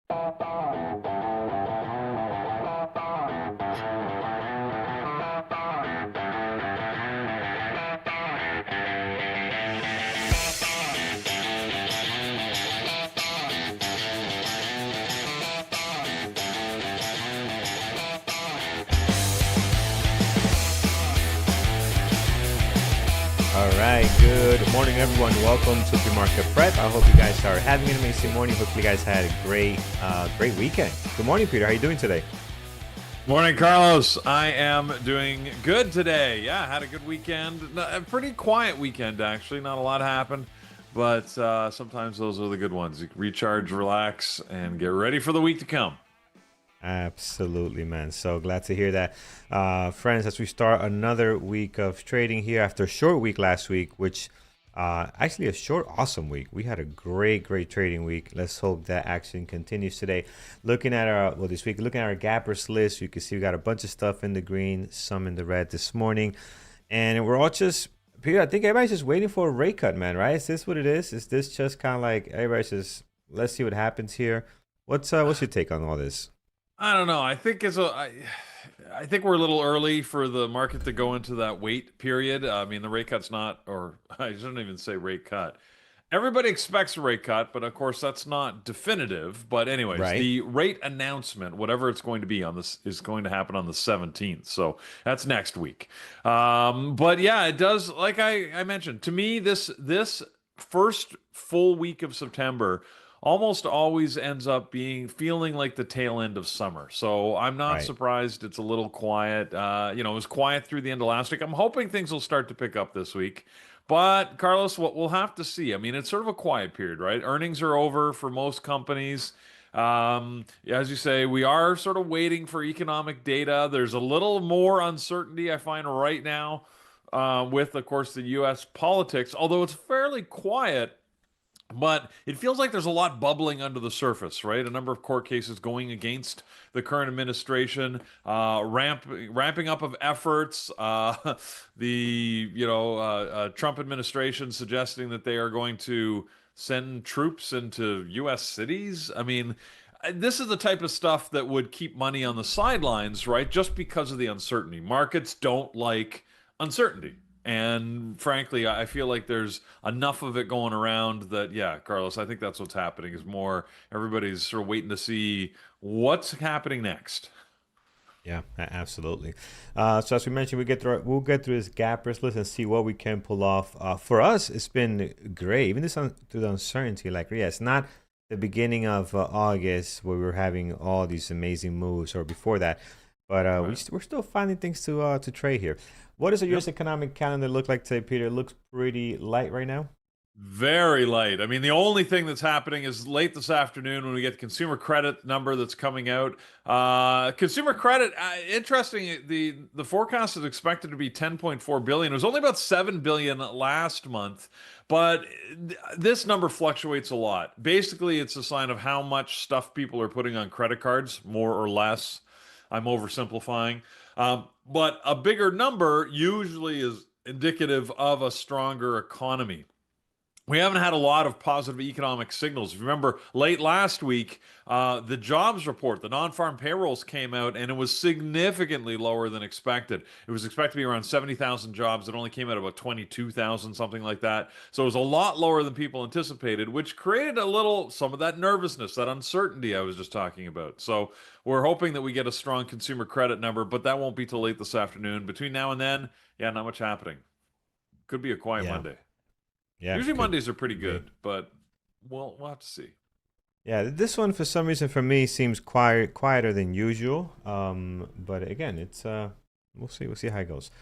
All right, good morning, everyone. Welcome to Pre-Market Prep. I hope you guys are having an amazing morning. Hopefully, you guys had a great weekend. Good morning, Peter. How are you doing today? Morning, Carlos. I am doing good today. Yeah, had a good weekend. A pretty quiet weekend, actually. Not a lot happened, but sometimes those are the good ones. You recharge, relax, and get ready for the week to come. Absolutely, man. So glad to hear that. Friends, as we start another week of trading here after a short week last week, which actually a short, awesome week. We had a great trading week. Let's hope that action continues today. Looking at this week, looking at our gappers list, you can see we got a bunch of stuff in the green, some in the red this morning. And we're all just, Peter, I think everybody's just waiting for a rate cut, man, right? Is this what it is? Is this just kind of like everybody's just, let's see what happens here? What's your take on all this? I don't know. I think I think we're a little early for the market to go into that wait period. I mean, the rate cut's not, or I shouldn't even say rate cut. Everybody expects a rate cut, but of course that's not definitive. But anyways, Right. the rate announcement, whatever it's going to be on this, is going to happen on the 17th. So that's next week. But yeah, it does. Like I mentioned, to me, this first full week of September almost always ends up feeling like the tail end of summer. So I'm not Right. surprised it's a little quiet. It was quiet through the end of last week. I'm hoping things will start to pick up this week. But Carlos, what we'll have to see. I mean, it's sort of a quiet period, right? Earnings are over for most companies. As you say, we are sort of waiting for economic data. There's a little more uncertainty I find right now with, of course, the U.S. politics, although it's fairly quiet. But it feels like there's a lot bubbling under the surface, right? A number of court cases going against the current administration, ramping up of efforts. The Trump administration suggesting that they are going to send troops into U.S. cities. I mean, this is the type of stuff that would keep money on the sidelines, right? Just because of the uncertainty. Markets don't like uncertainty. And frankly, I feel like there's enough of it going around that, yeah, Carlos, I think that's what's happening is more everybody's sort of waiting to see what's happening next. Yeah, absolutely. So as we mentioned, we'll get through this gappers list and see what we can pull off. For us, it's been great, even through the uncertainty. Like, yeah, it's not the beginning of August where we were having all these amazing moves, or before that, but Right. we're still finding things to trade here. What does the Yep. U.S. economic calendar look like today, Peter? It looks pretty light right now. Very light. I mean, the only thing that's happening is late this afternoon when we get the consumer credit number that's coming out. Consumer credit, interesting. The forecast is expected to be 10.4 billion. It was only about 7 billion last month, but this number fluctuates a lot. Basically, it's a sign of how much stuff people are putting on credit cards, more or less. I'm oversimplifying. But a bigger number usually is indicative of a stronger economy. We haven't had a lot of positive economic signals. If you remember, late last week, the jobs report, the non-farm payrolls came out, and it was significantly lower than expected. It was expected to be around 70,000 jobs. It only came out about 22,000, something like that. So it was a lot lower than people anticipated, which created some of that nervousness, that uncertainty I was just talking about. So we're hoping that we get a strong consumer credit number, but that won't be till late this afternoon. Between now and then, yeah, not much happening. Could be a quiet Yeah, Monday. yeah, Usually could Mondays are pretty be. good, but we'll have to see. Yeah, this one for some reason for me seems quieter than usual. But again, it's we'll see how it goes.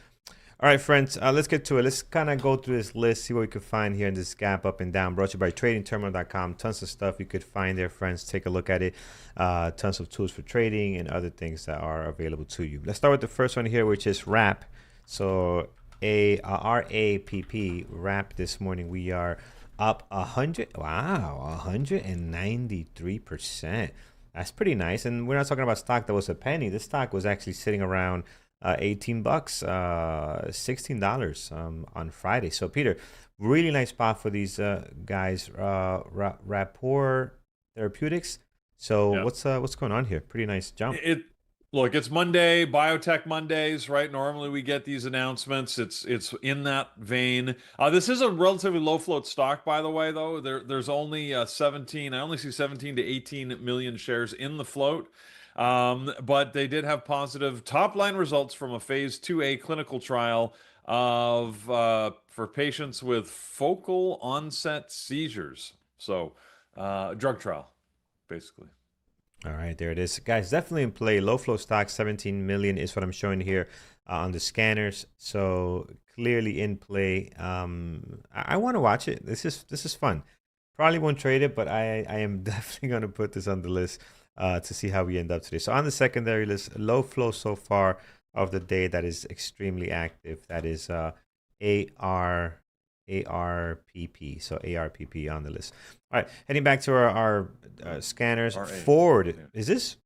All right, friends, let's get to it. Let's kind of go through this list, see what we can find here in this gap up and down. Brought to you by TradingTerminal.com. Tons of stuff you could find there, friends. Take a look at it. Tons of tools for trading and other things that are available to you. Let's start with the first one here, which is RAP. So RAPP, RAP this morning. We are up 193%. That's pretty nice. And we're not talking about stock that was a penny. This stock was actually sitting around $18, $16 on Friday. So Peter, really nice spot for these guys. Rapour Therapeutics. So Yeah. what's going on here? Pretty nice jump. It look, it's Monday, Biotech Mondays, right? Normally we get these announcements. It's in that vein. This is a relatively low float stock, by the way, though. There's only 17. I only see 17 to 18 million shares in the float. But they did have positive top line results from a phase 2A clinical trial of for patients with focal onset seizures. So, drug trial, basically. All right, there it is, guys. Definitely in play. Low flow stock, 17 million is what I'm showing here on the scanners. So clearly in play. I want to watch it. This is fun. Probably won't trade it, but I am definitely going to put this on the list to see how we end up today. So on the secondary list, low flow so far of the day that is extremely active. That is AR ARPP. So ARPP on the list. All right, heading back to our scanners. RA. Ford. Yeah. Is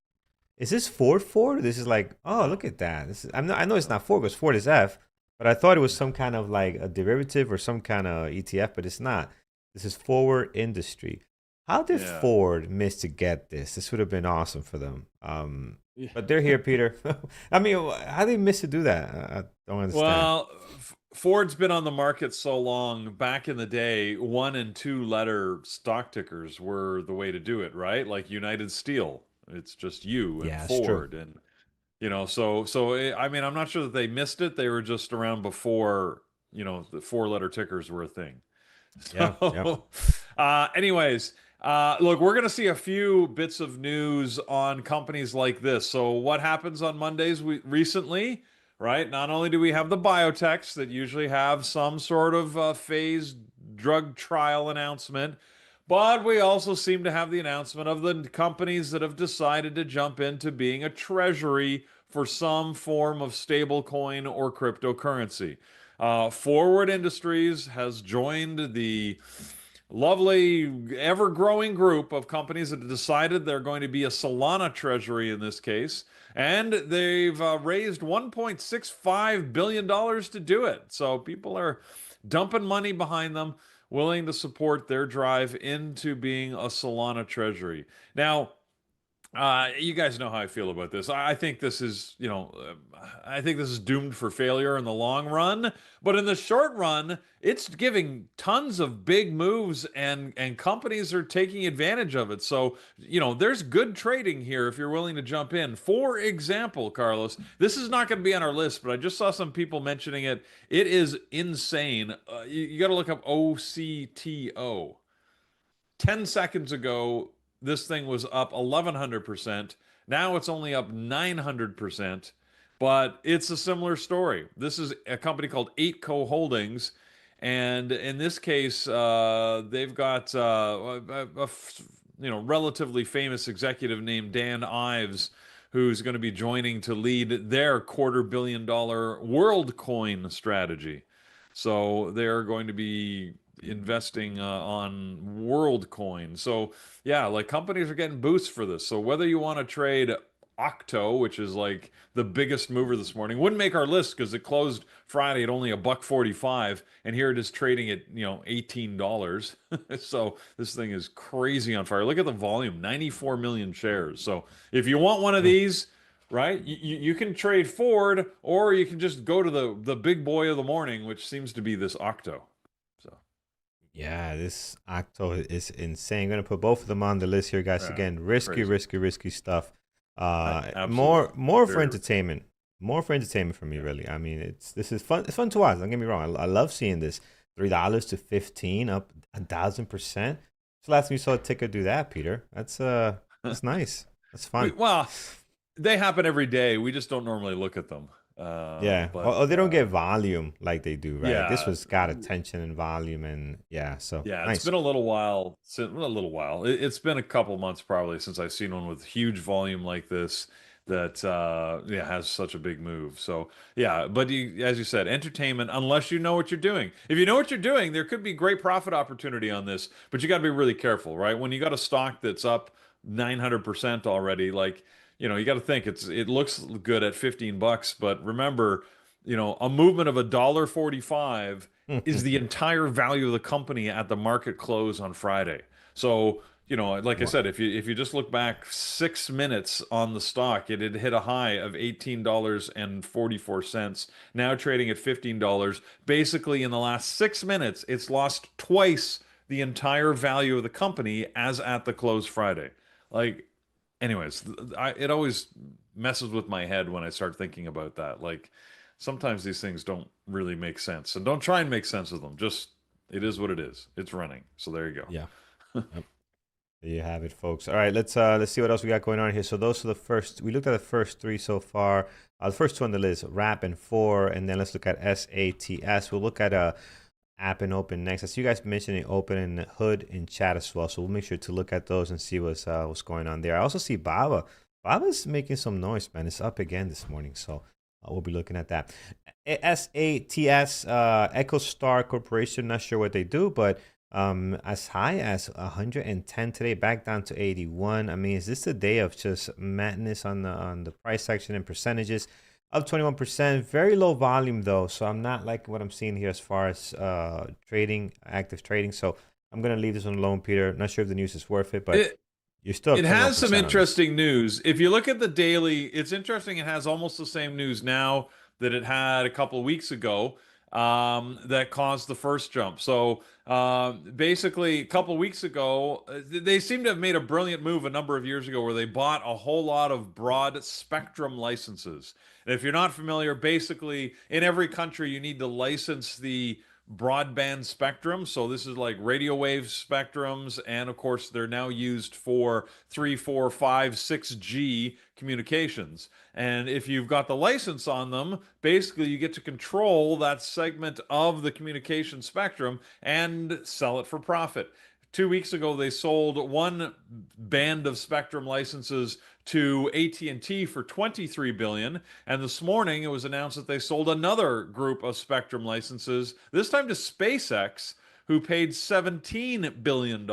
this Ford Ford? This is like, oh, look at that. I know it's not Ford because Ford is F, but I thought it was some kind of like a derivative or some kind of ETF, but it's not. This is Forward Industry. How did Yeah. Ford miss to get this? This would have been awesome for them. Yeah. But they're here, Peter. I mean, how did they miss to do that? I don't understand. Well, Ford's been on the market so long. Back in the day, 1 and 2 letter stock tickers were the way to do it, right? Like United Steel. It's just U and Yeah, it's true. Ford, and I mean, I'm not sure that they missed it. They were just around before, the 4 letter tickers were a thing. Yeah, yeah. So, anyways, look, we're going to see a few bits of news on companies like this. So, what happens on Mondays recently, right? Not only do we have the biotechs that usually have some sort of phase drug trial announcement, but we also seem to have the announcement of the companies that have decided to jump into being a treasury for some form of stable coin or cryptocurrency. Forward Industries has joined the lovely, ever growing group of companies that have decided they're going to be a Solana treasury in this case. And they've raised $1.65 billion to do it. So people are dumping money behind them, willing to support their drive into being a Solana treasury. Now, you guys know how I feel about this. I think this is, I think this is doomed for failure in the long run. But in the short run, it's giving tons of big moves, and companies are taking advantage of it. So, there's good trading here if you're willing to jump in. For example, Carlos, this is not going to be on our list, but I just saw some people mentioning it. It is insane. You got to look up OCTO. 10 seconds ago, this thing was up 1100%. Now it's only up 900%, but it's a similar story. This is a company called 8Co Holdings. And in this case, they've got relatively famous executive named Dan Ives, who's going to be joining to lead their $250 million WorldCoin strategy. So they're going to be investing on WorldCoin. So yeah, like companies are getting boosts for this. So whether you want to trade Octo, which is like the biggest mover this morning, wouldn't make our list because it closed Friday at only $1.45, and here it is trading at $18. So this thing is crazy on fire. Look at the volume, 94 million shares. So if you want one of these, right, you can trade Ford, or you can just go to the big boy of the morning, which seems to be this Octo. So Yeah, this Octo is insane. I'm gonna put both of them on the list here, guys. yeah, Again, risky, crazy. risky, risky stuff. Absolutely. More for Very entertainment. More for entertainment for me, really. I mean, this is fun. It's fun to watch. Don't get me wrong. I love seeing this. $3 to 15, up 1,000%. So last time you saw a ticker do that, Peter. That's nice. That's fun. Well, they happen every day. We just don't normally look at them. Yeah. But Oh, they don't get volume like they do, right? This yeah, was got attention and volume, and yeah. So yeah, it's nice. been a little while. Well, a little while. It's been a couple months probably since I've seen one with huge volume like this that yeah, has such a big move. So yeah, but as you said, entertainment. Unless you know what you're doing. If you know what you're doing, there could be great profit opportunity on this, but you got to be really careful, right? When you got a stock that's up 900% already, like you got to think it looks good at $15, but remember, a movement of $1.45 is the entire value of the company at the market close on Friday. So like I Wow. said, if you just look back 6 minutes on the stock, it had hit a high of $18.44, now trading at $15. Basically, in the last 6 minutes, it's lost twice the entire value of the company as at the close Friday. Like, anyways, it always messes with my head when I start thinking about that. Like, sometimes these things don't really make sense, and don't try and make sense of them. Just it is what it is. It's running. So there you go. Yeah. Yep. There you have it, folks. All right, let's see what else we got going on here. So those are the first. We looked at the first three so far. The first two on the list, Wrap and Four, and then let's look at SATS. We'll look at App and Open next. As you guys mentioned, Open and Hood in chat as well. So we'll make sure to look at those and see what's going on there. I also see Baba. Baba's making some noise, man. It's up again this morning, so we'll be looking at that. SATS, EchoStar Corporation. Not sure what they do, but as high as 110 today, back down to 81. I mean, is this a day of just madness on the price section and percentages? Up 21%, very low volume though, so I'm not liking what I'm seeing here as far as trading, active trading. So I'm gonna leave this one alone, Peter. Not sure if the news is worth it, but It you're still up it has some 21% on this. interesting news. If you look at the daily, it's interesting. It has almost the same news now that it had a couple of weeks ago, that caused the first jump. So basically, a couple of weeks ago, they seem to have made a brilliant move a number of years ago where they bought a whole lot of broad spectrum licenses. And if you're not familiar, basically in every country you need to license the broadband spectrum. So this is like radio wave spectrums, and of course they're now used for 3, 4, 5, 6G communications. And if you've got the license on them, basically you get to control that segment of the communication spectrum and sell it for profit. 2 weeks ago, they sold one band of spectrum licenses to AT&T for 23 billion, and this morning it was announced that they sold another group of spectrum licenses, this time to SpaceX, who paid $17 billion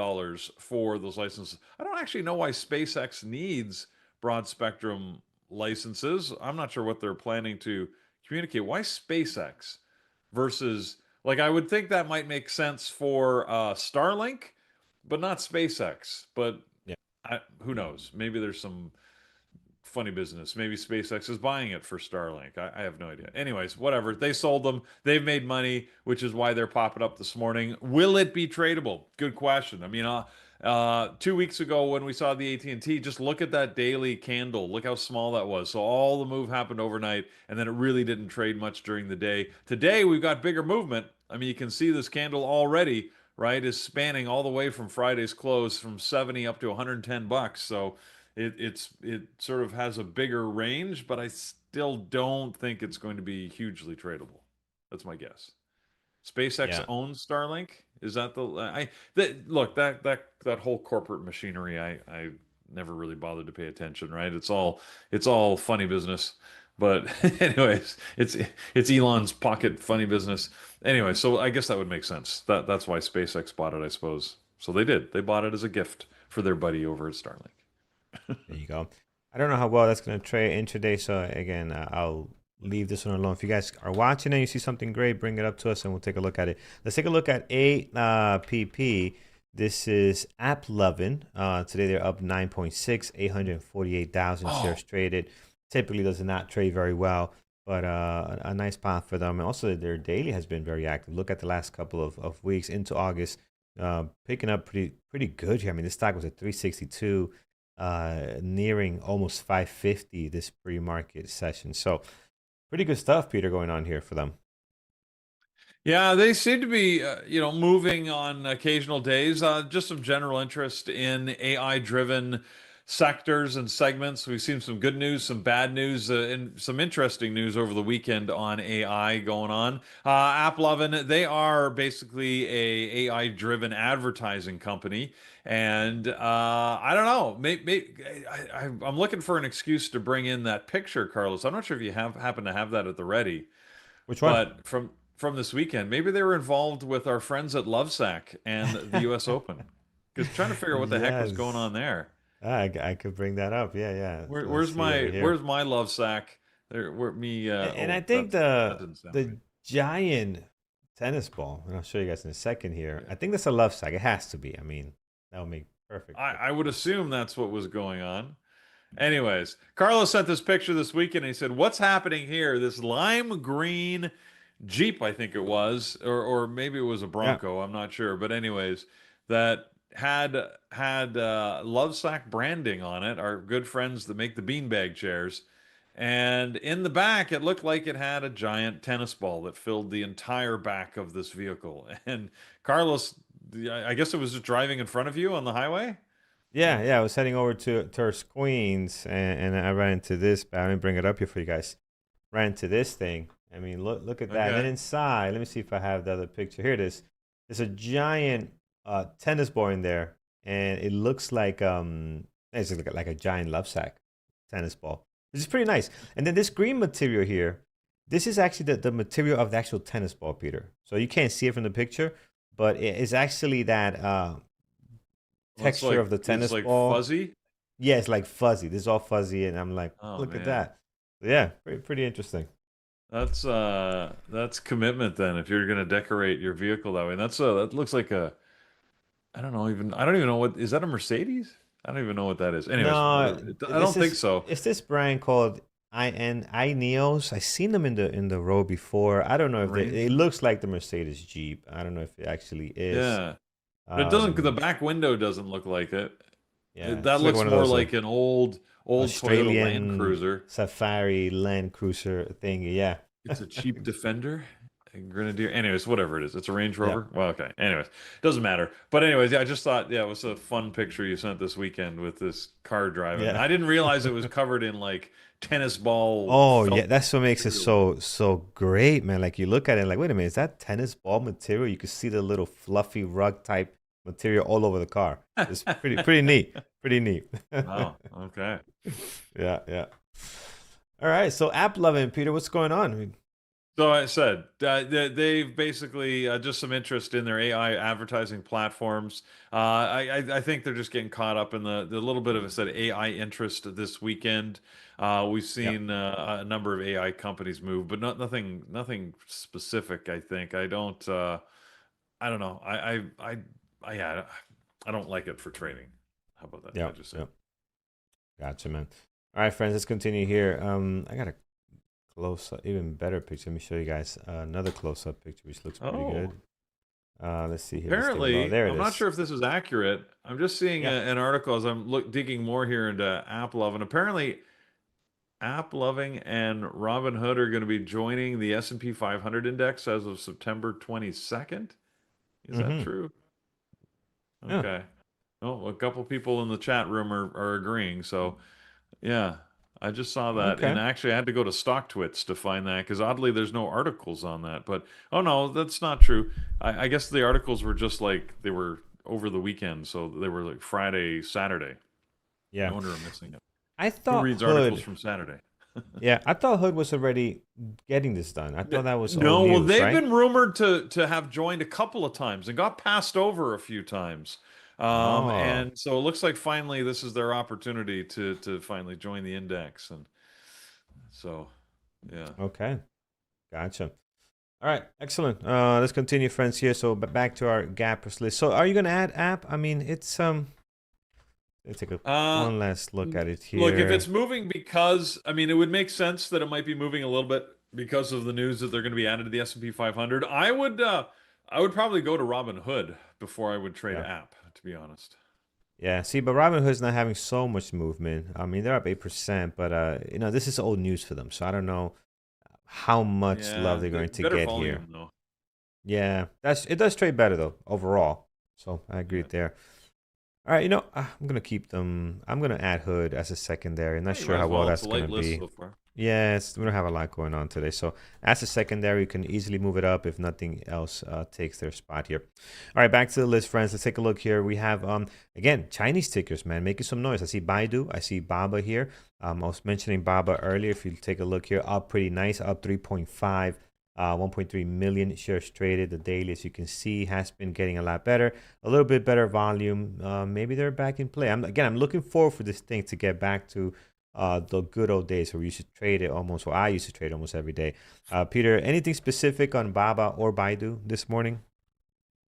for those licenses. I don't actually know why SpaceX needs broad spectrum licenses. I'm not sure what they're planning to communicate. Why SpaceX versus, like, I would think that might make sense for Starlink, but not SpaceX. But Yeah. who knows? Maybe there's some funny business. Maybe SpaceX is buying it for Starlink. I have no idea. Anyways, whatever. They sold them. They've made money, which is why they're popping up this morning. Will it be tradable? Good question. I mean, 2 weeks ago when we saw the AT&T, just look at that daily candle. Look how small that was. So all the move happened overnight, and then it really didn't trade much during the day. Today we've got bigger movement. I mean, you can see this candle already, right, is spanning all the way from Friday's close from 70 up to 110 bucks. So it sort of has a bigger range, but I still don't think it's going to be hugely tradable. That's my guess. SpaceX Yeah. owns Starlink. Is that the I that look that whole corporate machinery? I never really bothered to pay attention. Right? It's all funny business. But anyways, it's Elon's pocket funny business. Anyway, so I guess that would make sense. That's why SpaceX bought it, I suppose. So they did. They bought it as a gift for their buddy over at Starlink. There you go. I don't know how well that's going to trade intraday. So again, I'll leave this one alone. If you guys are watching and you see something great, bring it up to us and we'll take a look at it. Let's take a look at APP. This is AppLovin. Today they're up 9.6, 848,000 Oh, shares traded. Typically does not trade very well, but a nice path for them. And also their daily has been very active. Look at the last couple of weeks into August, picking up pretty good here. I mean, this stock was at 362, nearing almost 550 this pre-market session. So pretty good stuff, Peter, going on here for them. yeah, they seem to be, moving on occasional days. Just some general interest in AI-driven sectors and segments. We've seen some good news, some bad news, and some interesting news over the weekend on AI going on. AppLovin, they are basically a AI-driven advertising company, and I don't know. I'm looking for an excuse to bring in that picture, Carlos. I'm not sure if you happen to have that at the ready. Which one? But from this weekend, maybe they were involved with our friends at Lovesac and the U.S. Open. Because trying to figure out what the heck was going Yes. on there. I could bring that up. Yeah, yeah. Let's Where's see over my here. where's my Lovesac? There, where me? And I Oh, think that didn't sound the right. giant tennis ball, and I'll show you guys in a second here. I think that's a love sack. It has to be. I mean, that would make Perfect. I would assume that's what was going on. Anyways, Carlos sent this picture this weekend and he said, "What's happening here? This lime green Jeep, I think it was, or maybe it was a Yeah. Bronco, I'm not sure. But anyways, that had Lovesac branding on it, our good friends that make the beanbag chairs. And in the back, it looked like it had a giant tennis ball that filled the entire back of this vehicle. And Carlos, I guess it was just driving in front of you on the highway. Yeah, yeah. I was heading over to Queens, and I ran into this. But I didn't bring it up here for you guys. Ran into this thing. I mean, look at that. And then Okay. inside, let me see if I have the other picture. Here it is. There's a giant tennis ball in there, and it looks it's like a giant love sack tennis ball, which is pretty nice. And then this green material here, this is actually the material of the actual tennis ball, Peter. So you can't see it from the picture, but it is actually that Well, texture of the it's tennis like ball. fuzzy. Yeah, it's like fuzzy. This is all fuzzy, and I'm like, Oh look at man. that. Yeah, pretty interesting. That's commitment then if you're gonna decorate your vehicle that way. That looks like a I don't even know what is that a Mercedes? I don't even know what that is. Anyways, No, whatever. I this don't think is so. it's this brand called Ineos. I seen them in the road before. I don't know if it Ranger. looks like the Mercedes Jeep. I don't know if it actually is. Yeah. But it doesn't the Um, back window doesn't look like it. yeah, That it's like looks one of more those like an old Toyota Land Australian Cruiser. safari Land Cruiser thing. Yeah, It's a cheap Defender, a Grenadier. Anyways, whatever it is, it's a Range yeah, Rover. Well, okay. Anyways, doesn't matter. But anyways, yeah, I just thought, yeah, it was a fun picture you sent this weekend with this car driving. yeah. I didn't realize it was covered in like tennis ball Oh yeah, felt that's what makes it material. so great, man. Like you look at it, like, wait a minute, is that tennis ball material? You can see the little fluffy rug type material all over the car. It's pretty neat. Pretty neat. Wow. Okay. Yeah, yeah. All right, so AppLovin, Peter, what's going on? So I said they've basically just some interest in their AI advertising platforms. I think they're just getting caught up in the little bit of I said AI interest this weekend. We've Yeah, seen a number of AI companies move, but nothing specific. I think I don't know. Yeah, I don't like it for trading. How about that? yeah, I just said. yeah. Gotcha, man. All right, friends, let's continue here. I got a close up, even better picture. Let me show you guys another close up picture, which looks pretty Oh. good. Let's see here. This thing low. Apparently, There it I'm not is. sure if this is accurate. I'm just seeing Yeah. an article as I'm digging more here into AppLovin. Apparently, AppLovin and Robinhood are going to be joining the S&P 500 index as of September 22nd. Is that Mm-hmm. true? Yeah. Okay. Oh, a couple people in the chat room are agreeing. So, yeah, I just saw that. And Okay. actually, I had to go to StockTwits to find that because oddly, there's no articles on that. But oh no, that's not true. I guess the articles were just like they were over the weekend. So they were like Friday, Saturday. Yeah. No wonder I'm missing it. I Who thought reads articles Hood. from Saturday? Yeah, I thought Hood was already getting this done. I thought that was old No, well, news, they've right? been rumored to have joined a couple of times and got passed over a few times. Oh, And so it looks like finally this is their opportunity to finally join the index. And so, yeah. okay. Gotcha. All right, excellent. Let's continue, friends. Here, so back to our gappers list. So, are you gonna add app? I mean, it's let's take a Uh, one last look at it Look, if here. it's moving because, I mean, it would make sense that it might be moving a little bit because of the news that they're going to be added to the S&P 500. I would probably go to Robinhood before I would trade Yeah, app, to be honest. yeah. See, but Robinhood's not having so much movement. I mean, they're up 8%, but this is old news for them. So I don't know how much love Yeah, they're going to better get here. volume though. Yeah, it does trade better though overall. So I agree Yeah. there. All right, I'm gonna keep them. I'm gonna add Hood as a secondary. Not Yeah, you sure might how as well well. It's that's a gonna light list be. so far. Yes, we don't have a lot going on today. So as a secondary, you can easily move it up if nothing else takes their spot here. All right, back to the list, friends. Let's take a look here. We have again Chinese tickers, man, making some noise. I see Baidu, I see Baba here. I was mentioning Baba earlier. If you take a look here, up pretty nice, up 3.5. 1.3 million shares traded. The daily, as you can see, has been getting a lot better. A little bit better volume. Maybe they're back in play. I'm looking forward for this thing to get back to the good old days where we used to trade it almost, or I used to trade almost every day. Peter, anything specific on Baba or Baidu this morning?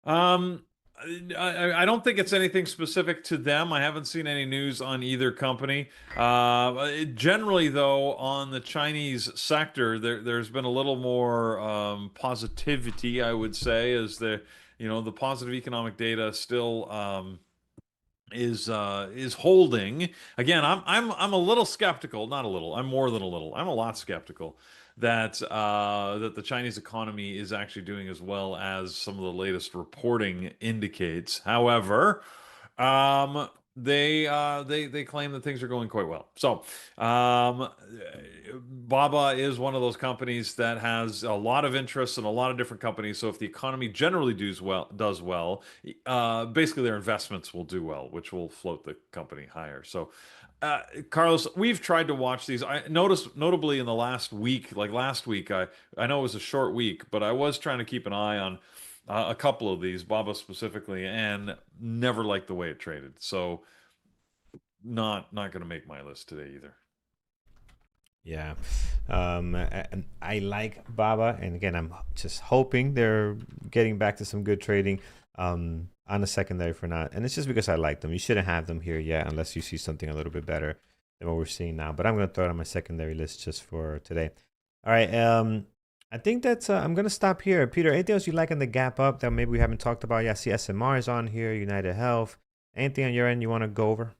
Um, I don't think it's anything specific to them. I haven't seen any news on either company. Generally, though, on the Chinese sector, there's been a little more positivity, I would say, as the positive economic data still is holding. Again, I'm a little skeptical, not a little. I'm more than a little. I'm a lot skeptical that the Chinese economy is actually doing as well as some of the latest reporting indicates. However, um, they claim that things are going quite well. So, um, Baba is one of those companies that has a lot of interest in a lot of different companies. So, if the economy generally does well, basically their investments will do well, which will float the company higher. So, Carlos, we've tried to watch these. I noticed notably in the last week, like last week, I know it was a short week, but I was trying to keep an eye on a couple of these, Baba specifically, and never liked the way it traded. So not going to make my list today either. Yeah. And I like Baba, and again, I'm just hoping they're getting back to some good trading on the secondary for now. And it's just because I like them. You shouldn't have them here yet unless you see something a little bit better than what we're seeing now. But I'm going to throw it on my secondary list just for today. All right. I think that's, I'm going to stop here. Peter, anything else you like on the gap up that maybe we haven't talked about? Yeah, I see SMR is on here, United Health. Anything on your end you want to go over?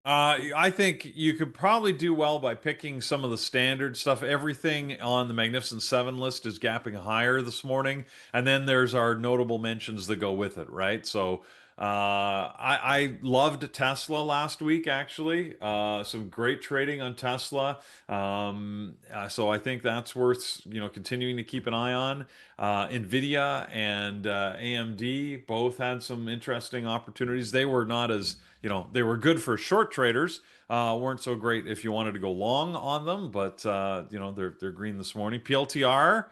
I think you could probably do well by picking some of the standard stuff. Everything on the Magnificent Seven list is gapping higher this morning, and then there's our notable mentions that go with it, right? So, I loved Tesla last week, actually. Some great trading on Tesla. So I think that's worth continuing to keep an eye on. Nvidia and AMD both had some interesting opportunities. They were not as they were good for short traders. Weren't so great if you wanted to go long on them, but they're green this morning. PLTR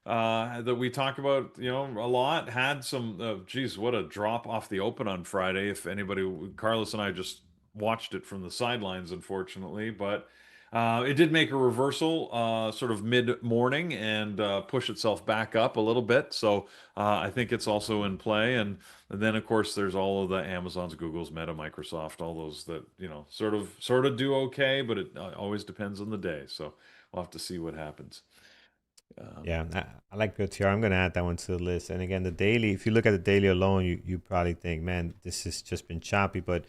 that we talk about, a lot had some. Geez, what a drop off the open on Friday. If anybody, Carlos and I just watched it from the sidelines, unfortunately, but. It did make a reversal sort of mid-morning and push itself back up a little bit. So I think it's also in play. And then, of course, there's all of the Amazons, Googles, Meta, Microsoft, all those that, sort of do okay, but it always depends on the day. So we'll have to see what happens. Yeah, I like PLTR. I'm going to add that one to the list. And again, the daily, if you look at the daily alone, you probably think, man, this has just been choppy. But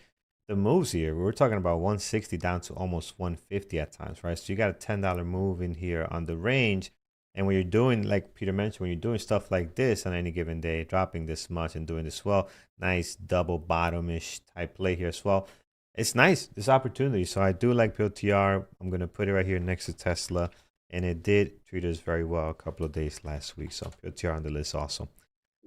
the moves here, we're talking about 160 down to almost 150 at times, right? So you got a $10 move in here on the range. And when you're doing, like Peter mentioned, when you're doing stuff like this on any given day, dropping this much and doing this well, nice double bottom-ish type play here as well. It's nice, this opportunity. So I do like PLTR. I'm going to put it right here next to Tesla. And it did treat us very well a couple of days last week. So PLTR on the list also.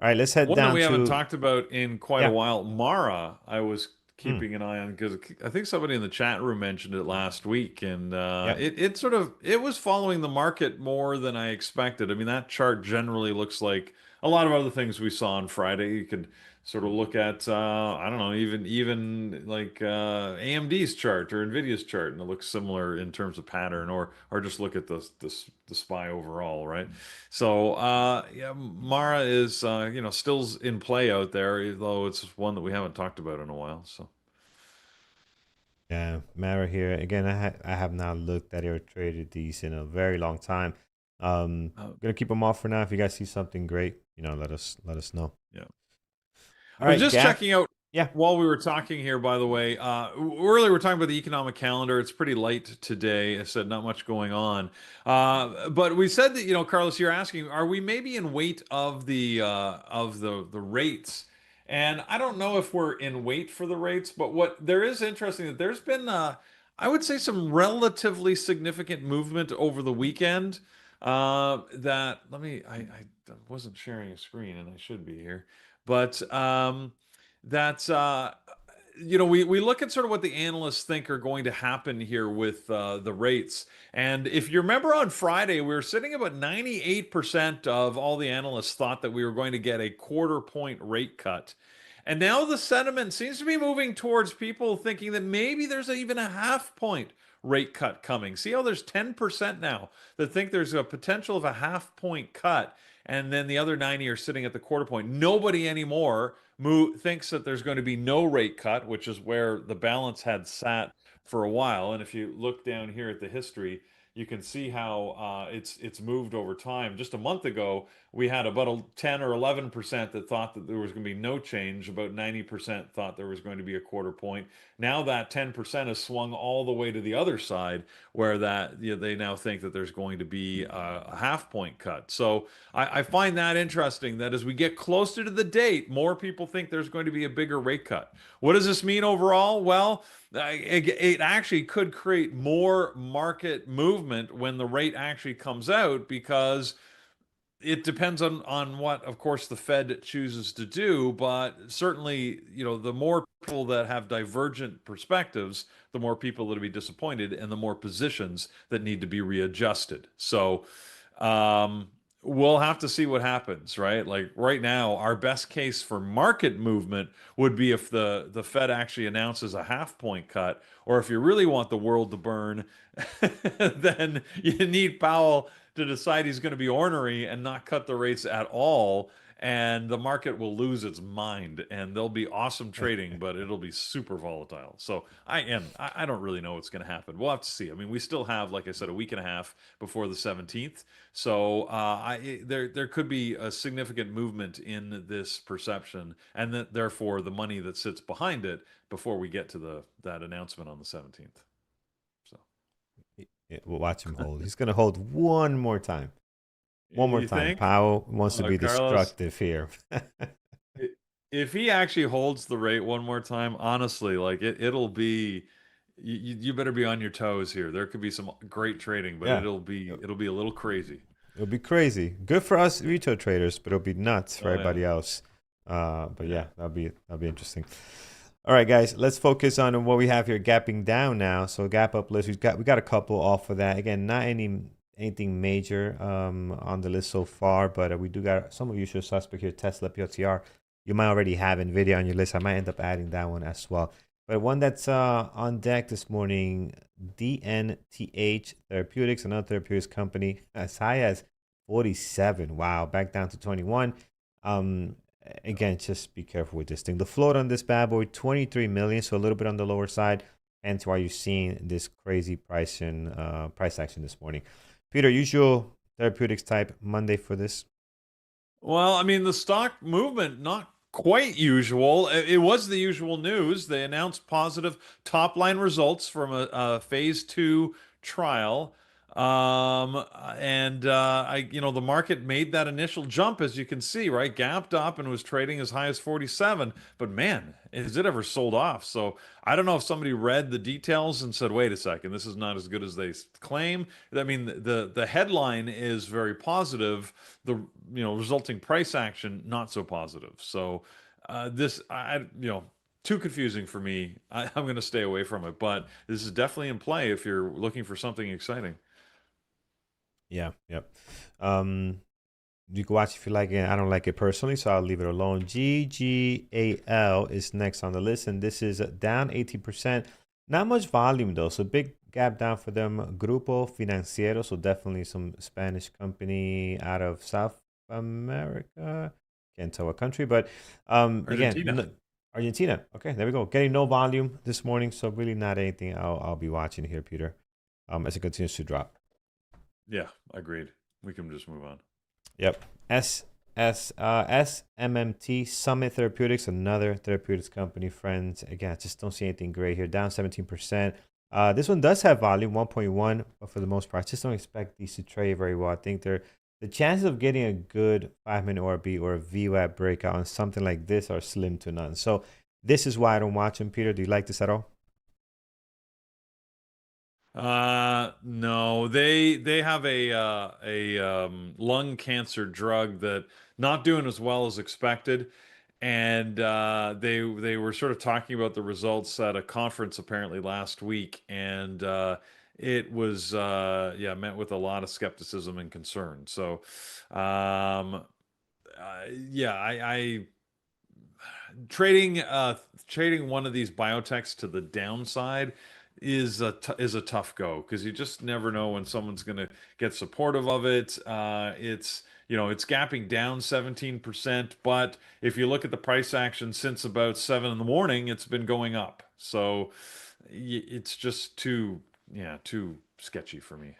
All right, let's head One that down we to... haven't talked about in quite a Yeah. while, Mara, I was keeping an eye on because I think somebody in the chat room mentioned it last week, and Yeah. it was following the market more than I expected. I mean, that chart generally looks like a lot of other things we saw on Friday. You could sort of look at I don't know, even like AMD's chart or Nvidia's chart, and it looks similar in terms of pattern, or just look at the SPY overall, right? So yeah, Mara is still in play out there, though it's one that we haven't talked about in a while. So Yeah, Mara here. Again, I have not looked at or traded these in a very long time. Gonna keep them off for now. If you guys see something great, let us know. yeah. All I was right, just Gap. checking out Yeah. while we were talking here, by the way. Earlier, we were talking about the economic calendar. It's pretty light today. I said not much going on. But we said that, Carlos, you're asking, are we maybe in wait of the rates? And I don't know if we're in wait for the rates, but what there is interesting that there's been, I would say, some relatively significant movement over the weekend. That let me, I wasn't sharing a screen and I should be here, but that's we look at sort of what the analysts think are going to happen here with the rates. And if you remember on Friday, we were sitting about 98% of all the analysts thought that we were going to get a quarter point rate cut. And now the sentiment seems to be moving towards people thinking that maybe there's even a half point rate cut coming. See how there's 10% now that think there's a potential of a half point cut, and then the other 90 are sitting at the quarter point. Nobody anymore thinks that there's going to be no rate cut, which is where the balance had sat for a while. And if you look down here at the history, you can see how it's moved over time. Just a month ago, we had about a 10 or 11% that thought that there was going to be no change. About 90% thought there was going to be a quarter point. Now that 10% has swung all the way to the other side, where that, you know, they now think that there's going to be a half point cut. So I find that interesting that as we get closer to the date, more people think there's going to be a bigger rate cut. What does this mean overall? Well, it actually could create more market movement when the rate actually comes out, because it depends on what, of course, the Fed chooses to do. But certainly, you know, the more people that have divergent perspectives, the more people that'll be disappointed, and the more positions that need to be readjusted. So we'll have to see what happens, right? Like right now, our best case for market movement would be if the Fed actually announces a half point cut, or if you really want the world to burn, then you need Powell to decide he's going to be ornery and not cut the rates at all, and the market will lose its mind, and there'll be awesome trading, but it'll be super volatile. So I don't really know what's going to happen. We'll have to see. I mean, we still have, like I said, a week and a half before the 17th. So there could be a significant movement in this perception, and that therefore the money that sits behind it before we get to that announcement on the 17th. So Yeah, we'll watch him hold. He's going to hold one more time. One more you time. think, Powell wants to be Carlos? destructive here. If he actually holds the rate one more time, honestly, like it'll be, you better be on your toes here. There could be some great trading, but Yeah, it'll be a little crazy. it'll be crazy. Good for us retail traders, but it'll be nuts for Oh yeah, everybody else. But yeah. yeah, that'll be interesting. All right, guys, let's focus on what we have here, gapping down now. So gap up list, we got a couple off of that. Again, not anything major on the list so far, but we do got some of usual suspect here. Tesla PLTR. You might already have Nvidia on your list. I might end up adding that one as well. But one that's on deck this morning, DNT Therapeutics, another therapeutics company, as high as 47. Wow, back down to 21. Again, just be careful with this thing. The float on this bad boy, 23 million, so a little bit on the lower side. Hence why you're seeing this crazy price action this morning. Peter, usual therapeutics type Monday for this. Well, I mean, the stock movement, not quite usual. It was the usual news. They announced positive top line results from a phase 2 trial. And the market made that initial jump, as you can see, right? Gapped up and was trading as high as 47. But man, is it ever sold off? So I don't know if somebody read the details and said, wait a second, this is not as good as they claim. I mean, the headline is very positive. The resulting price action not so positive. So this too confusing for me. I'm going to stay away from it. But this is definitely in play if you're looking for something exciting. Yeah, yep. You can watch if you like it. I don't like it personally, so I'll leave it alone. GGAL is next on the list, and this is down 18%. Not much volume though, so big gap down for them. Grupo Financiero, so definitely some Spanish company out of South America. Can't tell what country, but Argentina. Argentina. Okay, there we go. Getting no volume this morning, so really not anything I'll be watching here, Peter. As it continues to drop. Yeah, agreed. We can just move on. Yep. SMMT Summit Therapeutics, another therapeutics company, friends. Again, I just don't see anything great here. Down 17%. This one does have volume, 1.1, but for the most part, I just don't expect these to trade very well. I think the chances of getting a good 5-minute ORB or a VWAP breakout on something like this are slim to none. So this is why I don't watch them, Peter. Do you like this at all? No, they have a lung cancer drug that not doing as well as expected, and they were sort of talking about the results at a conference apparently last week, and it was met with a lot of skepticism and concern. So, yeah, I trading one of these biotechs to the downside is a tough go, because you just never know when someone's going to get supportive of it. It's it's gapping down 17%, but if you look at the price action since about 7 in the morning, it's been going up. So it's just too sketchy for me.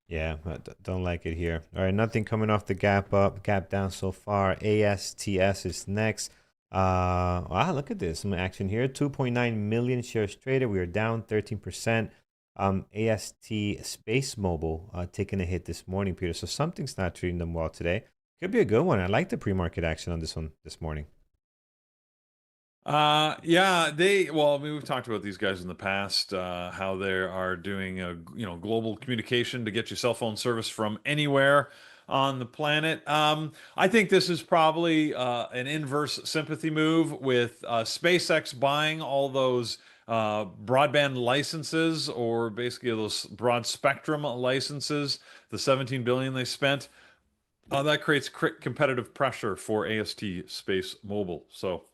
Yeah, I don't like it here. All right, nothing coming off the gap up, gap down so far. ASTS is next. Wow, look at this. Some action here. 2.9 million shares traded. We are down 13%. AST SpaceMobile taking a hit this morning, Peter. So something's not treating them well today. Could be a good one. I like the pre-market action on this one this morning. Yeah, well, I mean, we've talked about these guys in the past, how they are doing global communication to get your cell phone service from anywhere on the planet. I think this is probably an inverse sympathy move with SpaceX buying all those broadband licenses, or basically those broad spectrum licenses, the 17 billion they spent. That creates competitive pressure for AST SpaceMobile. So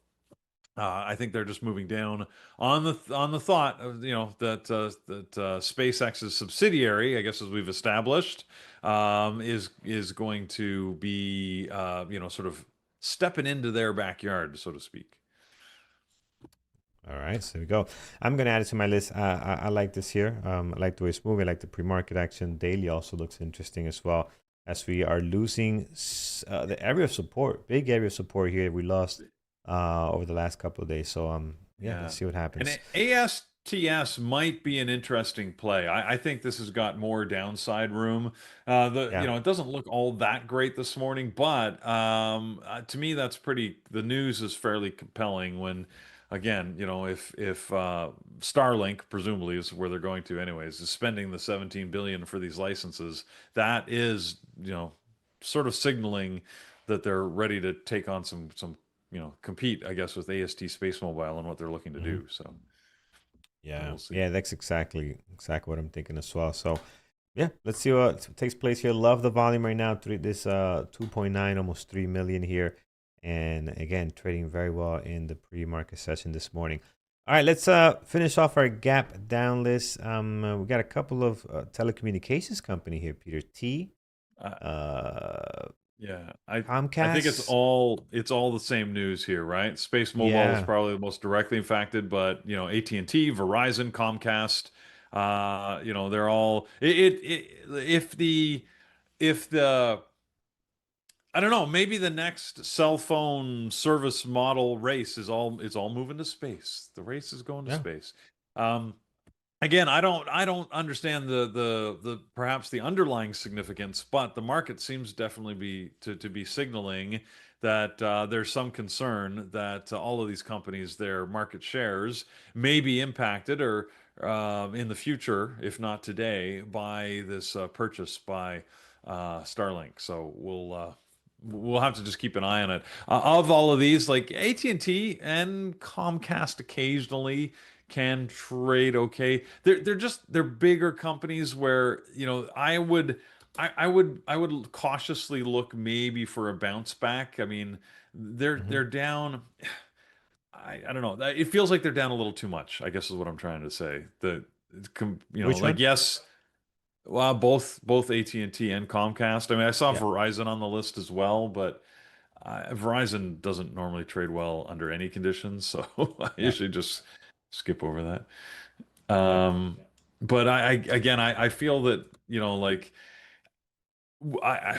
I think they're just moving down on the thought of that SpaceX's subsidiary, I guess as we've established, is going to be sort of stepping into their backyard, so to speak. All right, so there we go. I'm gonna add it to my list. I like this here. I like the way it's moving. I like the pre-market action. Daily also looks interesting as well, as we are losing the area of support, big area of support here. We lost over the last couple of days. So yeah, Yeah. let's see what And happens. ASTS might be an interesting play. I think this has got more downside room. Yeah. It doesn't look all that great this morning, but to me, the news is fairly compelling when, again, if Starlink, presumably is where they're going to anyways, is spending the 17 billion for these licenses, that is, sort of signaling that they're ready to take on some compete, I guess, with AST SpaceMobile and what they're looking to Hmm. do. So Yeah. we'll see. Yeah, that's exactly what I'm thinking as well. So yeah, let's see what takes place here. Love the volume right now. This 2.9, almost 3 million here. And again, trading very well in the pre-market session this morning. All right, let's finish off our gap down list. We got a couple of telecommunications company here, Peter. Uh, Uh, yeah, I think it's Comcast. all the same news here, right? Space Mobile is Yeah. probably the most directly affected, but AT&T, Verizon, Comcast, they're all if the I don't know, maybe the next cell phone service model race it's all moving to space. The race is going to Yeah. space. Um, Again, I don't understand the perhaps the underlying significance, but the market seems definitely be signaling that there's some concern that all of these companies, their market shares may be impacted, or in the future, if not today, by this purchase by Starlink. So we'll have to just keep an eye on it. Of all of these, like AT&T and Comcast occasionally can trade okay. They're bigger companies where I would cautiously look maybe for a bounce back. I mean, they're Hmm. they're down. I don't know. It feels like they're down a little too much, I guess is what I'm trying to say. Which Like, one? yes, well, both AT&T and T and Comcast. I mean, I saw Yeah. Verizon on the list as well, but Verizon doesn't normally trade well under any conditions, so I Yeah. usually just skip over that. Yep. But I feel that like I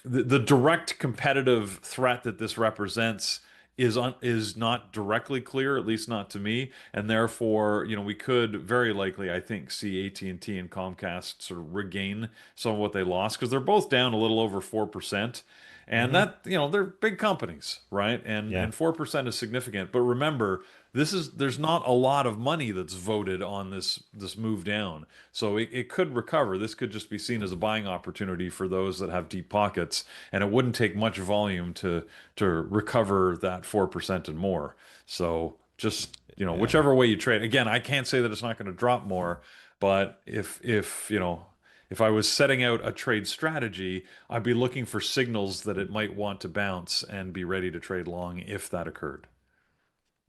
the direct competitive threat that this represents is not directly clear, at least not to me, and therefore we could very likely, I think, see AT&T and Comcast sort of regain some of what they lost, because they're both down a little over 4%. And Hmm. that, they're big companies, right? And Yeah. 4% is significant. But remember, there's not a lot of money that's voted on this move down. So it could recover. This could just be seen as a buying opportunity for those that have deep pockets, and it wouldn't take much volume to recover that 4% and more. So just Yeah. whichever way you trade. Again, I can't say that it's not going to drop more, but if I was setting out a trade strategy, I'd be looking for signals that it might want to bounce and be ready to trade long if that occurred.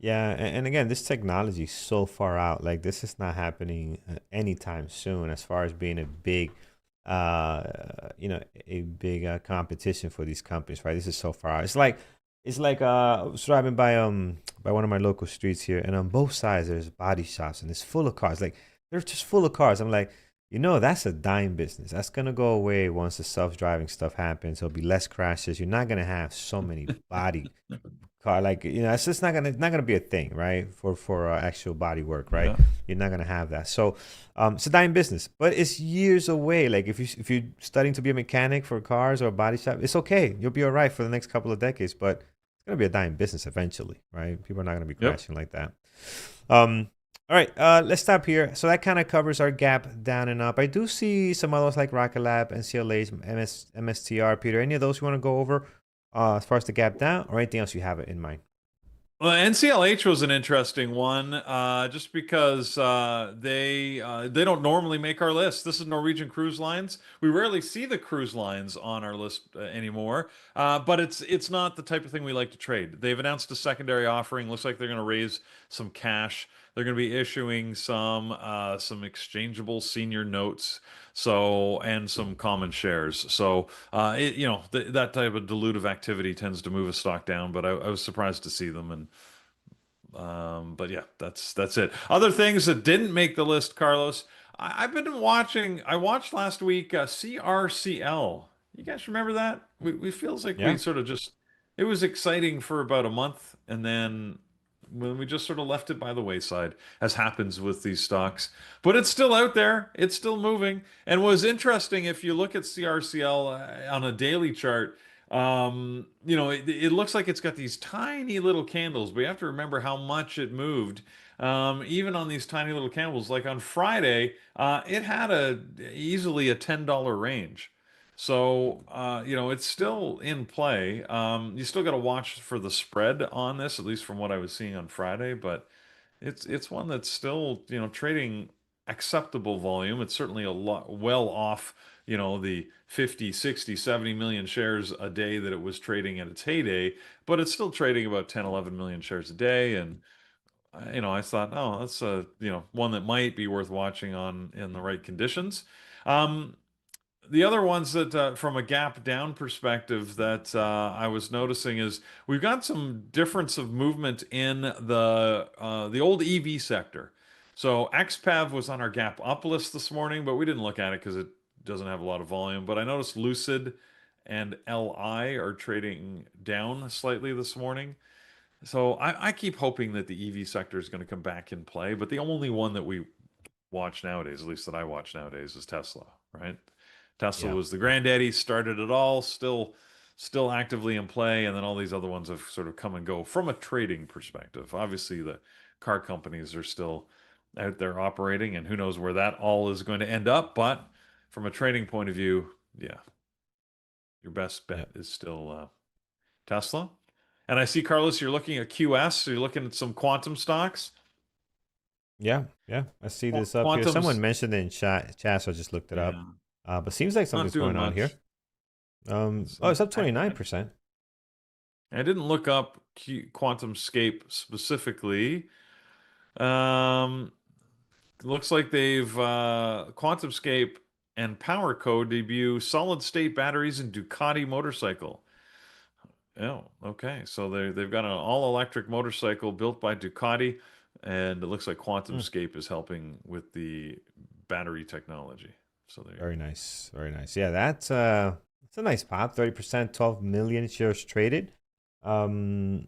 Yeah, and again, this technology is so far out. Like this is not happening anytime soon, as far as being a big a big competition for these companies, right? This is so far out. It's like I was driving by one of my local streets here, and on both sides there's body shops, and it's full of cars. Like they're just full of cars. I'm like, that's a dying business. That's gonna go away once the self-driving stuff happens. There'll be less crashes. You're not gonna have so many body car, like, it's just not gonna be a thing, right, for actual body work, right? Yeah. You're not gonna have that. So it's a dying business, but it's years away. Like if you're studying to be a mechanic for cars or a body shop, it's okay, you'll be all right for the next couple of decades, but it's gonna be a dying business eventually, right? People are not gonna be Yep. crashing like that. All right, let's stop here. So that kind of covers our gap down and up. I do see some others like Rocket Lab, NCLH, MSTR. Peter, any of those you want to go over as far as the gap down, or anything else you have in mind? Well, NCLH was an interesting one, just because they don't normally make our list. This is Norwegian Cruise Lines. We rarely see the cruise lines on our list anymore, but it's not the type of thing we like to trade. They've announced a secondary offering. Looks like they're going to raise some cash. They're going to be issuing some exchangeable senior notes, and some common shares. So that type of dilutive activity tends to move a stock down. But I was surprised to see them, and but yeah, that's it. Other things that didn't make the list, Carlos. I've been watching. I watched last week CRCL. You guys remember that? We feels like we Yeah. sort of just. It was exciting for about a month, and then when we just sort of left it by the wayside, as happens with these stocks. But it's still out there. It's still moving. And was interesting, if you look at CRCL on a daily chart, it looks like it's got these tiny little candles, but you have to remember how much it moved. Even on these tiny little candles, like on Friday, it had easily a $10 range. So, it's still in play. You still got to watch for the spread on this, at least from what I was seeing on Friday, but it's one that's still, trading acceptable volume. It's certainly a lot well off, the 50, 60, 70 million shares a day that it was trading at its heyday, but it's still trading about 10, 11 million shares a day. And, I thought, oh, that's one that might be worth watching on in the right conditions. Um, the other ones that, from a gap down perspective, that I was noticing is we've got some difference of movement in the old EV sector. So XPAV was on our gap up list this morning, but we didn't look at it because it doesn't have a lot of volume. But I noticed Lucid and LI are trading down slightly this morning. So I keep hoping that the EV sector is going to come back in play. But the only one that we watch nowadays, at least that I watch nowadays, is Tesla, right? Tesla Yeah. was the granddaddy, started it all, still actively in play, and then all these other ones have sort of come and go from a trading perspective. Obviously, the car companies are still out there operating, and who knows where that all is going to end up. But from a trading point of view, yeah, your best Yeah. bet is still Tesla. And I see, Carlos, you're looking at QS, so you're looking at some quantum stocks. Yeah. Yeah. I see this up here. Someone Quantum's, mentioned it in chat, so I just looked it up. yeah, But seems like not something's doing going on here. much. Oh, it's up I, 29%. I didn't look up QuantumScape specifically. Um, Looks like they've QuantumScape and PowerCo debut solid state batteries in Ducati motorcycle. Oh, okay. So they've got an all electric motorcycle built by Ducati, and it looks like Hmm. QuantumScape is helping with the battery technology. So there you Very go. nice. Very nice. Yeah, that's a nice pop. 30%, 12 million shares traded. Um,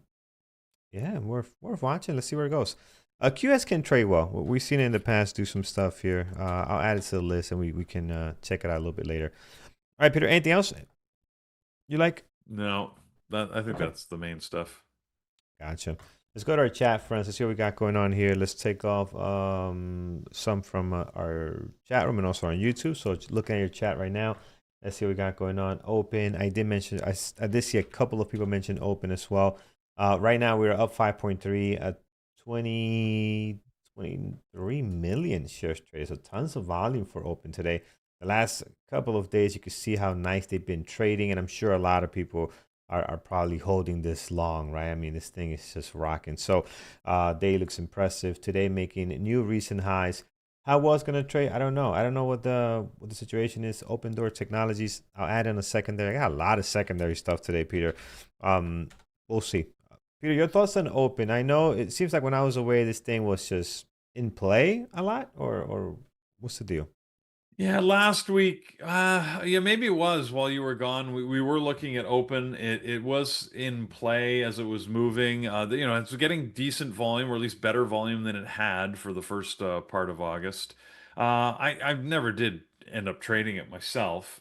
yeah, worth watching. Let's see where it goes. QS can trade well. We've seen it in the past do some stuff here. I'll add it to the list, and we can check it out a little bit later. All right, Peter. Anything else you like? No, I think Okay. that's the main stuff. Gotcha. Let's go to our chat, friends. Let's see what we got going on here. Let's take off some from our chat room and also on YouTube. So looking at your chat right now. Let's see what we got going on. Open. I did mention, I did see a couple of people mention open as well. Right now, we're up 5.3 at 23 million shares traded. So tons of volume for open today. The last couple of days, you can see how nice they've been trading. And I'm sure a lot of people are probably holding this long, right? I mean, this thing is just rocking. So day looks impressive. Today making new recent highs. How well it's gonna trade? I don't know. I don't know what the situation is. Open Door Technologies. I'll add in a secondary. I got a lot of secondary stuff today, Peter. Um, we'll see. Peter, your thoughts on Open? I know it seems like when I was away, this thing was just in play a lot, or what's the deal? Yeah, last week, yeah, maybe it was while you were gone. We were looking at open. It was in play as it was moving. It was getting decent volume, or at least better volume than it had for the first part of August. I never did end up trading it myself.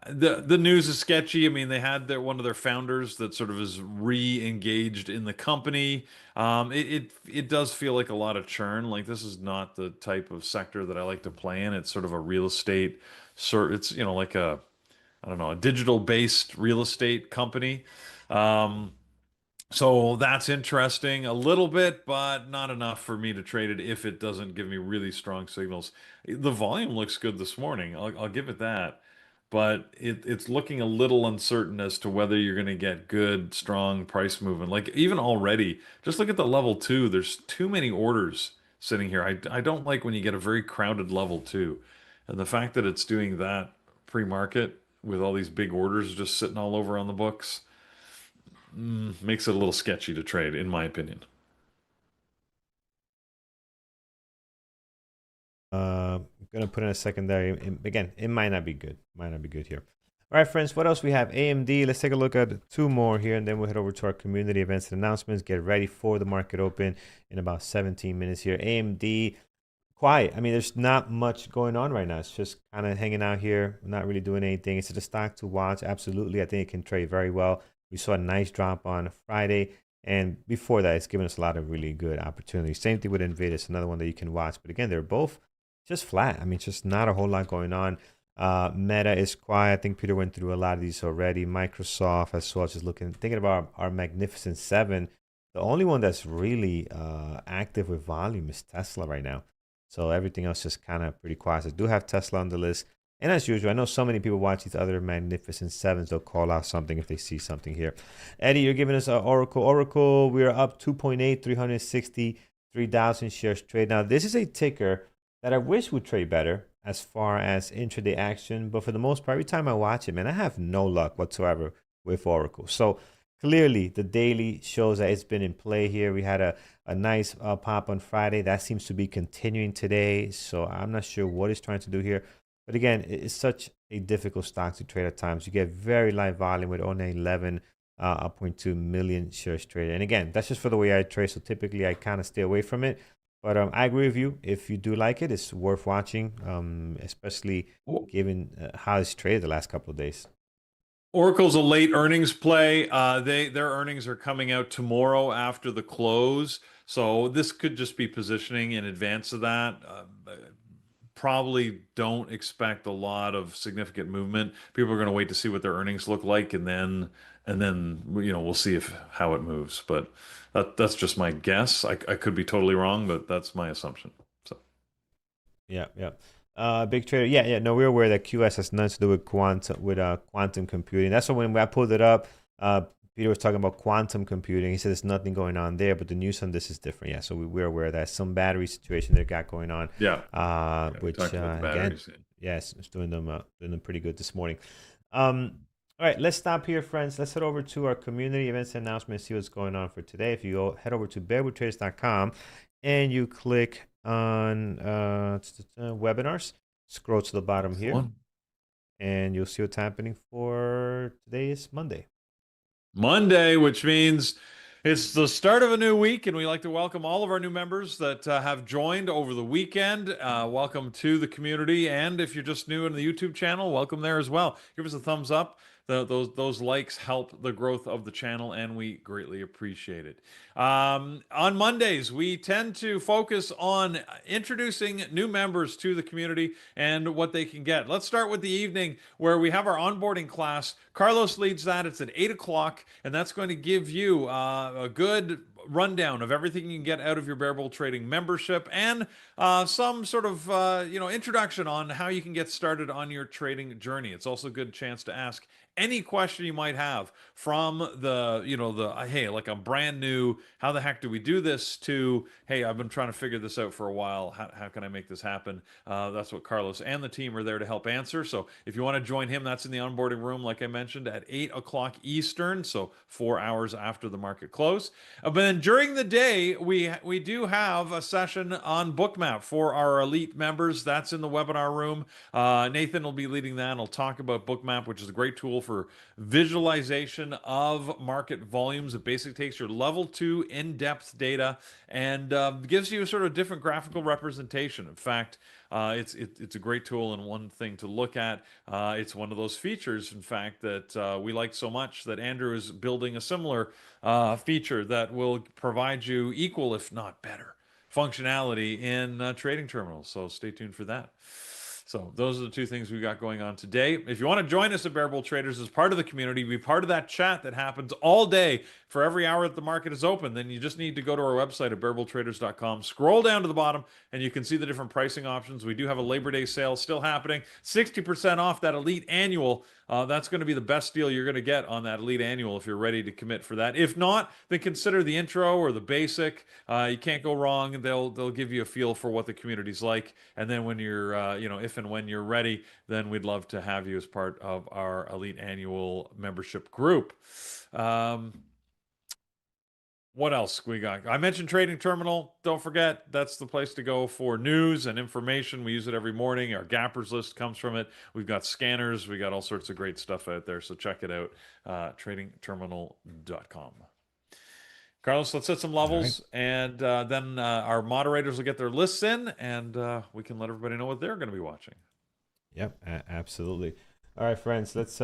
The news is sketchy. I mean, they had one of their founders that sort of is re-engaged in the company. It does feel like a lot of churn. Like this is not the type of sector that I like to play in. It's sort of a real estate sort. It's like a I don't know, a digital based real estate company. Um, so that's interesting a little bit, but not enough for me to trade it if it doesn't give me really strong signals. The volume looks good this morning. I'll give it that. But it's looking a little uncertain as to whether you're going to get good, strong price movement. Like even already, just look at the level two. There's too many orders sitting here. I don't like when you get a very crowded level two. And the fact that it's doing that pre-market with all these big orders just sitting all over on the books makes it a little sketchy to trade, in my opinion. I'm gonna put in a secondary. Again, it might not be good. Might not be good here. All right, friends. What else we have? AMD. Let's take a look at two more here, and then we'll head over to our community events and announcements. Get ready for the market open in about 17 minutes here. AMD. Quiet. I mean, there's not much going on right now. It's just kind of hanging out here, not really doing anything. It's a stock to watch. Absolutely. I think it can trade very well. We saw a nice drop on Friday. And before that, it's given us a lot of really good opportunities. Same thing with Nvidia. It's another one that you can watch. But again, they're both just flat. I mean, just not a whole lot going on. Meta is quiet. I think Peter went through a lot of these already. Microsoft as well. Just thinking about our Magnificent Seven. The only one that's really active with volume is Tesla right now. So everything else is kind of pretty quiet. I do have Tesla on the list. And as usual, I know so many people watch these other Magnificent Sevens. They'll call out something if they see something here. Eddie, you're giving us Oracle. Oracle, we're up 2.8, 363,000 shares trade. Now, this is a ticker that I wish would trade better as far as intraday action. But for the most part, every time I watch it, man, I have no luck whatsoever with Oracle. So clearly, the daily shows that it's been in play here. We had a nice pop on Friday. That seems to be continuing today. So I'm not sure what it's trying to do here. But again, it's such a difficult stock to trade at times. You get very light volume with only 11.2 million shares traded. And again, that's just for the way I trade. So typically, I kind of stay away from it. But I agree with you. If you do like it, it's worth watching, especially given how it's traded the last couple of days. Oracle's a late earnings play. Their earnings are coming out tomorrow after the close, so this could just be positioning in advance of that. Probably don't expect a lot of significant movement. People are going to wait to see what their earnings look like, and then we'll see how it moves. But that's just my guess. I could be totally wrong, but that's my assumption. So Yeah, yeah. Big trader. Yeah, yeah. No, we're aware that QS has nothing to do with quantum computing. That's why when I pulled it up, Peter was talking about quantum computing. He said there's nothing going on there, but the news on this is different. Yeah, so we're aware of that some battery situation they got going on. yeah, Which again, yes, it's doing them pretty good this morning. All right, let's stop here, friends. Let's head over to our community events and announcements, see what's going on for today. If you head over to bearwithtraders.com and you click on webinars, scroll to the bottom here, and you'll see what's happening for today is Monday, which means it's the start of a new week, and we like to welcome all of our new members that have joined over the weekend. Welcome to the community, and if you're just new in the YouTube channel, welcome there as well. Give us a thumbs up. Those likes help the growth of the channel, and we greatly appreciate it. On Mondays, we tend to focus on introducing new members to the community and what they can get. Let's start with the evening where we have our onboarding class. Carlos leads that. It's at 8 o'clock, and that's going to give you a good rundown of everything you can get out of your Bear Bull Trading membership and some sort of introduction on how you can get started on your trading journey. It's also a good chance to ask any question you might have, from the, hey, like, I'm brand new, how the heck do we do this, to, hey, I've been trying to figure this out for a while, how can I make this happen? That's what Carlos and the team are there to help answer. So if you want to join him, that's in the onboarding room, like I mentioned, at 8 o'clock Eastern, so 4 hours after the market close. But then during the day, we do have a session on Bookmap for our elite members. That's in the webinar room. Nathan will be leading that, and he'll talk about Bookmap, which is a great tool for visualization of market volumes. It basically takes your level 2 in-depth data and gives you a sort of different graphical representation. In fact, it's a great tool and one thing to look at. It's one of those features, in fact, that we like so much that Andrew is building a similar feature that will provide you equal, if not better, functionality in trading terminals. So stay tuned for that. So those are the two things we've got going on today. If you want to join us at Bear Bull Traders as part of the community, be part of that chat that happens all day for every hour that the market is open, then you just need to go to our website at bearbulltraders.com, scroll down to the bottom, and you can see the different pricing options. We do have a Labor Day sale still happening, 60% off that Elite Annual. That's going to be the best deal you're going to get on that Elite Annual if you're ready to commit for that. If not, then consider the Intro or the Basic. You can't go wrong. They'll give you a feel for what the community's like. And then when you're, if and when you're ready, then we'd love to have you as part of our Elite Annual membership group. What else we got? I mentioned Trading Terminal. Don't forget, that's the place to go for news and information. We use it every morning. Our gappers list comes from it. We've got scanners. We got all sorts of great stuff out there. So check it out, tradingterminal.com. Carlos, let's hit some levels, right, and then our moderators will get their lists in, and we can let everybody know what they're going to be watching. Yep, absolutely. All right, friends, let's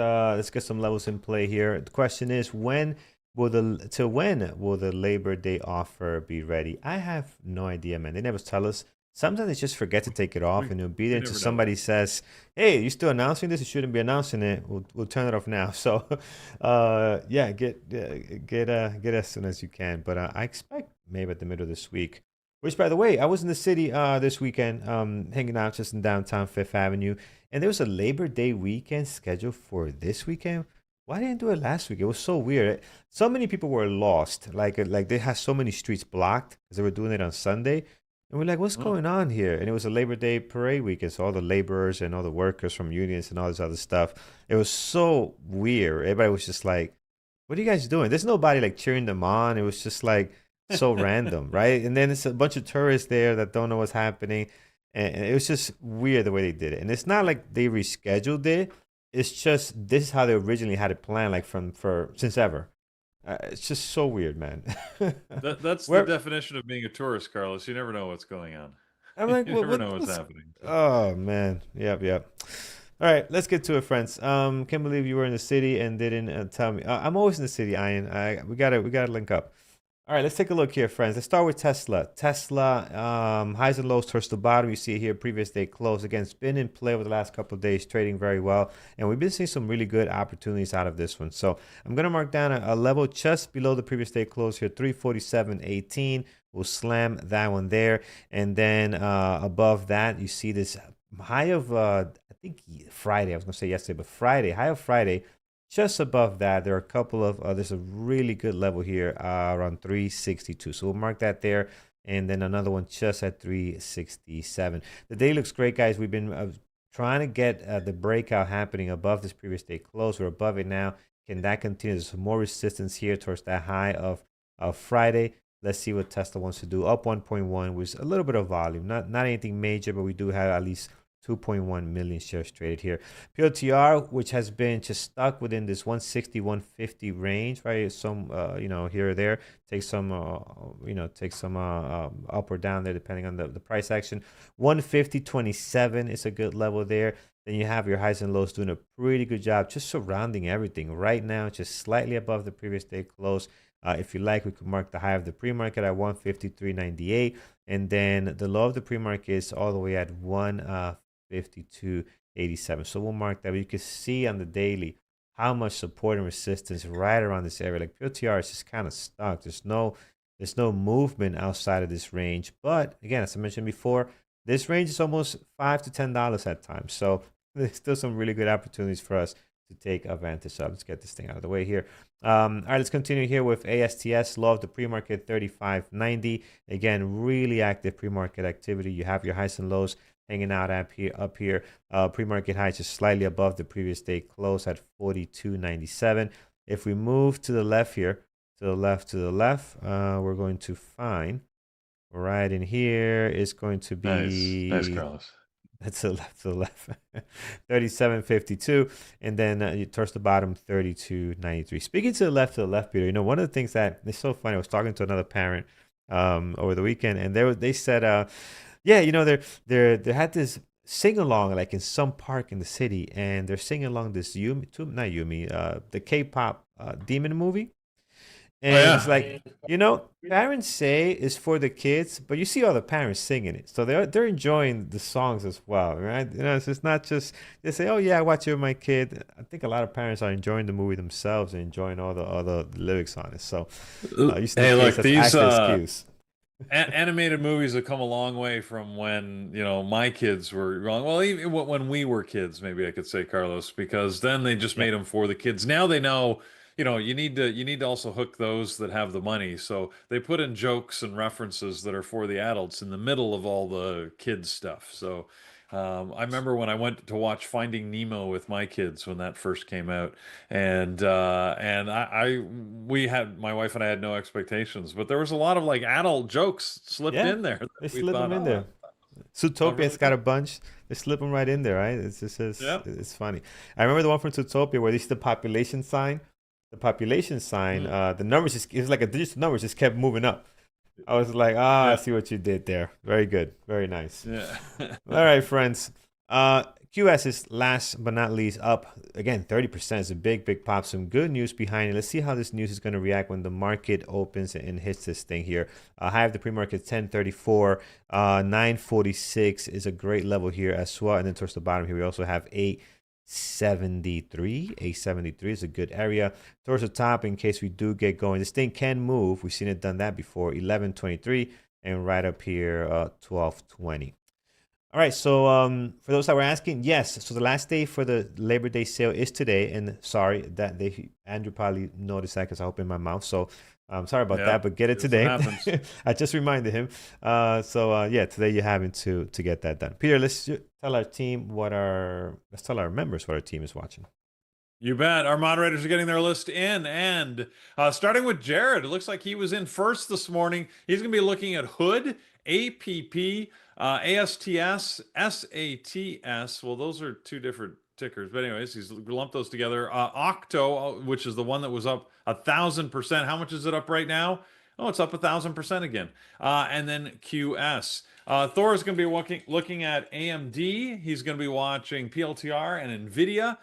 get some levels in play here. The question is, when will the Labor Day offer be ready? I have no idea, man. They never tell us. Sometimes they just forget to take it off, and it'll be there until somebody says, "Hey, you still announcing this? You shouldn't be announcing it. We'll turn it off now." So, yeah, get as soon as you can. But I expect maybe at the middle of this week. Which, by the way, I was in the city this weekend, hanging out just in downtown Fifth Avenue, and there was a Labor Day weekend scheduled for this weekend. Why didn't do it last week? It was so weird. So many people were lost. Like they had so many streets blocked because they were doing it on Sunday. And we're like, what's going on here? And it was a Labor Day parade weekend. So all the laborers and all the workers from unions and all this other stuff. It was so weird. Everybody was just like, what are you guys doing? There's nobody like cheering them on. It was just like so random, right? And then it's a bunch of tourists there that don't know what's happening. And it was just weird the way they did it. And it's not like they rescheduled it. It's just this is how they originally had it planned, like since ever. It's just so weird, man. That's the definition of being a tourist, Carlos. You never know what's going on. I'm like, you never know what's happening. So. Oh man, yep. All right, let's get to it, friends. Can't believe you were in the city and didn't tell me. I'm always in the city, Ian. We gotta link up. All right, let's take a look here, friends. Let's start with Tesla. Highs and lows towards the bottom. You see here, previous day close. Again, it's been in play over the last couple of days, trading very well. And we've been seeing some really good opportunities out of this one. So I'm going to mark down a level just below the previous day close here, 347.18. We'll slam that one there. And then above that, you see this high of, I think Friday. I was going to say yesterday, but Friday, high of Friday. Just above that, there are a couple of, there's a really good level here around 362. So we'll mark that there. And then another one just at 367. The day looks great, guys. We've been trying to get the breakout happening above this previous day close. We're above it now. Can that continue? There's some more resistance here towards that high of Friday. Let's see what Tesla wants to do. Up 1.1 with a little bit of volume. Not anything major, but we do have at least 2.1 million shares traded here. PLTR, which has been just stuck within this 160, 150 range, right? Some, here or there. Take some up or down there depending on the price action. 150.27 is a good level there. Then you have your highs and lows doing a pretty good job just surrounding everything. Right now, just slightly above the previous day close. If you like, we could mark the high of the pre-market at 153.98. And then the low of the pre-market is all the way at 152.87. So we'll mark that. But you can see on the daily how much support and resistance right around this area. Like PLTR is just kind of stuck. There's no movement outside of this range. But again, as I mentioned before, this range is almost $5 to $10 at times. So there's still some really good opportunities for us to take advantage. So let's get this thing out of the way here. All right, let's continue here with ASTS. Low of the pre-market 35.90. Again, really active pre-market activity. You have your highs and lows hanging out up here. Pre-market high just slightly above the previous day close at 42.97. If we move to the left here, to the left, we're going to find right in here is going to be Nice, Carlos. That's to the left. 37.52, and then towards the bottom 32.93. Speaking to the left, Peter. One of the things that is so funny. I was talking to another parent over the weekend, and they said, yeah, they had this sing along like in some park in the city, and they're singing along this the K-pop demon movie. And it's like, parents say it's for the kids, but you see all the parents singing it. So they're enjoying the songs as well, right? It's not just, they say, oh, yeah, I watch it with my kid. I think a lot of parents are enjoying the movie themselves and enjoying all the lyrics on it. So these excuse. Animated movies have come a long way from when my kids were growing. Well, even when we were kids, maybe I could say, Carlos, because then they just made them for the kids. Now they know, you need to also hook those that have the money. So they put in jokes and references that are for the adults in the middle of all the kids stuff. So I remember when I went to watch Finding Nemo with my kids when that first came out, and my wife and I had no expectations, but there was a lot of like adult jokes slipped in there. They slip them in there. Zootopia's got a bunch. They slip them right in there, right? It's just it's funny. I remember the one from Zootopia where they see the population sign. The numbers it was like a digital numbers just kept moving up. I was like, I see what you did there. Very good. Very nice. Yeah. All right, friends. QS is last but not least up. Again, 30% is a big pop. Some good news behind it. Let's see how this news is going to react when the market opens and hits this thing here. High of the pre-market 1034. 946 is a great level here as well. And then towards the bottom here, we also have 873 is a good area. Towards the top, in case we do get going, this thing can move. We've seen it done that before. 1123, and right up here 1220. All right, so for those that were asking, yes, so the last day for the Labor Day sale is today. And sorry that Andrew probably noticed that because I opened my mouth. So I'm sorry about that, but get it today. I just reminded him. Today you're having to get that done. Peter, let's tell our team let's tell our members what our team is watching. You bet. Our moderators are getting their list in, and starting with Jared, it looks like he was in first this morning. He's going to be looking at Hood, APP, ASTS, SATS. Well, those are two different tickers, but anyways, he's lumped those together. Octo, which is the one that was up 1,000%. How much is it up right now? Oh, it's up 1,000% again. And then QS. Thor is going to be looking at AMD. He's going to be watching PLTR and NVIDIA.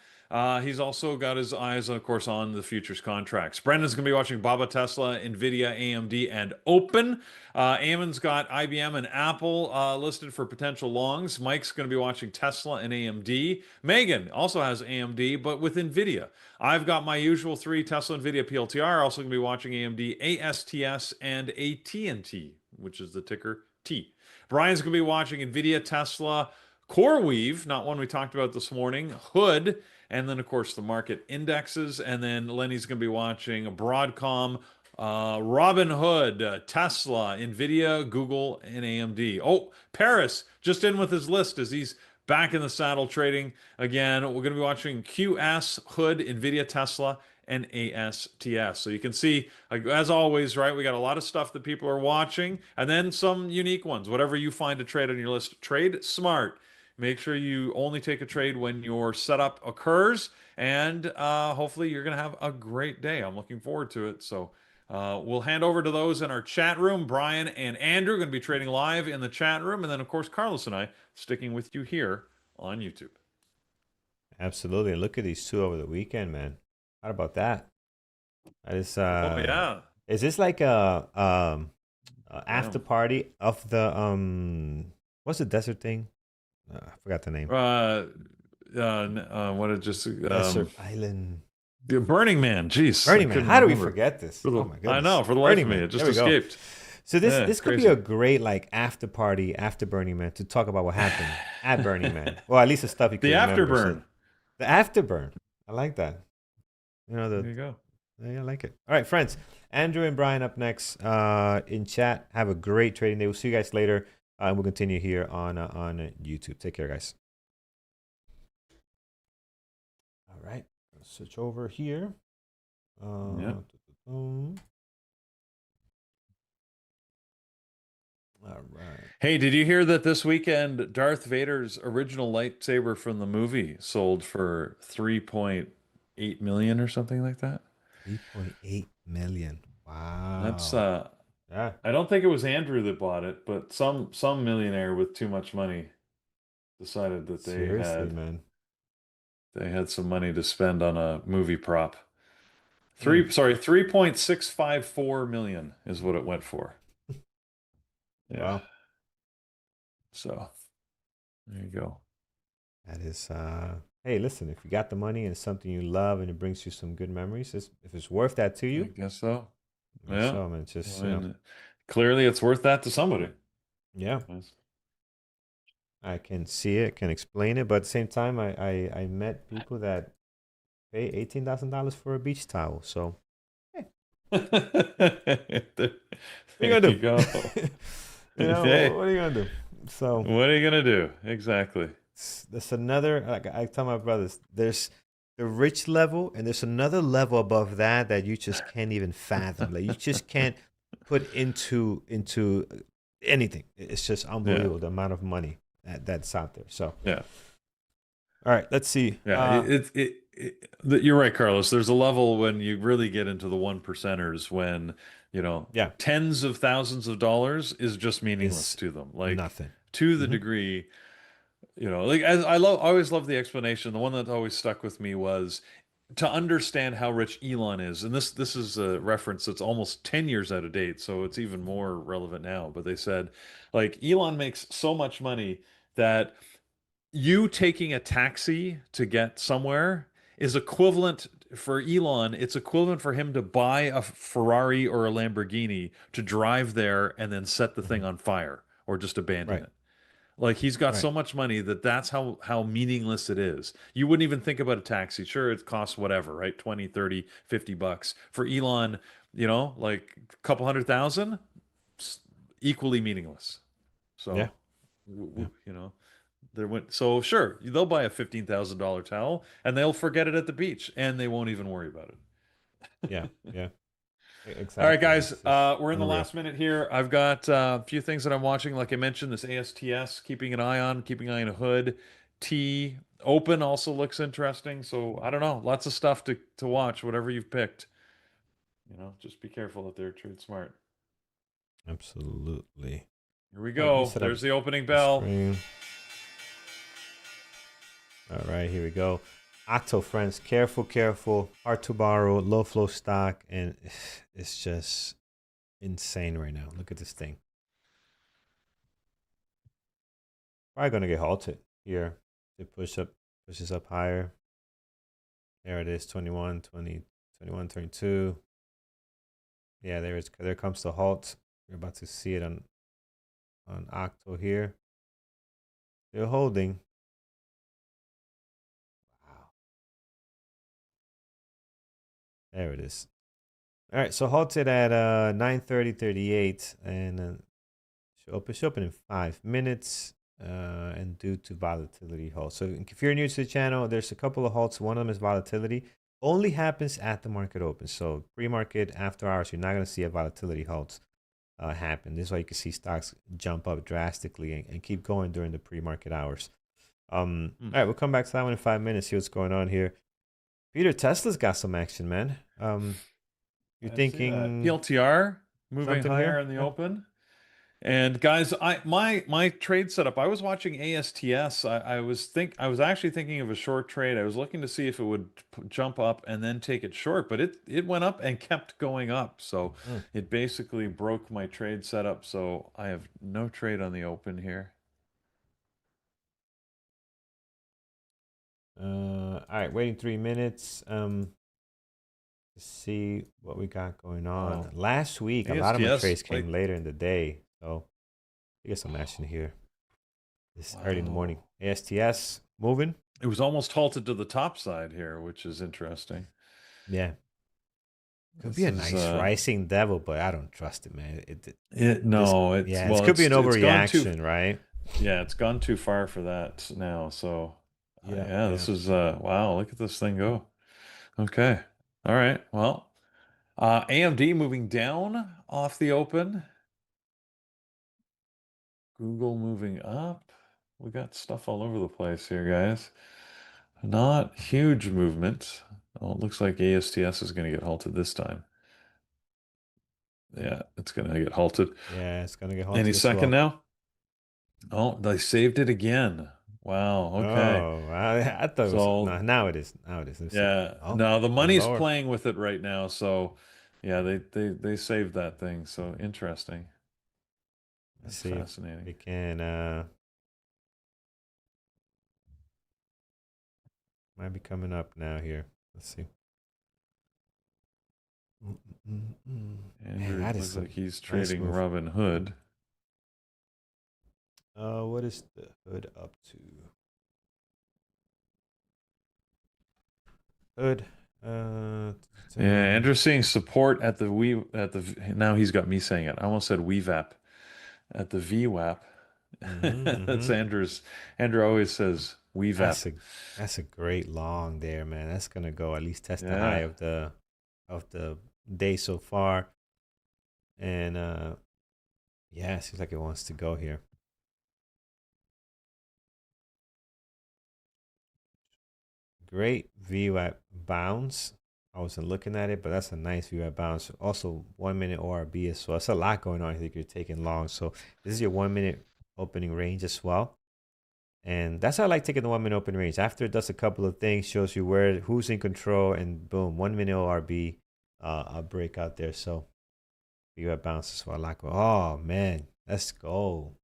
He's also got his eyes, of course, on the futures contracts. Brendan's going to be watching Baba, Tesla, NVIDIA, AMD, and Open. Eamon's got IBM and Apple listed for potential longs. Mike's going to be watching Tesla and AMD. Megan also has AMD, but with NVIDIA. I've got my usual three, Tesla, NVIDIA, PLTR. Also going to be watching AMD, ASTS, and AT&T, which is the ticker T. Brian's going to be watching NVIDIA, Tesla, CoreWeave, not one we talked about this morning, Hood, and then, of course, the market indexes. And then Lenny's going to be watching Broadcom, Robinhood, Tesla, NVIDIA, Google, and AMD. Oh, Paris just in with his list as he's back in the saddle trading again. We're going to be watching QS, Hood, NVIDIA, Tesla, and ASTS. So you can see, as always, right, we got a lot of stuff that people are watching, and then some unique ones. Whatever you find to trade on your list, trade smart. Make sure you only take a trade when your setup occurs, and hopefully you're going to have a great day. I'm looking forward to it. So we'll hand over to those in our chat room. Brian and Andrew are going to be trading live in the chat room, and then, of course, Carlos and I sticking with you here on YouTube. Absolutely. Look at these two over the weekend, man. How about that? That is, is this like a after party of the what's the desert thing? I forgot the name. What it just Desert Island. The Burning Man. Jeez. Burning Man. How do we forget this? Oh my goodness. I know, for the life of me, it just escaped. So this could be a great like after party after Burning Man to talk about what happened at Burning Man. Well, at least the stuff you can remember. Afterburn. The afterburn. I like that. You know, There you go. yeah, I like it. All right, friends. Andrew and Brian up next in chat. Have a great trading day. We'll see you guys later. And we'll continue here on YouTube. Take care, guys. All right. Let's switch over here. Yeah. All right. Hey, did you hear that this weekend Darth Vader's original lightsaber from the movie sold for 3.8 million or something like that? 3.8 million. That's Wow. Yeah. I don't think it was Andrew that bought it, but some millionaire with too much money decided that Seriously, man. they had some money to spend on a movie prop. Hmm. 3.654 million is what it went for. Yeah. Wow. So there you go. That is hey, listen, if you got the money and it's something you love and it brings you some good memories, if it's worth that to I you, guess so. I Yeah. so man, it's just, I mean, clearly it's worth that to somebody. yeah. Yes. I can see it, can explain it, but at the same time, I met people that pay $18,000 for a beach towel. So, hey, There what are you gonna you go. do? Hey, What are you gonna do? So, what are you gonna do? Exactly. there's another. Like I tell my brothers, there's the rich level, and there's another level above that that you just can't even fathom. Like you just can't put into anything. It's just Yeah. unbelievable the amount of money that's out there. So, Yeah. all right, let's see. Yeah. You're right, Carlos. There's a level when you really get into the one percenters when, Yeah, tens of thousands of dollars is just meaningless is to them. Like nothing. to the Hmm. degree, like as I always love the explanation. The one that always stuck with me was to understand how rich Elon is. And this is a reference that's almost 10 years out of date, so it's even more relevant now. But they said, like, Elon makes so much money that you taking a taxi to get somewhere is equivalent for Elon, it's equivalent for him to buy a Ferrari or a Lamborghini to drive there and then set the Hmm. thing on fire or just abandon Right, it. Like he's got right. so much money that that's how meaningless it is. You wouldn't even think about a taxi. Sure, it costs whatever, right? 20, 30, $50. For Elon, like a couple 100,000, equally meaningless. Yeah, So, yeah, there went so sure, they'll buy a $15,000 towel and they'll forget it at the beach and they won't even worry about it. yeah, yeah. All right, Exactly, man. guys, It's just we're in the unreal. last minute here. I've got a few things that I'm watching. Like I mentioned, this ASTS, keeping an eye on, keeping an eye on a hood. T Open also looks interesting. So I don't know, lots of stuff to watch. Whatever you've picked, just be careful out there. Trade smart. Absolutely. Here we All right, let me go. set up There's the opening the bell. screen. All right, here we go. Octo friends, careful, careful. Hard to borrow, low flow stock, and it's just insane right now. Look at this thing. Probably gonna get halted here. To pushes up higher. There it is, 21, 20, 21, 22. Yeah, there comes the halt. You're about to see it on Octo here. They're holding. Wow. There it is. All right, so halted at 9:30:38, and should open in 5 minutes, and due to volatility halt. So if you're new to the channel, there's a couple of halts. One of them is volatility. Only happens at the market open. So pre-market, after hours, you're not going to see a volatility halt happen. This is why you can see stocks jump up drastically and keep going during the pre-market hours. All right, we'll come back to that one in 5 minutes. See what's going on here. Peter, Tesla's got some action, man. You're I see that. thinking PLTR moving something higher here? in the Yeah. open. And guys, my trade setup. I was watching ASTS. I was actually thinking of a short trade. I was looking to see if it would jump up and then take it short, but it went up and kept going up. So Mm. it basically broke my trade setup. So I have no trade on the open here. All right, waiting 3 minutes. To see what we got going on. Wow. Last week, a lot of my ASTS, trades came like, later in the day, so we get some action here. This early in the morning. wow. ASTS moving. It was almost halted to the top side here, which is interesting. Yeah, could be This a is nice rising devil, but I don't trust it, man. it. This No, it's yeah, this well, could be an it's gone too. overreaction, right? Yeah, it's gone too far for that now. So, Yeah, yeah, yeah, this is wow. Look at this thing go. Okay, all right. Well, AMD moving down off the open. Google moving up. We got stuff all over the place here, guys. Not huge movement. Oh, it looks like ASTS is going to get halted this time. Yeah, it's going to get halted yeah. It's gonna get any halted as second well. now. Oh, they saved it again. Wow. Okay. Oh, I thought it was So, no. Now it is. Now it is. Let me see. yeah. Oh, Now the going money's lower. playing with it right now. So, yeah, they saved that thing. So interesting. Let's That's see if fascinating. we can. Might be coming up now here. Let's see. Man, Andrew that is looks some like he's nice trading move. Robin Hood. What is the hood up to? Hood. Uh, Yeah, Andrew's seeing support at the now he's got me saying it. I almost said WeVap at the VWAP. That's mm-hmm. Andrew always says WeVap. That's a that's a great long there, man. That's gonna go at least test the high Yeah. of the day so far. And yeah, it seems like it wants to go here. Great VWAP bounce. I wasn't looking at it, but that's a nice VWAP bounce. Also, 1 minute ORB as well. It's a lot going on. I think you're taking long. So this is your 1 minute opening range as well. And that's how I like taking the 1 minute open range. After it does a couple of things, shows you who's in control, and boom, 1 minute ORB, a breakout there. So VWAP bounce as well. I like, oh man, let's go.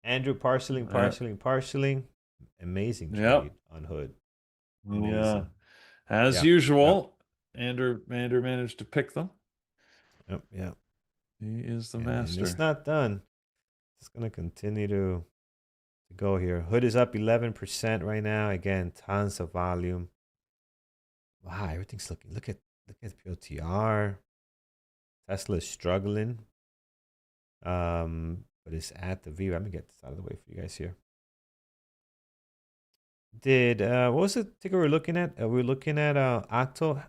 Andrew Yeah. parceling. Amazing Yep. trade on Hood. Yeah. Amazing. As Yep. Yep. usual, Andrew managed to pick them. Yep. Yep. He is the And it's master. not done. It's gonna continue to go here. Hood is up 11% right now. Again, tons of volume. Wow, everything's looking. Look at POTR. Tesla is struggling. But it's at the V. Let me get this out of the way for you guys here. Did what was the ticker we're looking at? We're looking at Octo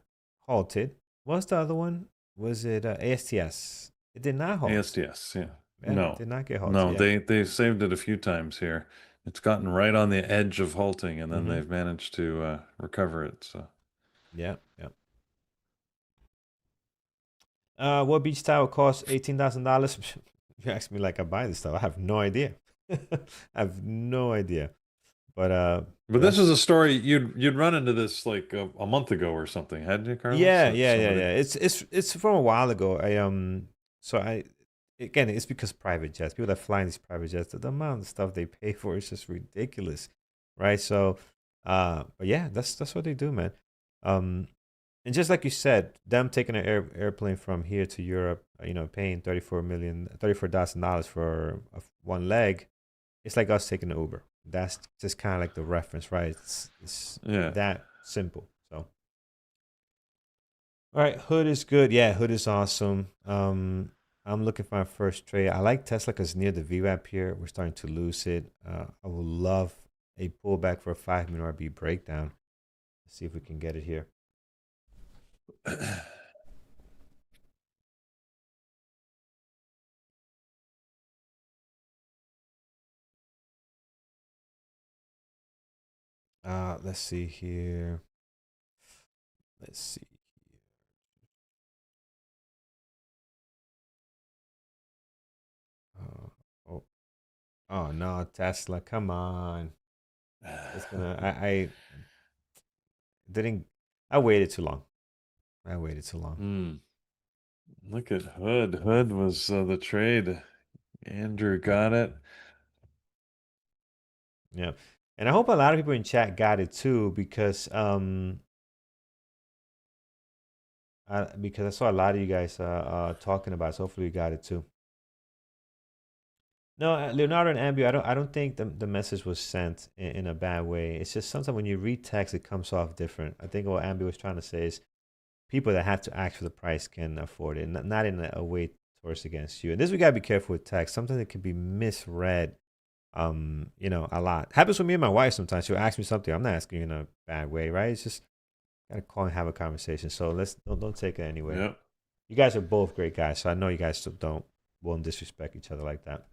halted. What's the other one? Was it ASTS? It did not halt. ASTS, yeah. Yeah, it No. did not get halted. No, Yeah. they saved it a few times here. It's gotten right on the edge of halting, and then Mm-hmm. they've managed to recover it. So Yeah. Yeah. What beach towel costs $18,000? You ask me like I buy this stuff. I have no idea. I have no idea. But but this is that's a story you'd run into this like a month ago or something, hadn't you, Carlos? yeah, That yeah, yeah, somebody. yeah. It's from a while ago. So I again, it's because private jets. People that fly in these private jets, the amount of stuff they pay for is just ridiculous, right? So, but yeah, that's what they do, man. Um, and just like you said, them taking an airplane from here to Europe, paying $34,000 for one leg, it's like us taking an Uber. That's just kind of like the reference, right? It's Yeah. that simple. So. All right, Hood is good. Yeah, Hood is awesome. I'm looking for my first trade. I like Tesla because near the VWAP here, we're starting to lose it. I would love a pullback for a 5 minute RB breakdown. Let's see if we can get it here. Let's see here. Let's see. Uh, oh, oh no, Tesla, come on. It's gonna. I didn't. I waited too long. I waited too long. Hmm. Look at Hood. Hood was the trade. Andrew Yep. got it. Yeah, and I hope a lot of people in chat got it too because I saw a lot of you guys talking about it, so hopefully you got it too. No, Leonardo and Ambu, I don't think the message was sent in a bad way. It's just sometimes when you read text, it comes off different. I think what Ambu was trying to say is people that have to ask for the price can afford it, not in a way towards against you. And this we gotta be careful with text. Sometimes it can be misread. A lot happens with me and my wife. Sometimes she'll ask me something. I'm not asking you in a bad way, right? It's just gotta call and have a conversation. So let's don't take it anyway. Yeah. You guys are both great guys, so I know you guys still don't won't disrespect each other like that.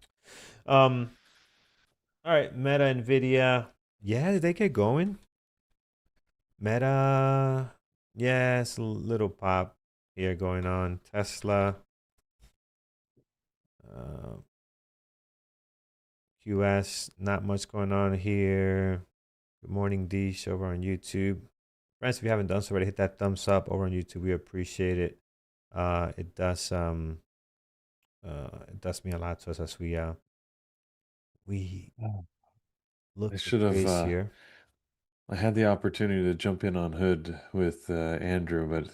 Um, all right, Meta, Nvidia. Yeah, did they get going? Meta, yes, a little pop here going on. Tesla, uh, QS, not much going on here. Good morning, Deesh, over on YouTube. Friends, if you haven't done so already, hit that thumbs up over on YouTube. We appreciate it. It does it does mean a lot to us as we Oh. I look at the should have. trades here. I had the opportunity to jump in on Hood with Andrew, but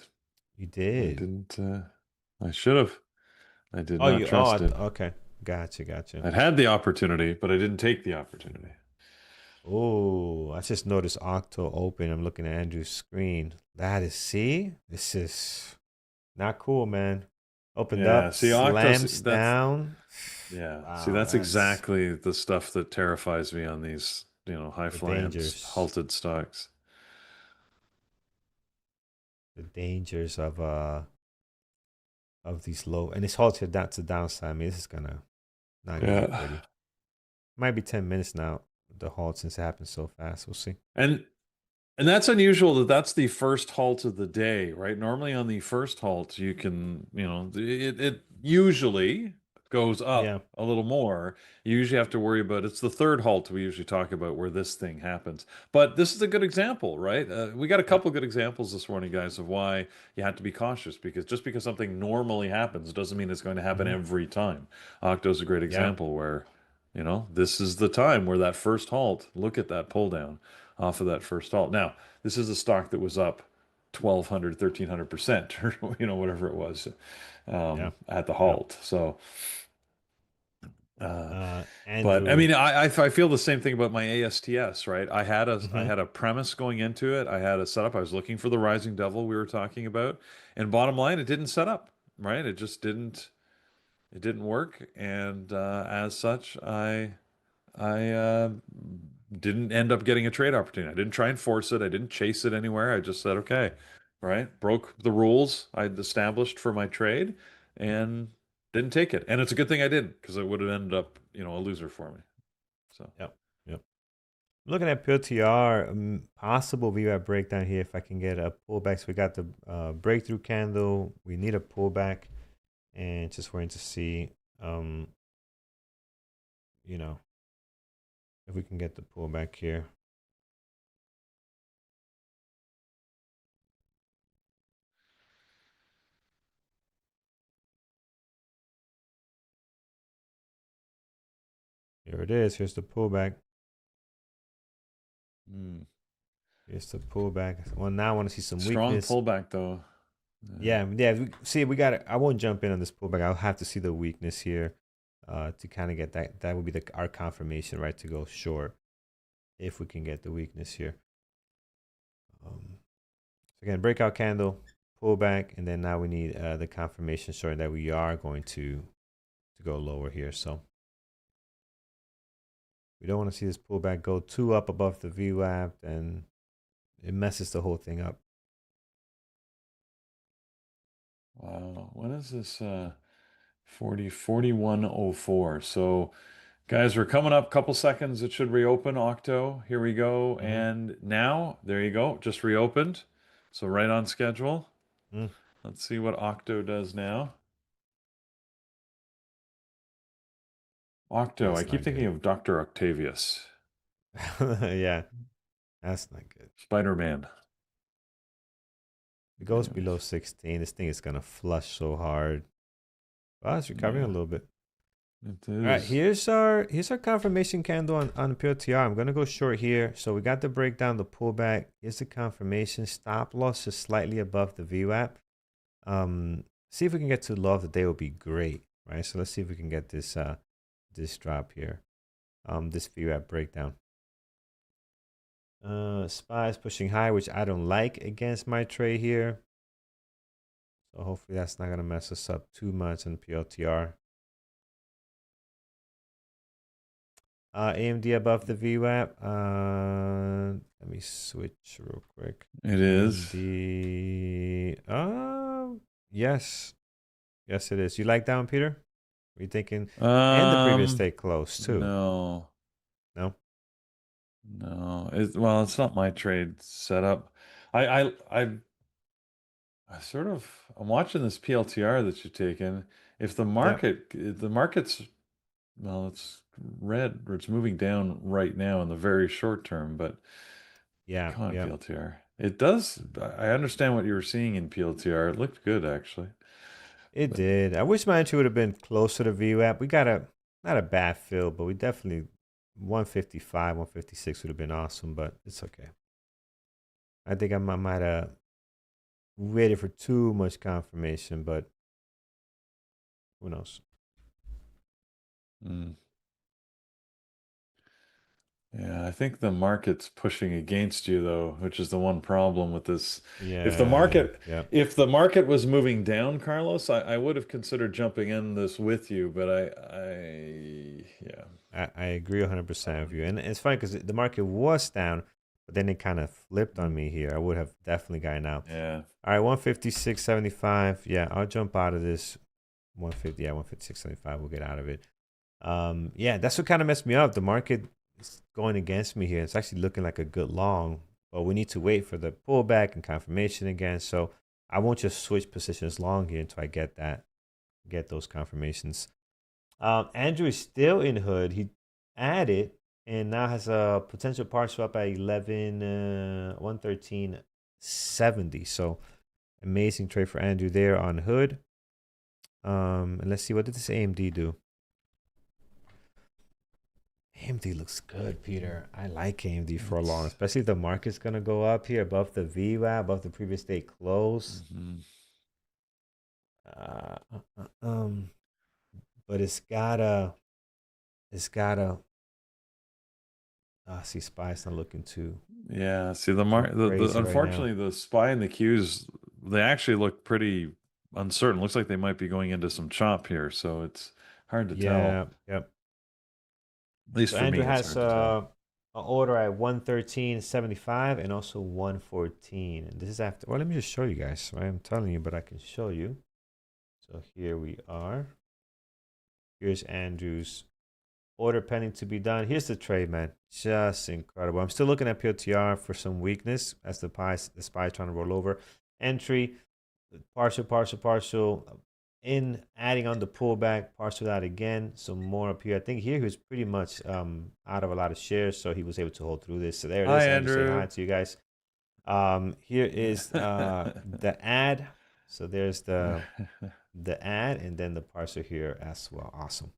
You I did. didn't. I should have. I did Oh, not you. Oh, trust it. okay. Gotcha. Gotcha. I'd had the opportunity, but I didn't take the opportunity. Oh, I just noticed Octo open. I'm looking at Andrew's screen. That is, see, this is not cool, man. Opened Yeah. up, See, Octos. slams That's down. yeah. See, Wow, that's that's exactly the stuff that terrifies me on these, high the flying dangers. halted stocks. The dangers of these low, and it's halted down to downside. I mean, this is not gonna be Yeah. pretty. Might be 10 minutes now. The halt since it happened so fast. We'll see. And And that's unusual that that's the first halt of the day, right? Normally on the first halt, you can, it usually goes Yeah. up a little more. You usually have to worry about it's the third halt we usually talk about where this thing happens. But this is a good example, right? We got a Yeah. couple good examples this morning, guys, of why you have to be cautious because just because something normally happens doesn't mean it's going to happen Hmm. every time. Octo's a great Yeah. example where, this is the time where that first halt, look at that pull down off of that first halt. Now, this is a stock that was up 1,200, 1,300%, or whatever it was Yeah. at the Yeah. halt. So, uh, but I Andrew. mean, I feel the same thing about my ASTS, right? I Hmm. had a premise going into it. I had a setup. I was looking for the rising devil we were talking about, and bottom line, it didn't set up, right? It just didn't. It didn't work, and as such, I didn't end up getting a trade opportunity. I didn't try and force it. I didn't chase it anywhere. I just said, okay, right? Broke the rules I'd established for my trade and didn't take it. And it's a good thing I didn't because it would have ended up, a loser for me. So, Yep. Yep. Looking at PLTR, possible VWAP breakdown here if I can get a pullback. So we got the breakthrough candle. We need a pullback, and just waiting to see, um, you know, if we can get the pullback here. Here it is. Here's the pullback. mm, Here's the pullback. Well, now I want to see some strong weakness. pullback though. Yeah, yeah. See, we got. I won't jump in on this pullback. I'll have to see the weakness here, to kind of get that. That would be our confirmation, right, to go short if we can get the weakness here. So again, breakout candle, pullback, and then now we need the confirmation showing that we are going to go lower here. So we don't want to see this pullback go too up above the VWAP, and it messes the whole thing up. Wow. When is this? 4104. So, guys, we're coming up a couple seconds. It should reopen Octo. Here we go. Mm-hmm. And now, there you go. Just reopened. So right on schedule. Mm, Let's see what Octo does now. Octo. I that's keep not thinking good. of Dr. Octavius. Yeah, that's not good. Spider-Man. It goes below Anyways. 16. This thing is gonna flush so hard. Well, it's recovering a Yeah, little bit. it All right, is. here's our confirmation candle on PLTR. I'm gonna go short here. So we got the breakdown, the pullback. Here's the confirmation. Stop loss is slightly above the VWAP. See if we can get to the low of the day would be great, right? So let's see if we can get this drop here. This VWAP breakdown. SPY is pushing high, which I don't like against my trade here. So hopefully that's not gonna mess us up too much on PLTR. AMD above the VWAP. Let me switch real quick. It is. AMD. Yes. Yes, it is. You like that one, Peter? Are you thinking? And the previous day close too. No. No? No. Well, it's not my trade setup. I'm watching this PLTR that you're taking. If the market's, well, it's red, or it's moving down right now in the very short term, but Yeah. come on, Yeah. PLTR. It does. I understand what you were seeing in PLTR. It looked good, actually. It did. I wish my entry would have been closer to VWAP. We got not a bad fill, but we definitely 155, 156 would have been awesome, but it's okay. I think I might have waited for too much confirmation, but who knows? Yeah, I think the market's pushing against you though, which is the one problem with this. If the Yeah. market Yeah. if the market was moving down, Carlos, I would have considered jumping in this with you, but yeah. I agree 100% with you. And it's funny because the market was down, but then it kind of flipped on me here. I would have definitely gotten out. Yeah. All right, 156.75. Yeah, I'll jump out of this. 150, yeah, 156.75. We'll get out of it. Yeah, that's what kind of messed me up. The market is going against me here. It's actually looking like a good long, but we need to wait for the pullback and confirmation again. So I won't just switch positions long here until I get those confirmations. Andrew is still in hood. He added and now has a potential par swap at 113.70. So amazing trade for Andrew there on hood. And let's see, what did this AMD do? AMD looks good, Peter. I like AMD for a long, especially if the market's gonna go up here above the VWAP, above the previous day close. But it's gotta. See, SPY's not looking too. Yeah. See, unfortunately, the SPY and the Qs, they actually look pretty uncertain. Looks like they might be going into some chop here, so it's hard to tell. Yep. At least So for Andrew me, it's has hard to tell. an order at 113.75 and also 114. And this is after. Well, let me just show you guys. Right? I'm telling you, but I can show you. So here we are. Here's Andrew's order pending to be done. Here's the trade, man. Just incredible. I'm still looking at POTR for some weakness as the SPY is trying to roll over. Entry, partial. In adding on the pullback, partial that again. Some more up here. I think here he was pretty much out of a lot of shares, so he was able to hold through this. So there it is. Hi, Andrew. Say Andrew. hi to you guys. Here is the ad. So there's the ad and then the partial here as well. Awesome.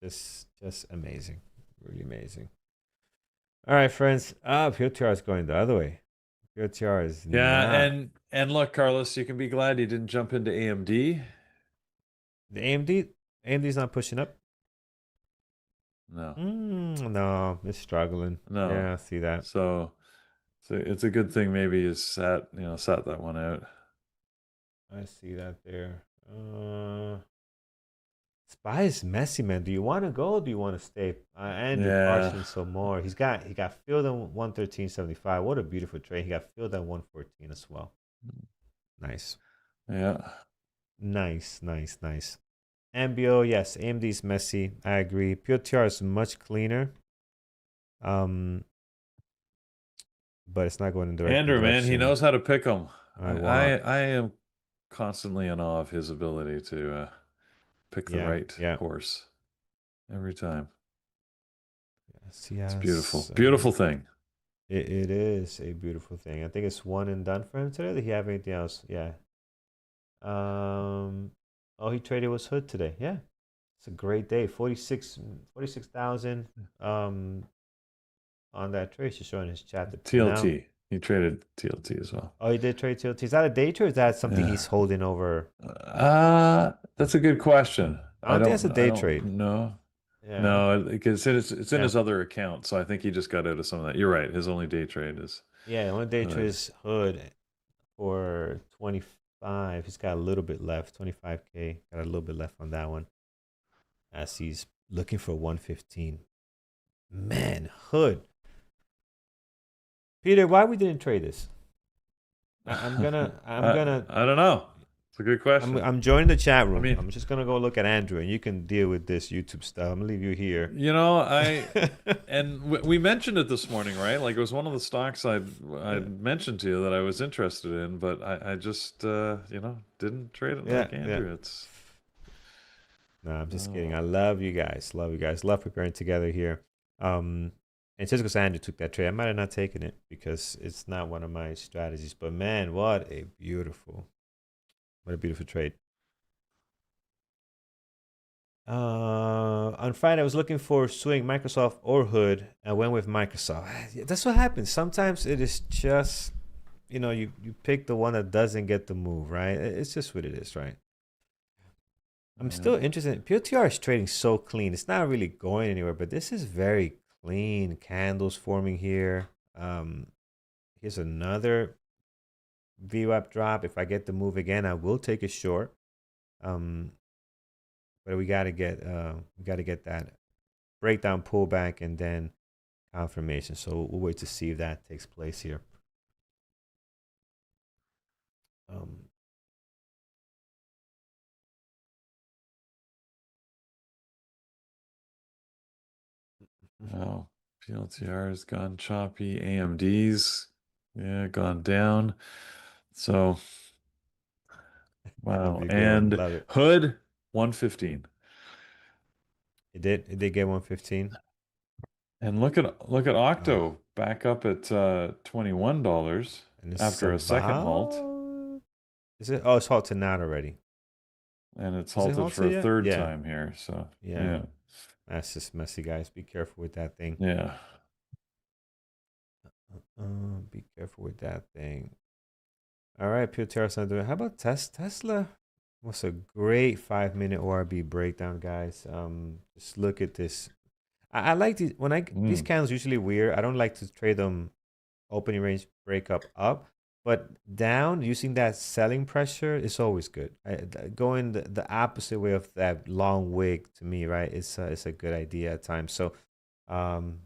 Just amazing. Really amazing. All right, friends. POTR is going the other way. POTR is and look, Carlos, you can be glad you didn't jump into AMD. The AMD's not pushing up. No. No, it's struggling. No. Yeah, I see that. So it's a good thing maybe you sat that one out. I see that there. SPY is messy, man. Do you want to go or do you want to stay? And partially some more. He got filled on 113.75. What a beautiful trade. He got filled at 114 as well. Nice. Yeah. Nice. MBO, yes, AMD is messy. I agree. POTR is much cleaner. But it's not going in the right Andrew, direction. man, he knows how to pick them. I am constantly in awe of his ability to pick the right horse every time. Yes, it's beautiful. Beautiful thing. It is a beautiful thing. I think it's one and done for him today. Did he have anything else? Yeah. Oh, he traded with Hood today. Yeah. It's a great day. 46,000 on that trade. He's showing his chat. TLT. Now, he traded TLT as well. Oh, he did trade TLT. Is that a day trade or is that something he's holding over? That's a good question. I don't think that's a day trade. No. Yeah. No, because it's in Yeah. his other account, so I think he just got out of some of that. You're right. His only day trade is Yeah. The only day trade Hood. is Hood for 25. He's got a little bit left. 25K. Got a little bit left on that one. As he's looking for 115. Man, Hood. Peter, why we didn't trade this? I'm gonna I don't know. It's a good question. I'm joining the chat I room. mean, I'm just gonna go look at Andrew, and you can deal with this YouTube stuff. I'm gonna leave you here. you know, we mentioned it this morning, right? Like it was one of the stocks Yeah, I'd mentioned to you that I was interested in, but I just didn't trade it yeah, like yeah. Andrew. It's No, I'm just kidding. I oh love you guys. Love you guys. Love preparing together here. And just because Andrew took that trade, I might have not taken it because it's not one of my strategies. But man, what a beautiful trade. On Friday, I was looking for swing Microsoft or Hood. I went with Microsoft. Yeah, that's what happens. Sometimes it is just, you pick the one that doesn't get the move, right? It's just what it is, right? I'm yeah. still interested. POTR is trading so clean. It's not really going anywhere, but this is very clean. Candles forming here. Here's another VWAP drop. If I get the move again, I will take a short. Um, but we gotta get that breakdown pullback and then confirmation. So we'll wait to see if that takes place here. Um, Oh, PLTR has gone choppy. AMD's gone down. So that'll wow. be a good one. And Love it. Hood 115. It did get 115. And look at Oh, Octo back up at $21 and it's after a second halt, about. Is it? Oh, it's halted not already. and it's Is it halted for halted a yet? third Yeah. time here. So Yeah. yeah, That's just messy, guys. Be careful with that thing. yeah. Be careful with that thing. All right, Pure Terra Center. How about Tesla? Was a great 5 minute ORB breakdown, guys. Just look at this. I like these these Mm. candles usually weird. I don't like to trade them opening range break up, but down using that selling pressure is always good. Going the opposite way of that long wick to me, right? It's a good idea at times. So,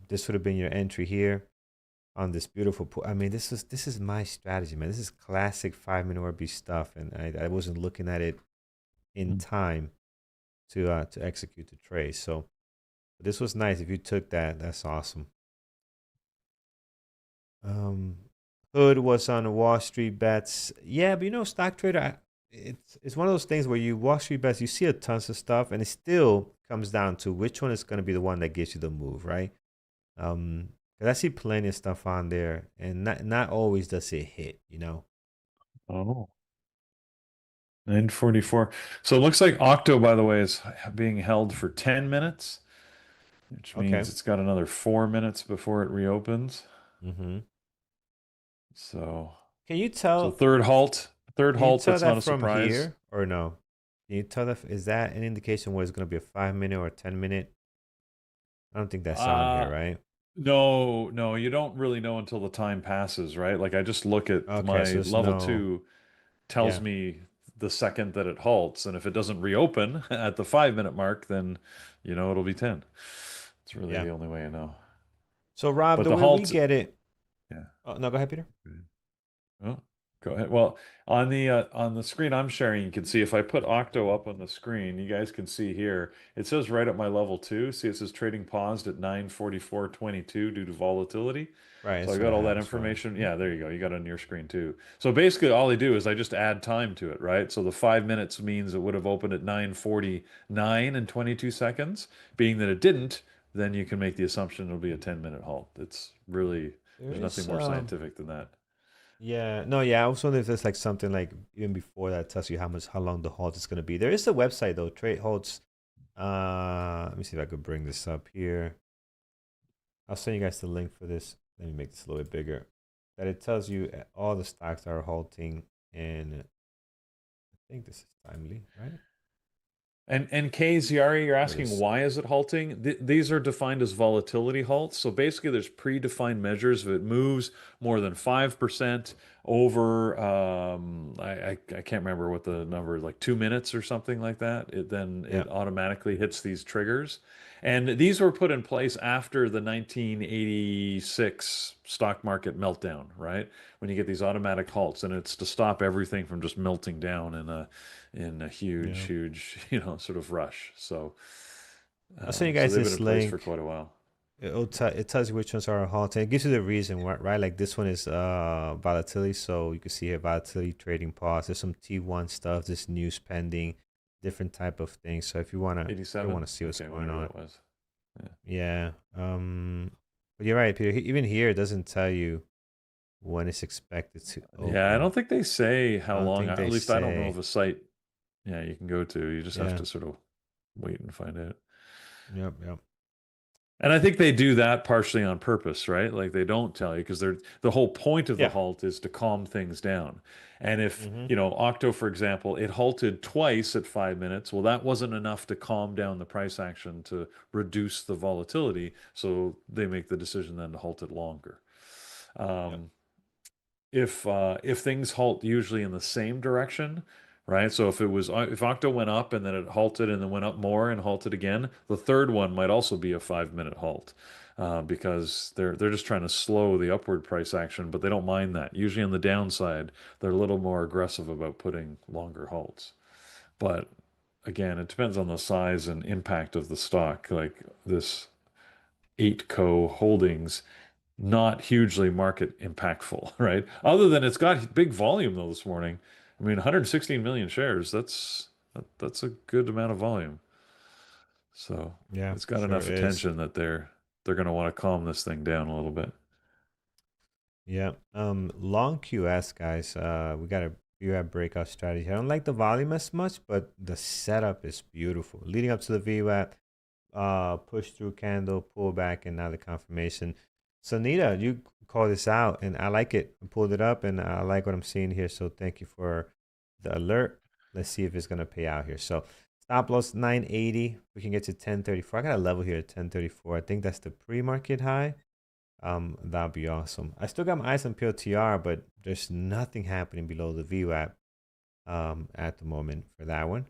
this would have been your entry here on this beautiful pool. I mean, this is my strategy, man. This is classic 5 minute ORB stuff, and I wasn't looking at it in time to execute the trade. So this was nice. If you took that, that's awesome. Um, Hood was on Wall Street bets. Yeah, but stock trader, it's one of those things where you Wall Street bets, you see a tons of stuff, and it still comes down to which one is going to be the one that gives you the move, right? 'Cause I see plenty of stuff on there, and not always does it hit. Oh, 944. So it looks like Octo, by the way, is being held for 10 minutes, which Okay. means it's got another 4 minutes before it reopens. Mm-hmm. So, Can you so tell? third Can you halt, tell that's not that a from surprise. here or no? Can you tell that is that an indication whether it's going to be a 5 minute or a 10 minute? I don't think that's on here, Uh, right? no, no, you don't really know until the time passes, right? Like I just look at Okay, my so it's level no. two tells Yeah, me the second that it halts, and if it doesn't reopen at the 5 minute mark, then it'll be 10. It's really yeah. the only way I know. So Rob, But the the way we halt, get it. yeah. Oh, no, go ahead, Peter. Oh, go ahead. Well, on the screen I'm sharing, you can see if I put Octo up on the screen, you guys can see here. It says right at my level two. See, it says trading paused at 9:44:22 due to volatility. Right, So I that's what got I all that have as well. information. Yeah, there you go. You got it on your screen too. So basically, all I do is I just add time to it, right? So the 5 minutes means it would have opened at 9:49 and 22 seconds. Being that it didn't, then you can make the assumption it'll be a 10-minute halt. It's really, There there's nothing is more scientific than that. Yeah, no, yeah. I was wondering if there's like something like even before that tells you how long the halt is gonna be. There is a website though, Trade Halts. Let me see if I could bring this up here. I'll send you guys the link for this. Let me make this a little bit bigger. That it tells you all the stocks that are halting, and I think this is timely, right? And KZR, you're What asking is? why is it halting? These are defined as volatility halts. So basically, there's predefined measures. If it moves more than 5% over, I can't remember what the number, like 2 minutes or something like that, then Yeah, it automatically hits these triggers. And these were put in place after the 1986 stock market meltdown, right? When you get these automatic halts, and it's to stop everything from just melting down in a huge, yeah. huge, sort of rush. So, I'll send you so guys they've been this in place for link. quite a while. It tells you which ones are halting. It gives you the reason, right? Like this one is volatility, so you can see here volatility trading pause. There's some T1 stuff, this news pending, different type of things. So if you 87? wanna see what's Okay, going whatever on, that was. Yeah. yeah. But you're right, Peter. Even here, it doesn't tell you when it's expected to Yeah, I open. don't think they say I how don't long. think At they least I don't know say. of a site, yeah, you can go to. You just have Yeah. to sort of wait and find out. Yep. Yep. And I think they do that partially on purpose, right? Like they don't tell you because they're the whole point of the Yeah. halt is to calm things down. And if, Mm-hmm. Octo, for example, it halted twice at 5 minutes, well, that wasn't enough to calm down the price action to reduce the volatility. So they make the decision then to halt it longer. Yep. Um, if things halt usually in the same direction, right? So if Octo went up and then it halted and then went up more and halted again, the third one might also be a 5 minute halt. Because they're just trying to slow the upward price action, but they don't mind that. Usually on the downside, they're a little more aggressive about putting longer halts. But again, it depends on the size and impact of the stock. Like this 8Co Holdings, not hugely market impactful, right? Other than it's got big volume though this morning. I mean, 116 million shares. That's a good amount of volume. So Yeah. it's got Sure enough is. attention that they're going to want to calm this thing down a little bit. Yeah. Long QS guys. We got a VWAP breakout strategy. I don't like the volume as much, but the setup is beautiful. Leading up to the VWAP, push through candle, pull back, and now the confirmation. So Nita, you call this out, and I like it. I pulled it up, and I like what I'm seeing here. So thank you for the alert. Let's see if it's gonna pay out here. So stop loss 980. We can get to 1034. I got a level here at 1034. I think that's the pre-market high. That'd be awesome. I still got my eyes on PLTR, but there's nothing happening below the VWAP at the moment for that one.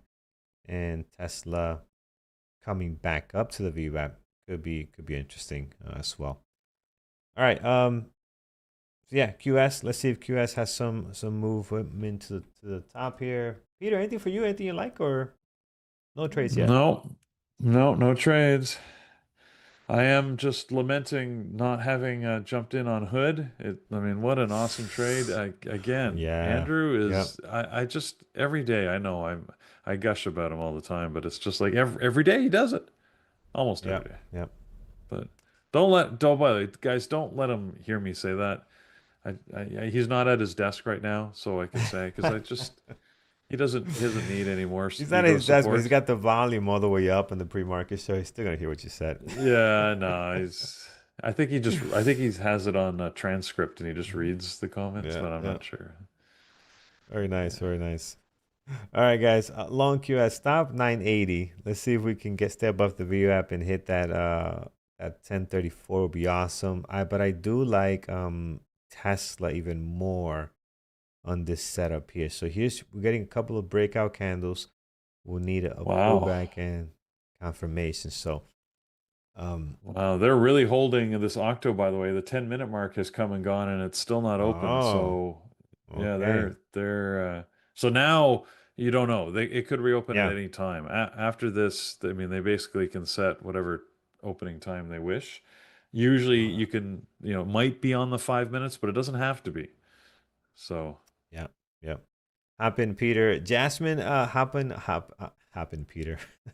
And Tesla coming back up to the VWAP could be interesting as well. All right. So yeah, QS. Let's see if QS has some movement to the top here. Peter, anything for you? Anything you like or no trades yet? No, no trades. I am just lamenting not having jumped in on Hood. I mean, what an awesome trade. Again, Yeah. Andrew Yep. is, I just, every day, I know I gush about him all the time, but it's just like every day he does it. Almost every Yep. day. Yep. But by the way, guys, don't let him hear me say that. He's not at his desk right now, so I can say, because he doesn't need any more He's not at ego his desk, but he's support. got the volume all the way up in the pre-market, so he's still gonna hear what you said. Yeah, no, I think he has it on a transcript and he just reads the comments, Yeah. but I'm Yeah. not sure. Very nice. Very nice. All right, guys. Long Q at stop 980. Let's see if we can stay above the VU app and hit that at 1034 would be awesome. But I do like Tesla even more on this setup here. So we're getting a couple of breakout candles. We'll need a Wow. pullback and confirmation. So um Wow, they're really holding this Octo, by the way. The 10-minute mark has come and gone and it's still not open. oh, So yeah, okay. so now you don't know. It could reopen at Yeah. any time. After this, I mean, they basically can set whatever opening time they wish. Usually Uh, you can, might be on the 5 minutes, but it doesn't have to be. So yeah. Yeah. Happen Peter. Jasmine happen Peter. I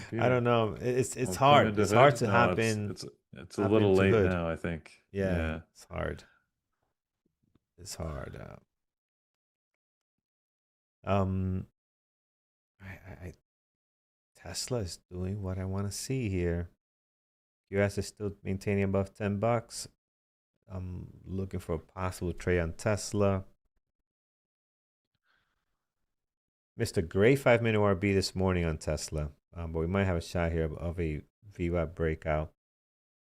Peter don't know. It's will come hard. into It's hard Hood. to No, hop it's in it's it's a hop little into late hood. now, I think. Yeah, Yeah. it's hard. It's hard. Um, I Tesla is doing what I want to see here. US is still maintaining above $10. I'm looking for a possible trade on Tesla. missed a great 5 minute RB this morning on Tesla, but we might have a shot here of a VWAP breakout.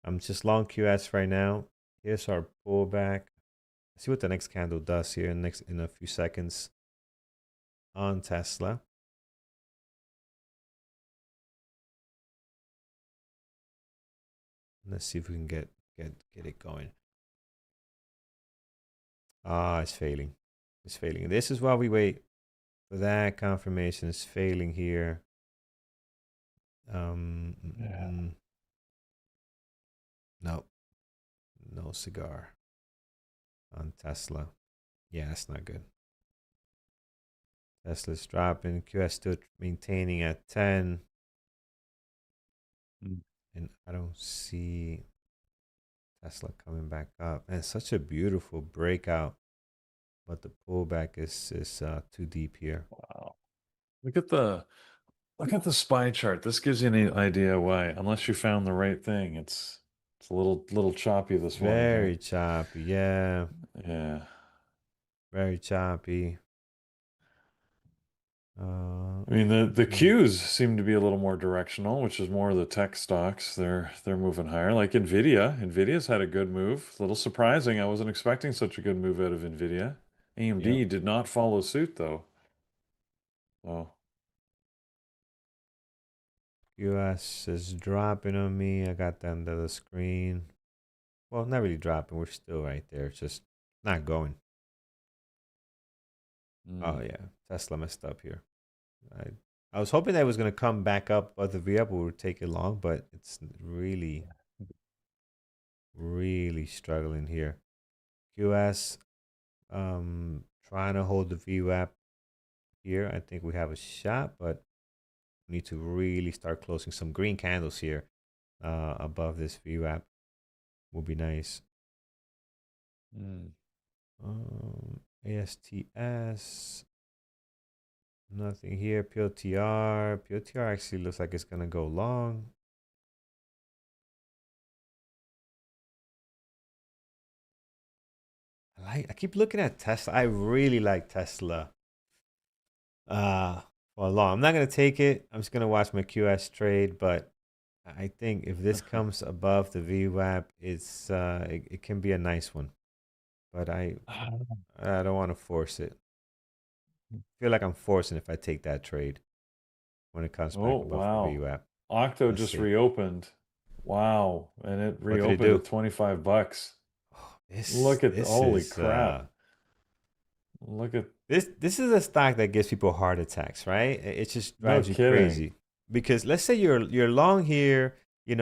I'm just long QS right now. Here's our pullback. See what the next candle does here in a few seconds on Tesla. Let's see if we can get it going. Ah, it's failing. It's failing. This is why we wait for that confirmation. It's failing here. Yeah. No, no cigar on Tesla. Yeah, that's not good. Tesla's dropping. QS still maintaining at 10. And I don't see Tesla coming back up. And such a beautiful breakout. But the pullback is too deep here. Wow. Look at the SPY chart. This gives you an idea why, unless you found the right thing, it's a little choppy this morning Very here. choppy. Yeah. Yeah. Very choppy. I mean the Qs seem to be a little more directional, which is more of the tech stocks. They're moving higher. Like Nvidia. Nvidia's had a good move. A little surprising. I wasn't expecting such a good move out of Nvidia. AMD Yep. did not follow suit though. Oh. US is dropping on me. I got that under the screen. Well, not really dropping. We're still right there. It's just not going. Oh yeah, Tesla messed up here. I was hoping that it was gonna come back up, but the VWAP would take it long, but it's really, really struggling here. QS trying to hold the VWAP here. I think we have a shot, but we need to really start closing some green candles here above this VWAP. Would be nice. ASTS. Nothing here. POTR. POTR actually looks like it's gonna go long. I keep looking at Tesla. I really like Tesla. For long. I'm not gonna take it. I'm just gonna watch my QS trade, but I think if this comes above the VWAP, it can be a nice one. But I don't want to force it. I feel like I'm forcing if I take that trade when it comes back Oh, above the wow. VWAP. Octo Let's just see. reopened. Wow. And it What did it reopened do? at 25 bucks. Oh, Look at this holy is crap. Look at this is a stock that gives people heart attacks, right? It just no drives you kidding. crazy. Because let's say you're long here, you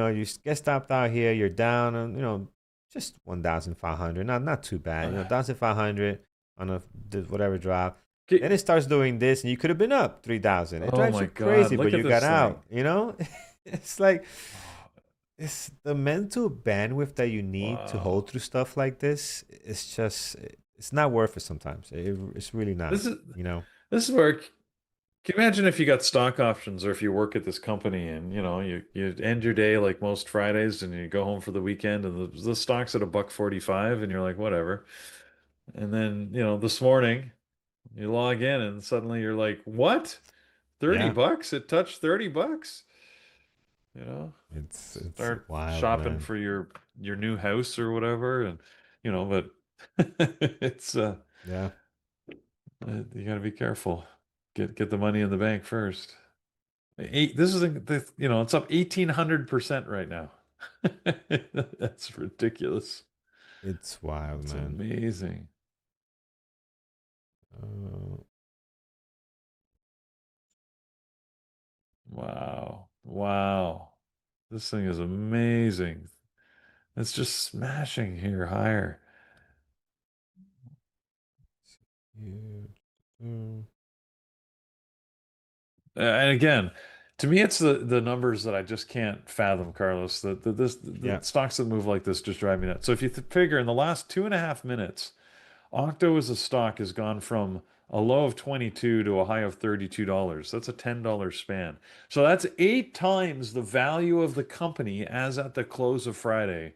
get stopped out here, you're down on, just 1,500. Not too bad. 1,500 on whatever drop. Then it starts doing this and you could have been up 3,000. It Oh drives my you God. crazy, Look but at you got this thing. out. It's like it's the mental bandwidth that you need to Wow. hold through stuff like this. It's not worth it sometimes. It's really not, This is you know. this is where can you imagine if you got stock options or if you work at this company and you end your day like most Fridays and you go home for the weekend and the stock's at $1.45 and you're like whatever. And then, this morning you log in and suddenly you're like, "What? 30 Yeah, bucks? It touched 30 bucks?" it's Start wild, shopping man. for your new house or whatever and but it's Yeah, you got to be careful. Get the money in the bank first. This is it's up 1,800% right now. That's ridiculous. it's wild, That's man. amazing. Uh, Wow. Wow. This thing is amazing. It's just smashing here higher. yeah, mm, And again, to me, it's the numbers that I just can't fathom, Carlos. The yeah, stocks that move like this just drive me nuts. So if you figure in the last 2.5 minutes, Octo as a stock has gone from a low of 22 to a high of $32. That's a $10 span. So that's 8 times the value of the company as at the close of Friday.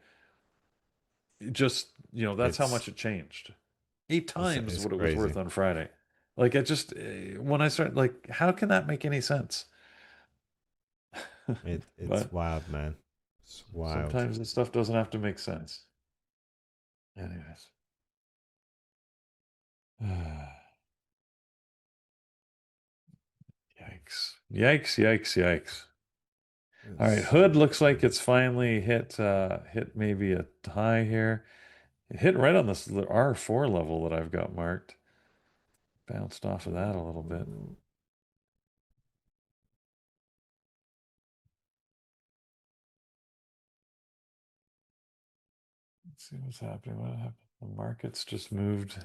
Just, that's how it's much it changed. Eight it's times it's what it was worth crazy. on Friday. Like it just when I start like, how can that make any sense? It's But wild, man. It's wild. sometimes this stuff doesn't have to make sense. Anyways. Yikes. Yikes, yikes, yikes. All Let's right, Hood see looks like here. it's finally hit maybe a high here. It hit right on this R4 level that I've got marked. Bounced off of that a little bit. Let's see what's happening. What happened? The market's just moved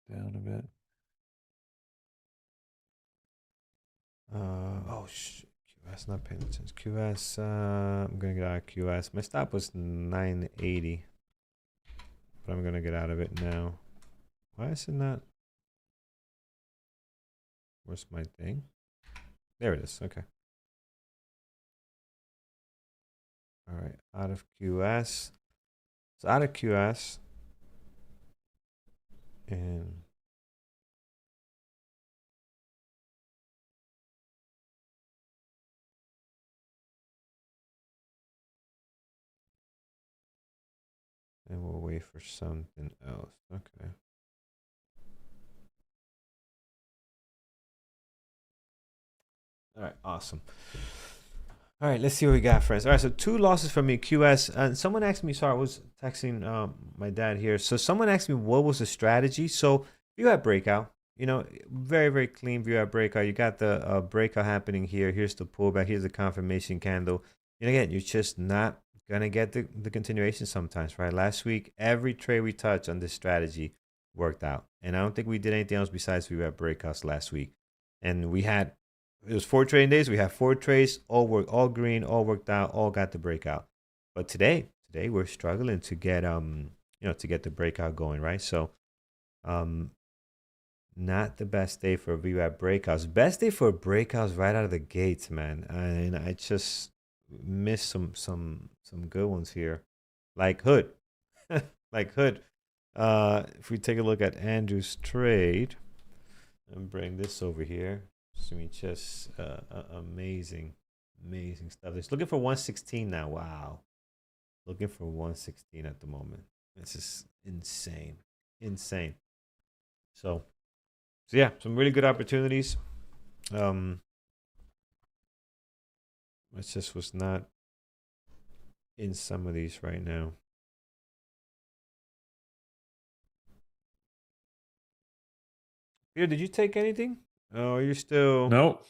down a bit. Oh QS not paying attention. QS. I'm gonna get out of QS. My stop was 980, but I'm gonna get out of it now. Why is it not? Where's my thing? There it is. Okay. All right. Out of QS. It's out of QS. And we'll wait for something else. Okay. All right. Awesome. All right, let's see what we got, friends. All right, so 2 losses from me, QS. And someone asked me, sorry, I was texting my dad here. So someone asked me what was the strategy. So view at breakout, very, very clean view at breakout. You got the breakout happening here. Here's the pullback. Here's the confirmation candle. And again, you're just not going to get the continuation sometimes, right? Last week, every trade we touched on this strategy worked out. And I don't think we did anything else besides view at breakouts last week. And it was 4 trading days. We have 4 trades, all green, all worked out, all got the breakout. But today we're struggling to get to get the breakout going, right? So, not the best day for VWAP breakouts. Best day for breakouts right out of the gates, man. And I just missed some good ones here, like Hood, like Hood. If we take a look at Andrew's trade and bring this over here. I mean, just amazing, amazing stuff. It's looking for 116 now. Wow. Looking for 116 at the moment. It's just insane. Insane. So yeah, some really good opportunities. Um, it just was not in some of these right now. Peter, did you take anything? Oh, you're still Nope.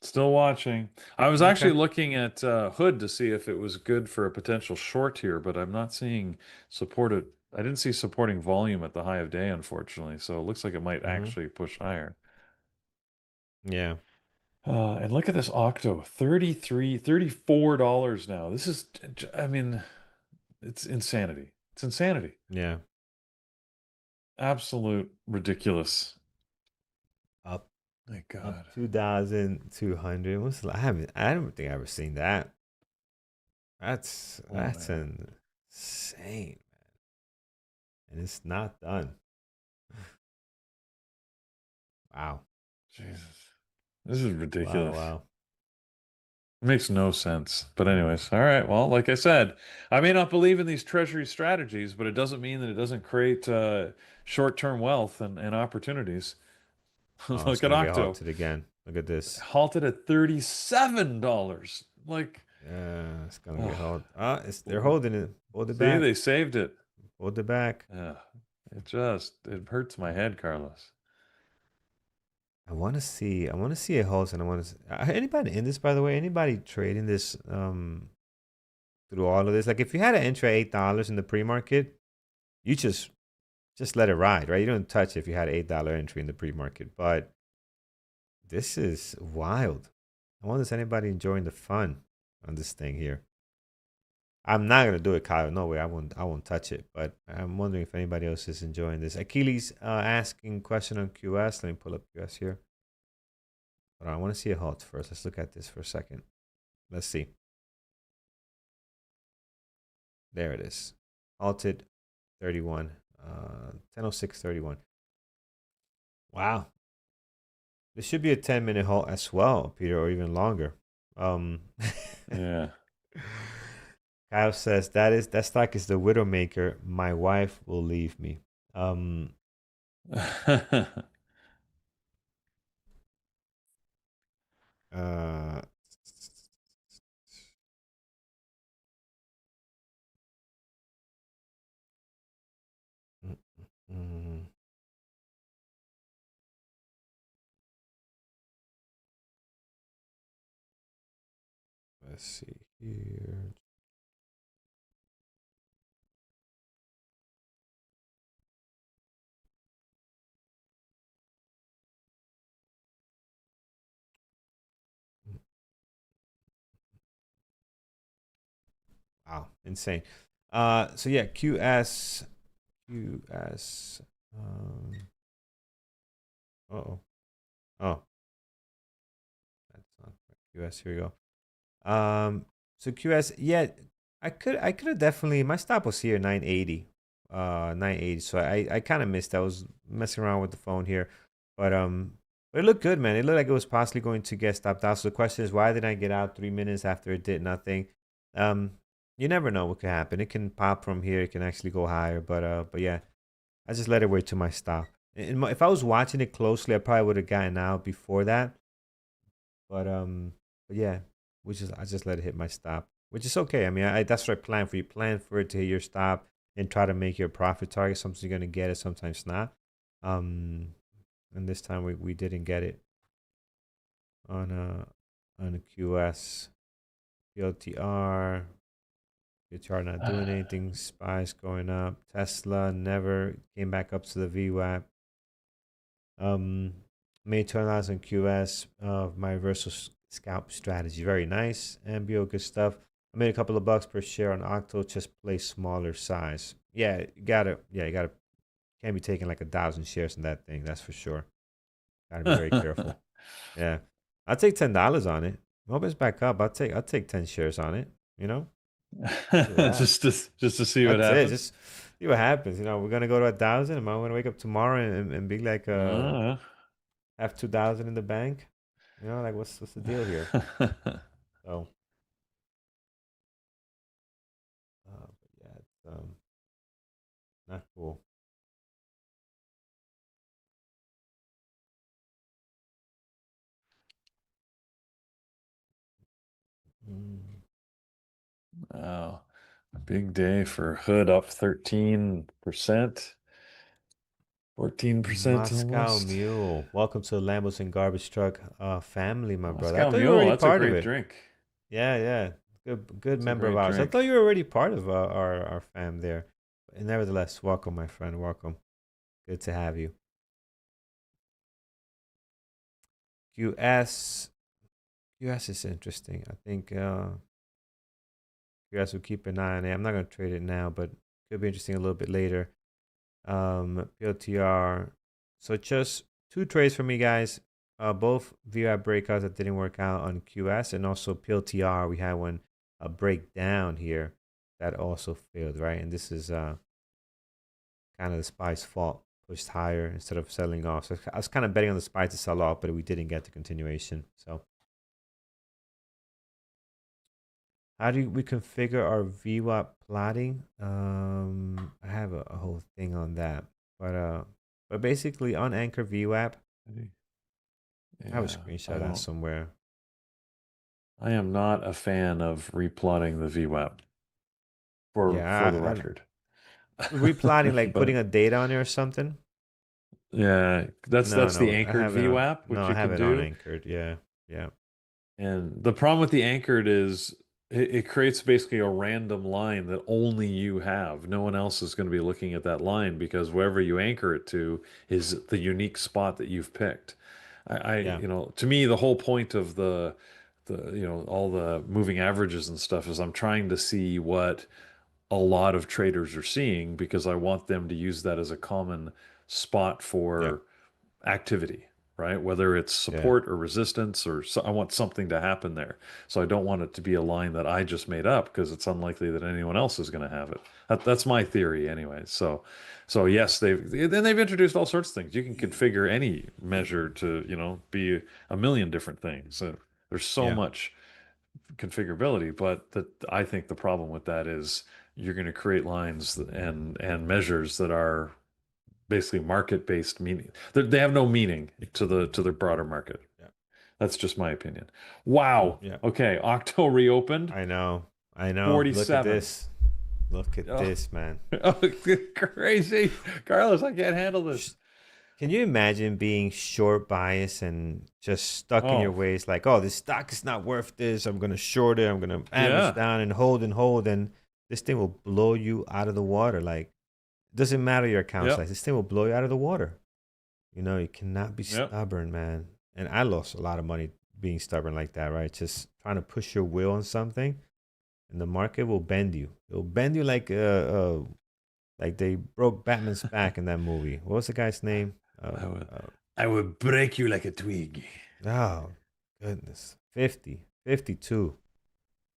Still watching. I was actually okay. looking at Hood to see if it was good for a potential short here, but I'm not seeing supported. I didn't see supporting volume at the high of day, unfortunately. So it looks like it might Mm-hmm. actually push higher. Yeah, And look at this Octo, $34 now. This is, I mean, it's insanity. It's insanity. yeah. Absolute ridiculous. Up My up God. 2,200. I don't think I've ever seen that. Oh That's man. insane, and it's not done. Wow, Jesus. This is wow, ridiculous. wow. Makes no sense. But Mm. anyways, all right. Well, like I said, I may not believe in these treasury strategies, but it doesn't mean that it doesn't create short-term wealth and opportunities. Oh, it's Look at gonna get Octo. halted again. Look at this. Halted at $37. Like, Yeah, it's gonna get oh, halted. They're holding it. Hold it see, back. they saved it. Hold it back. It hurts my head, Carlos. I want to see a halt, and I want to. Anybody in this, by the way? Anybody trading this through all of this? Like, if you had an entry at $8 in the pre-market, you just let it ride, right? You don't touch it if you had an $8 entry in the pre-market. But this is wild. I wonder if anybody enjoying the fun on this thing here. I'm not gonna do it, Kyle. No way. I won't touch it. But I'm wondering if anybody else is enjoying this. Achilles asking question on QS. Let me pull up QS here. Hold on, I want to see a halt first. Let's look at this for a second. Let's see. There it is. Halted 31. 10:06:31. Wow. This should be a 10-minute halt as well, Peter, or even longer. Um, Yeah. Kyle says that stock is the widowmaker. My wife will leave me. Um, uh, mm, mm, let's see here. Wow, insane. So yeah, QS. Um, oh, oh, that's not QS. Here we go. So QS, yeah, I could have definitely. My stop was here 980, 980. So I kind of missed. I was messing around with the phone here, but it looked good, man. It looked like it was possibly going to get stopped out. So the question is, why did I get out 3 minutes after it did nothing? Um, you never know what could happen. It can pop from here. It can actually go higher, but yeah, I just let it wait to my stop. If I was watching it closely, I probably would have gotten out before that. But but yeah, I just let it hit my stop, which is okay. I mean, that's what I plan for. You plan for it to hit your stop and try to make your profit target. Sometimes you're gonna get it, sometimes not. Um, and this time we didn't get it on a QS PLTR. PLTR not doing anything. Spice going up. Tesla never came back up to the VWAP. Um, Made $20 on QS of my reversal scalp strategy. Very nice. MBO, good stuff. I made a couple of bucks per share on Octo. Just play smaller size. Yeah, you gotta. Can't be taking like 1,000 shares in that thing. That's for sure. Gotta be very careful. Yeah, I'll take $10 on it. Hope it's back up. I'll take 10 shares on it. You know, do that. Just to see what That's it. happens. Just see what happens. We're gonna go to 1,000. Am I gonna wake up tomorrow and be like Uh, have 2,000 in the bank? Like what's the deal here? So, but yeah, it's not cool. Mm. wow. A big day for Hood up 13%, 14% Moscow almost. Mule, welcome to the Lambos and Garbage Truck family, my brother. I Moscow thought you were Mule, already that's a part of great it. drink. Yeah, yeah, good That's a member of great ours. I thought drink. you were already part of our fam there. But nevertheless, welcome, my friend. Welcome. Good to have you. QS QS is interesting. I think QS will keep an eye on it. I'm not gonna trade it now, but could be interesting a little bit later. PLTR. So just two trades for me, guys. Both VWAP breakouts that didn't work out on QS, and also PLTR. We had one a breakdown here that also failed, right? And this is kind of the SPY's fault. Pushed higher instead of selling off. So I was kind of betting on the SPY to sell off, but we didn't get the continuation. So how do we configure our VWAP plotting? I have a whole thing on that, but basically on Anchor VWAP, I have a Yeah, screenshot of that somewhere. I am not a fan of replotting the VWAP for the Yeah, record. replotting like putting But a date on it or something. yeah, No, that's the no, I anchored have it on. VWAP, No, which I you have can it on do. Anchored. Yeah, yeah, And the problem with the anchored is it creates basically a random line that only you have. No one else is going to be looking at that line because wherever you anchor it to is the unique spot that you've picked. yeah, To me, the whole point of all the moving averages and stuff is I'm trying to see what a lot of traders are seeing because I want them to use that as a common spot yeah. for activity. right? Whether it's Yeah. support or resistance, or I want something to happen there. So I don't want it to be a line that I just made up because it's unlikely that anyone else is going to have it. That's my theory anyway. So yes, they've introduced all sorts of things. You can configure any measure to, be a million different things. There's so Yeah. much configurability, but I think the problem with that is you're going to create lines and measures that are basically market-based meaning. They have no meaning to the broader market. Yeah. That's just my opinion. Wow. Yeah. Okay, Octo reopened I know. I know. Look at 47. this. Look at Oh, this, man. oh, crazy. Carlos, I can't handle this. Can you imagine being short bias and just stuck in your Oh, ways like, oh, this stock is not worth this. I'm going to short it. I'm going to average yeah. down and hold and hold. And this thing will blow you out of the water. Like, it doesn't matter your account Yep. size. This thing will blow you out of the water. You cannot be Yep. stubborn, man. And I lost a lot of money being stubborn like that, right? Just trying to push your will on something, and the market will bend you. It'll bend you like they broke Batman's back in that movie. What was the guy's name? I would, I would break you like a twig. Oh, goodness. 50, 52.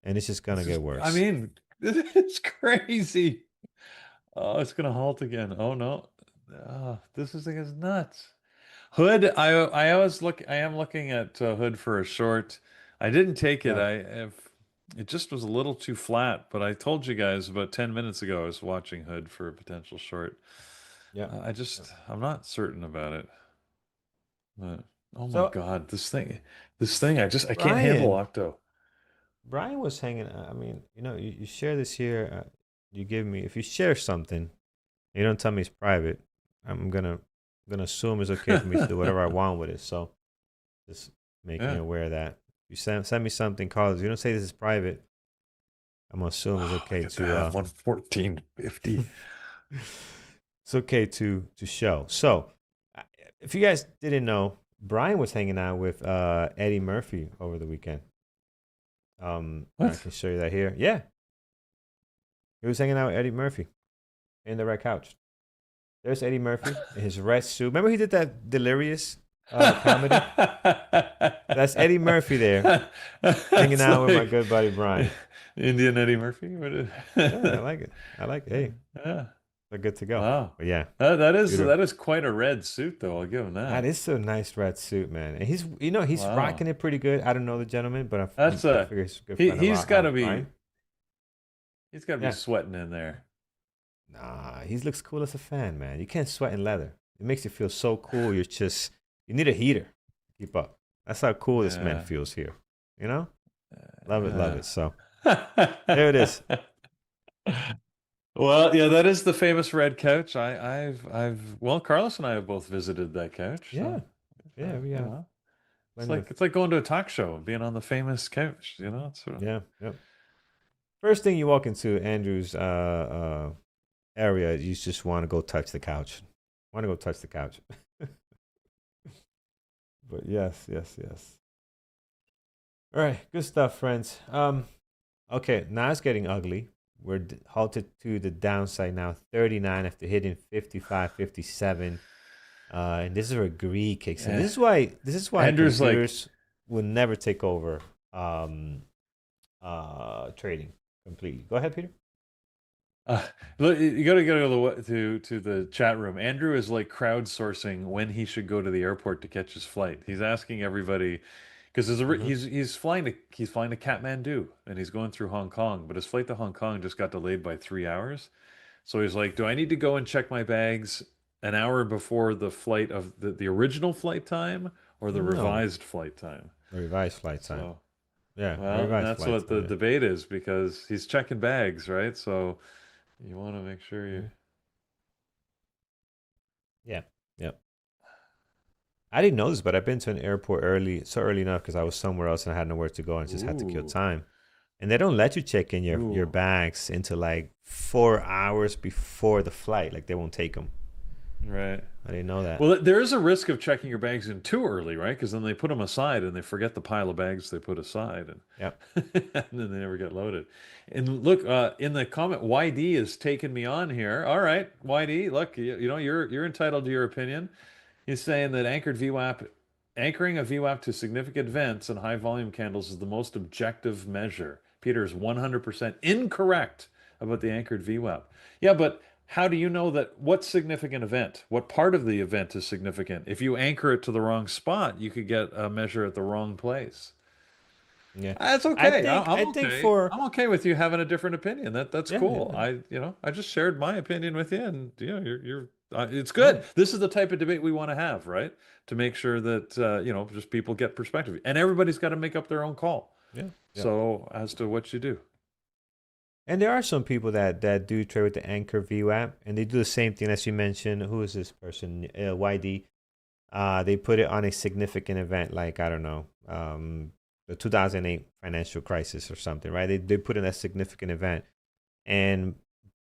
And it's just going to This is, get I worse. mean, it's crazy. Oh, it's gonna halt again. Oh no. This is thing is nuts. Hood, I am looking at Hood for a short. I didn't take it. Yeah. It just was a little too flat, but I told you guys about 10 minutes ago I was watching Hood for a potential short. Yeah. I'm not certain about it. But oh my So, God, this thing, I can't handle Brian, Octo. Brian was hanging. I mean, you share this here. You give me, if you share something, you don't tell me it's private, I'm gonna assume it's okay for me to do whatever I want with it. So just making Yeah. you aware of that. You send me something, Carlos. You don't say this is private. I'm gonna assume it's Oh, look okay at to that. 114.50. it's okay to show. So if you guys didn't know, Brian was hanging out with Eddie Murphy over the weekend. I What? can show you that here. Yeah, he was hanging out with Eddie Murphy in the red couch. There's Eddie Murphy in his red suit. Remember he did that delirious comedy? That's Eddie Murphy there hanging It's out with my like good buddy Brian. Indian Eddie Murphy. Yeah, I like it. I like it. Hey, Yeah. we're good to go. Wow. But yeah, That is beautiful. that is quite a red suit, though. I'll give him That that. is a nice red suit, man. And he's rocking Wow. it pretty good. I don't know the gentleman, but That's I a figure he's a good he friend of he's got to be Brian. he's got to be Yeah. sweating in there. Nah, he looks cool as a fan, man. You can't sweat in leather. It makes you feel so cool. You need a heater to keep up. That's how cool this man Yeah. feels here. You know? Love it, love Yeah. it. So there it is. Well, yeah, that is the famous red couch. Well, Carlos and I have both visited that couch, Yeah. so Yeah, we you have know, it's plenty like of it's like going to a talk show and being on the famous couch. It's sort of. yeah, yep. First thing you walk into Andrew's area, you just want to go touch the couch. Want to go touch the couch. But yes, yes, yes. All right, good stuff, friends. Okay, now it's getting ugly. We're halted to the downside now, 39 after hitting 55, 57. And this is where greed kicks in. Yeah. This is why Andrew's like, computers will never take over trading completely. Go ahead, Peter. Uh, look, you gotta go to the chat room. Andrew is like crowdsourcing when he should go to the airport to catch his flight. He's asking everybody because Mm-hmm. he's flying to Kathmandu and he's going through Hong Kong, but his flight to Hong Kong just got delayed by 3 hours. So he's like, "Do I need to go and check my bags an hour before the flight of the original flight time or the No, revised flight time?" the revised flight time. So, Yeah, the well, and revised that's flight what the time. Yeah. debate is because he's checking bags, right? So you want to make sure you. Mhm. Yeah. Yeah. I didn't know this, but I've been to an airport so early enough because I was somewhere else and I had nowhere to go and just had to kill Ooh, time. And they don't let you check in your ooh, bags until like 4 hours before the flight. Like they won't take them. right. I didn't know that. Well, there is a risk of checking your bags in too early, right? Because then they put them aside and they forget the pile of bags they put aside, and, Yep. and then they never get loaded. And look, in the comment, YD is taking me on here. All right, YD, look, you're entitled to your opinion. He's saying that anchored VWAP anchoring a VWAP to significant events and high volume candles is the most objective measure. Peter is 100% incorrect about the anchored VWAP. Yeah, but how do you know that what's significant event? What part of the event is significant? If you anchor it to the wrong spot, you could get a measure at the wrong place. Yeah. That's I okay. think I'm I think okay. for I'm okay with you having a different opinion. That's yeah, yeah, cool. yeah. I just shared my opinion with you, and you're. It's Yeah. good. This is the type of debate we want to have, right? To make sure that just people get perspective, and everybody's got to make up their own call. Yeah. Yeah. So as to what you do. And there are some people that do trade with the Anchor VWAP, and they do the same thing as you mentioned. Who is this person? YD. They put it on a significant event, like I don't know, the 2008 financial crisis or something, right? They put in a significant event, and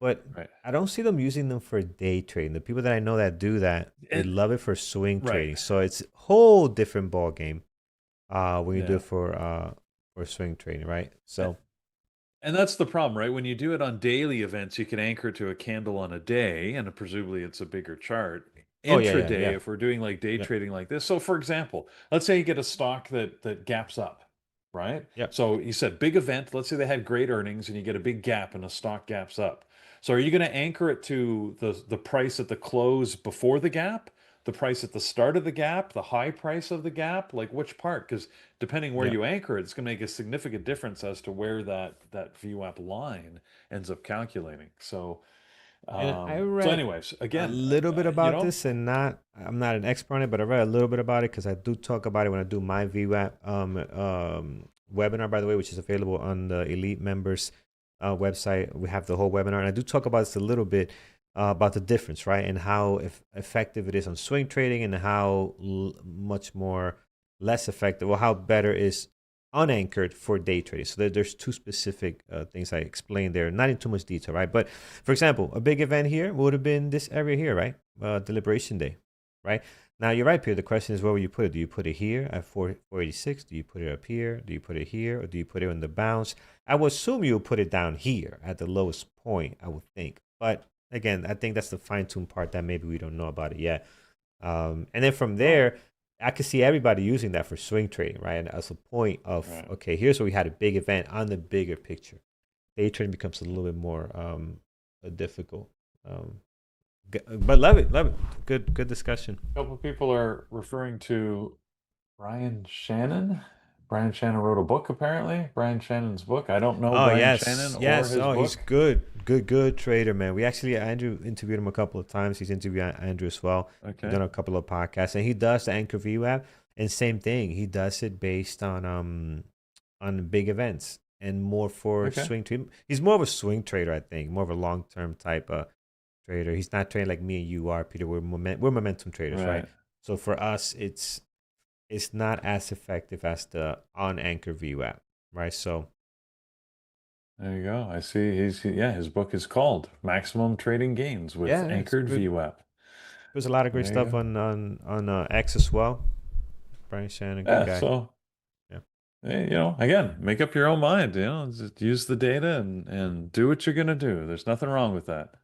but Right. I don't see them using them for day trading. The people that I know that do that, they And love it for swing right. trading. So it's a whole different ball game when you do Yeah. it for swing trading, right? So And that's the problem, right? When you do it on daily events, you can anchor to a candle on a day, and presumably it's a bigger chart. oh yeah, yeah, Intraday, yeah, if we're doing like day yeah, trading like this. So for example, let's say you get a stock that gaps up, right? yeah, So you said big event, let's say they had great earnings and you get a big gap and the stock gaps up. So are you going to anchor it to the price at the close before the gap? The price at the start of the gap, the high price of the gap, like which part? Because depending where yeah. you anchor it, it's going to make a significant difference as to where that VWAP line ends up calculating. So, And I so read anyways, a again, little bit about this, and I'm not an expert on it, but I read a little bit about it because I do talk about it when I do my VWAP webinar, by the way, which is available on the Elite members website. We have the whole webinar, and I do talk about this a little bit about the difference, right, and how effective it is on swing trading, and how much more less effective, or how better is unanchored for day trading. So there's two specific things I explained there, not in too much detail, right? But for example, a big event here would have been this area here, right? Deliberation Day, right? Now you're right, Pierre. The question is, where will you put it? Do you put it here at 486? Do you put it up here? Do you put it here? Or do you put it in the bounce? I would assume you would put it down here at the lowest point, I would think. But again, I think that's the fine-tuned part that maybe we don't know about it yet. And then from there, I could see everybody using that for swing trading, right? And as a point of, right. okay, here's where we had a big event on the bigger picture. Day trading becomes a little bit more difficult. But love it, love it. Good discussion. A couple of people are referring to Brian Shannon. Brian Shannon wrote a book, apparently. Brian Shannon's book. I don't know Oh Brian yes, Shannon or yes. his Oh, he's book. good trader, man. We actually Andrew interviewed him a couple of times. He's interviewed Andrew as well. We've Okay. done a couple of podcasts, and he does the Anchor VWAP, and same thing. He does it based on big events and more for Okay. swing trade. He's more of a swing trader, I think, more of a long term type of trader. He's not trading like me and you are, Peter. We're momentum traders, right? Right. So for us, it's not as effective as the on Anchor VWAP, right? So There you go. I see. His book is called Maximum Trading Gains with yeah, it's Anchored good. VWAP. There's a lot of great There you stuff go. on X as well. Brian Shannon, good Yeah. guy. So, Yeah, hey, again, make up your own mind. Just use the data and do what you're gonna do. There's nothing wrong with that.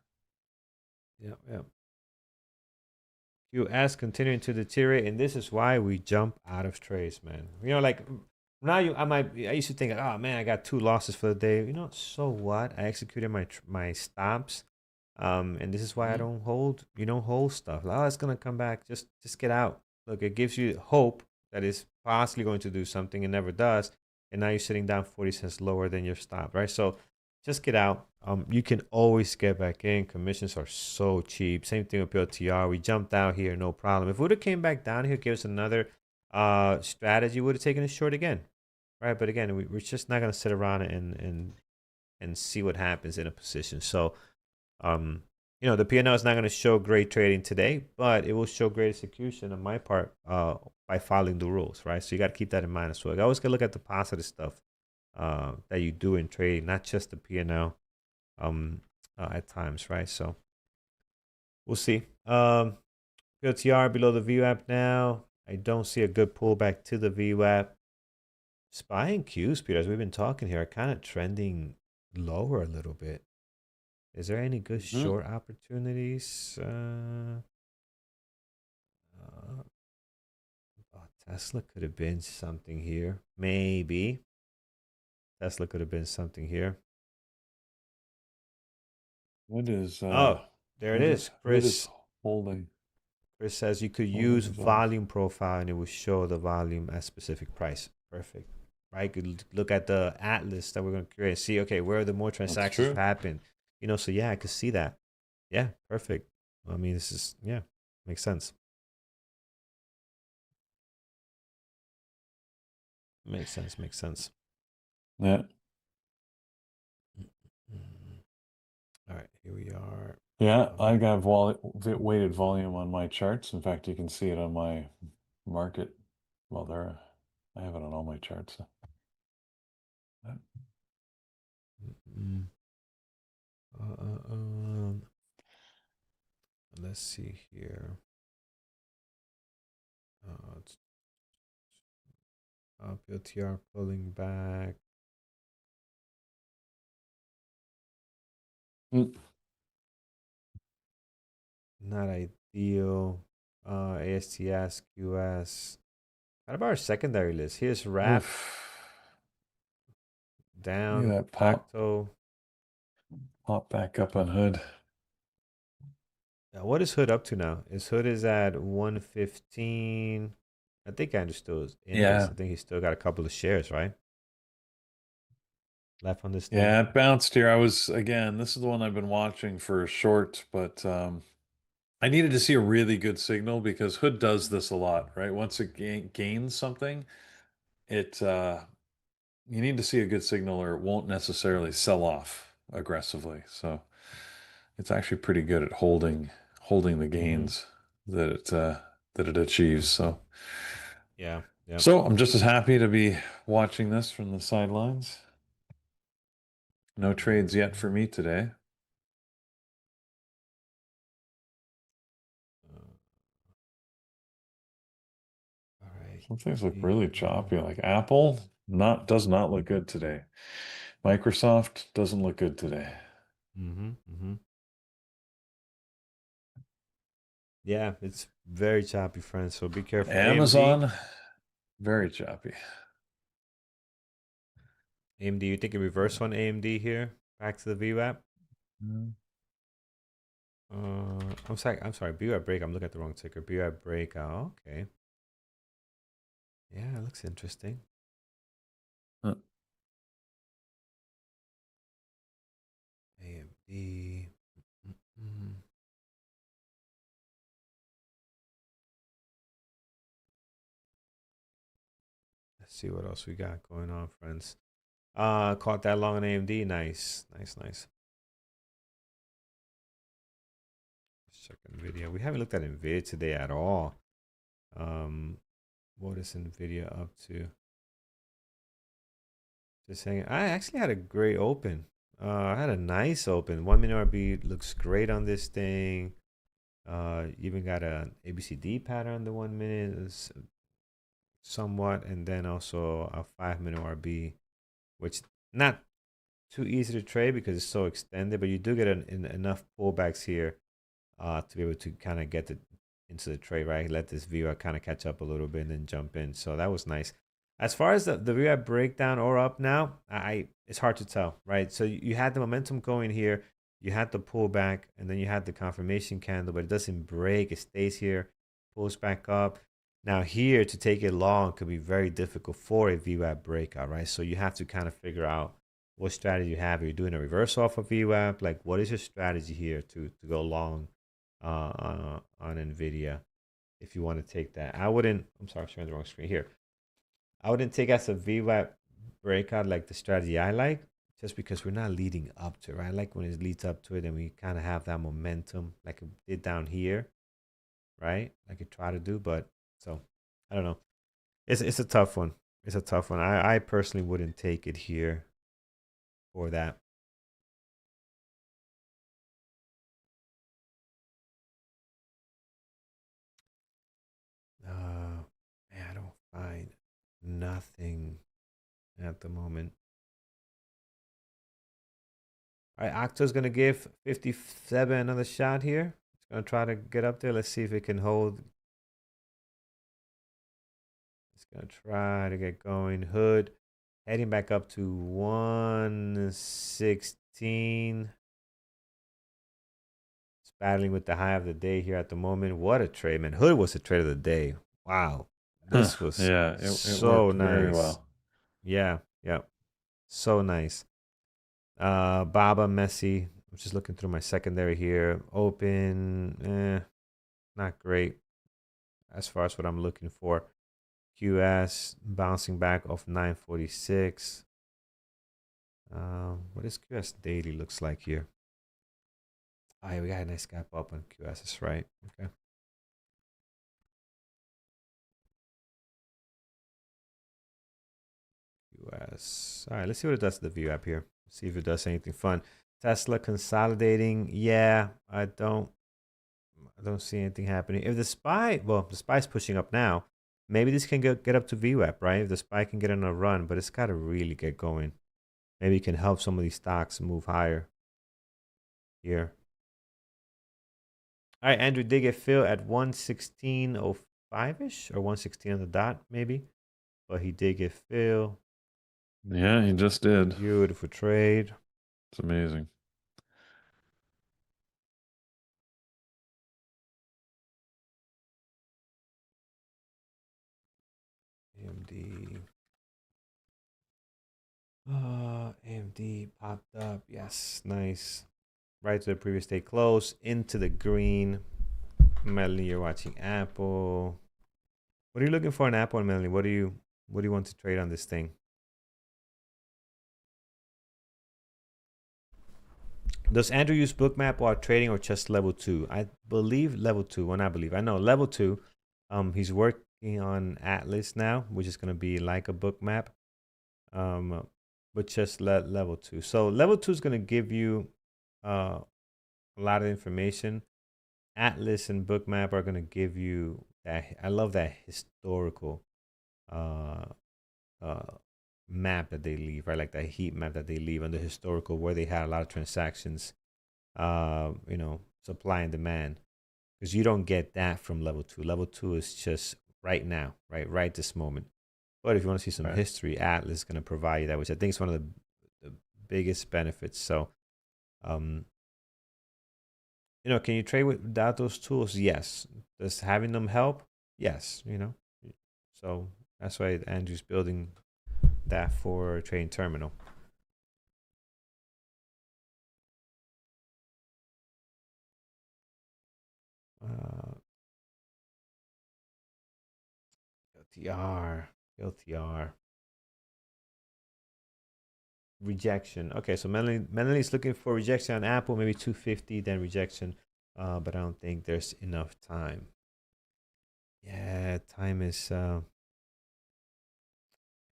yeah, yeah. US continuing to deteriorate, and this is why we jump out of trades, man. Like now I used to think, oh man, I got 2 losses for the day. So what? I executed my stops, and this is why I Mhm. don't hold. You don't hold stuff. Like, oh, it's gonna come back. Just get out. Look, it gives you hope that it's possibly going to do something. It never does, and now you're sitting down 40 cents lower than your stop, right? So just get out. You can always get back in. Commissions are so cheap. Same thing with PLTR. We jumped out here, no problem. If we would have came back down here, give us another strategy, would have taken a short again, right? But again, we're just not gonna sit around and see what happens in a position. So, the P&L is not gonna show great trading today, but it will show great execution on my part by following the rules, right? So you got to keep that in mind as well. You always gotta look at the positive stuff that you do in trading, not just the P&L at times, right? So we'll see. PLTR below the VWAP now. I don't see a good pullback to the VWAP. SPY and Qs, Peter, as we've been talking here, are kind of trending lower a little bit. Is there any good Mhm. short opportunities? About Tesla could have been something here. Maybe. Tesla could have been something here. What is Oh, there it is. what is Chris. holding? Chris says you could Holding use his off. volume profile and it will show the volume at specific price. Perfect. Right? You could look at the atlas that we're going to create and see, okay, where are the more transactions true. happen? You know, so yeah, I could see that. Yeah, perfect. I mean, this is, yeah, makes sense. Makes sense. Makes sense. Yeah. All right, here we are. Yeah, I got weighted volume on my charts. In fact, you can see it on my market. Well, there, I have it on all my charts. Mm, um, let's see here. It's PLTR pulling back. Mm. Not ideal. AST SQS. What about our secondary list? Here's Rap down. Look at that pop. Octo. Pop back up on Hood. What is Hood up to now? Hood is at 115. I think I understood in this. I think he's still got a couple of shares, right? Left on this thing. Yeah, it bounced here. This is the one I've been watching for a short, but I needed to see a really good signal because Hood does this a lot, right? Once it gains something, it you need to see a good signal or it won't necessarily sell off aggressively. So it's actually pretty good at holding the gains that it achieves. So Yeah. so I'm just as happy to be watching this from the sidelines. No trades yet for me today. All right. Some things look really choppy. Like Apple does not look good today. Microsoft doesn't look good today. Yeah, it's very choppy, friends. So be careful. Amazon, AMD, very choppy. AMD, you think a reverse on AMD here? Back to the VWAP? I'm sorry. VWAP break. I'm looking at the wrong ticker. VWAP break. Oh, okay. Yeah, it looks interesting. AMD. Let's see what else we got going on, friends. Caught that long on AMD. Nice. Let's check NVIDIA. We haven't looked at NVIDIA today at all. What is NVIDIA up to? Just saying, I actually had a great open. I had a nice open. 1 minute RB looks great on this thing. Even got an ABCD pattern on the 1 minute, somewhat, and then also a 5 minute RB, which not too easy to trade because it's so extended, but you do get enough pullbacks here to be able to kind of get into the trade, right? Let this viewer kind of catch up a little bit and then jump in. So that was nice. As far as the VWAP breakdown or up now, it's hard to tell, right? So you had the momentum going here, you had the pullback, and then you had the confirmation candle, but it doesn't break. It stays here, pulls back up. Now here to take it long could be very difficult for a VWAP breakout, right? So you have to kind of figure out what strategy you have. Are you doing a reverse off of VWAP? Like, what is your strategy here to go long on NVIDIA if you want to take that? I wouldn't. I'm sorry, I'm showing the wrong screen here. I wouldn't take as a VWAP breakout like the strategy I like, just because we're not leading up to it, right? I like when it leads up to it and we kind of have that momentum like it did down here, right? Like it tried to do, but so I don't know. It's a tough one. It's a tough one. I personally wouldn't take it here for that. Man, I don't find nothing at the moment. All right, Octo's gonna give 57 another shot here. It's gonna try to get up there. Let's see if it can hold. gonna try to get going. Hood heading back up to 116. It's battling with the high of the day here at the moment. What a trade, man. Hood was the trade of the day. Wow. This was Yeah, it so worked very nice. well. Yeah, yeah. So nice. Baba Messi. I'm just looking through my secondary here. Open, not great as far as what I'm looking for. QS bouncing back off 946. What does QS daily looks like here? Oh, yeah, we got a nice gap up on QS. That's right. Okay. QS. All right, let's see what it does to the view app here. See if it does anything fun. Tesla consolidating. Yeah, I don't see anything happening. If the SPY, well, the SPY's pushing up now. Maybe this can get up to VWAP, right? If the SPY can get on a run, but it's got to really get going. Maybe it can help some of these stocks move higher here. All right, Andrew did get filled at 116.05-ish or 116 on the dot, maybe. But he did get filled. Yeah, he just did. Beautiful trade. It's amazing. AMD. AMD popped up. Yes, nice. Right to the previous day close. Into the green. Melanie, you're watching Apple. What are you looking for in Apple, Melanie? What do you want to trade on this thing? Does Andrew use Bookmap while trading or just level 2? I believe level 2. Well, not believe. I know level 2. He's working on Atlas now, which is going to be like a Bookmap. But just level 2. So level 2 is going to give you a lot of information. Atlas and Bookmap are going to give you that. I love that historical uh, map that they leave, right? Like that heat map that they leave on the historical where they had a lot of transactions, supply and demand. Because you don't get that from level 2. Level 2 is just right now, right this moment. But if you want to see some history, Atlas is going to provide you that, which I think is one of the biggest benefits. So, can you trade without those tools? Yes. Does having them help? Yes. So that's why Andrew's building that for trading terminal. LTR. Rejection. Okay, so Melanie's looking for rejection on Apple, maybe 250, then rejection. But I don't think there's enough time. Yeah, time is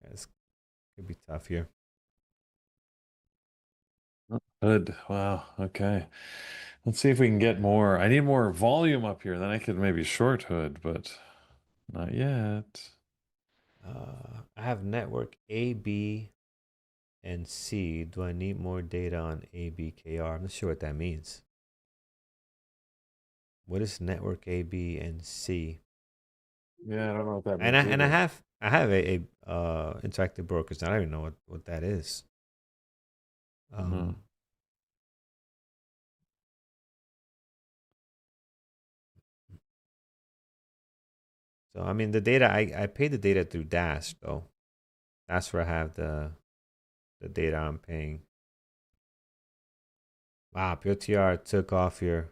it's could be tough here. Good. Wow. Okay. Let's see if we can get more. I need more volume up here. Then I could maybe short Hood, but not yet. I have network A, B, and C. Do I need more data on ABKR? I'm not sure what that means. What is network A, B, and C? Yeah, I don't know what that And means I either. have a interactive brokers. I don't even know what that is. So I mean the data I pay the data through Dash though. That's where I have the data I'm paying. Wow, POTR took off here.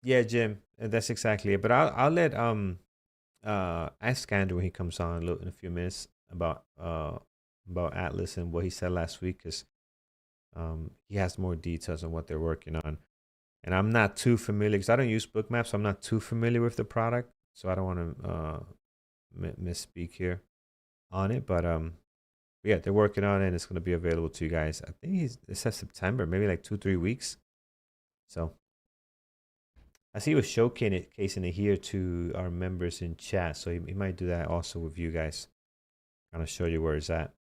Yeah, Jim, that's exactly it. But I'll let ask Andrew when he comes on in a few minutes about Atlas and what he said last week because he has more details on what they're working on. And I'm not too familiar because I don't use Bookmap, so I'm not too familiar with the product. So I don't want to misspeak here on it. But yeah, they're working on it and it's going to be available to you guys. I think it says September, maybe like 2-3 weeks. So I see he was showcasing it here to our members in chat. So he might do that also with you guys. Kind of show you where it's at.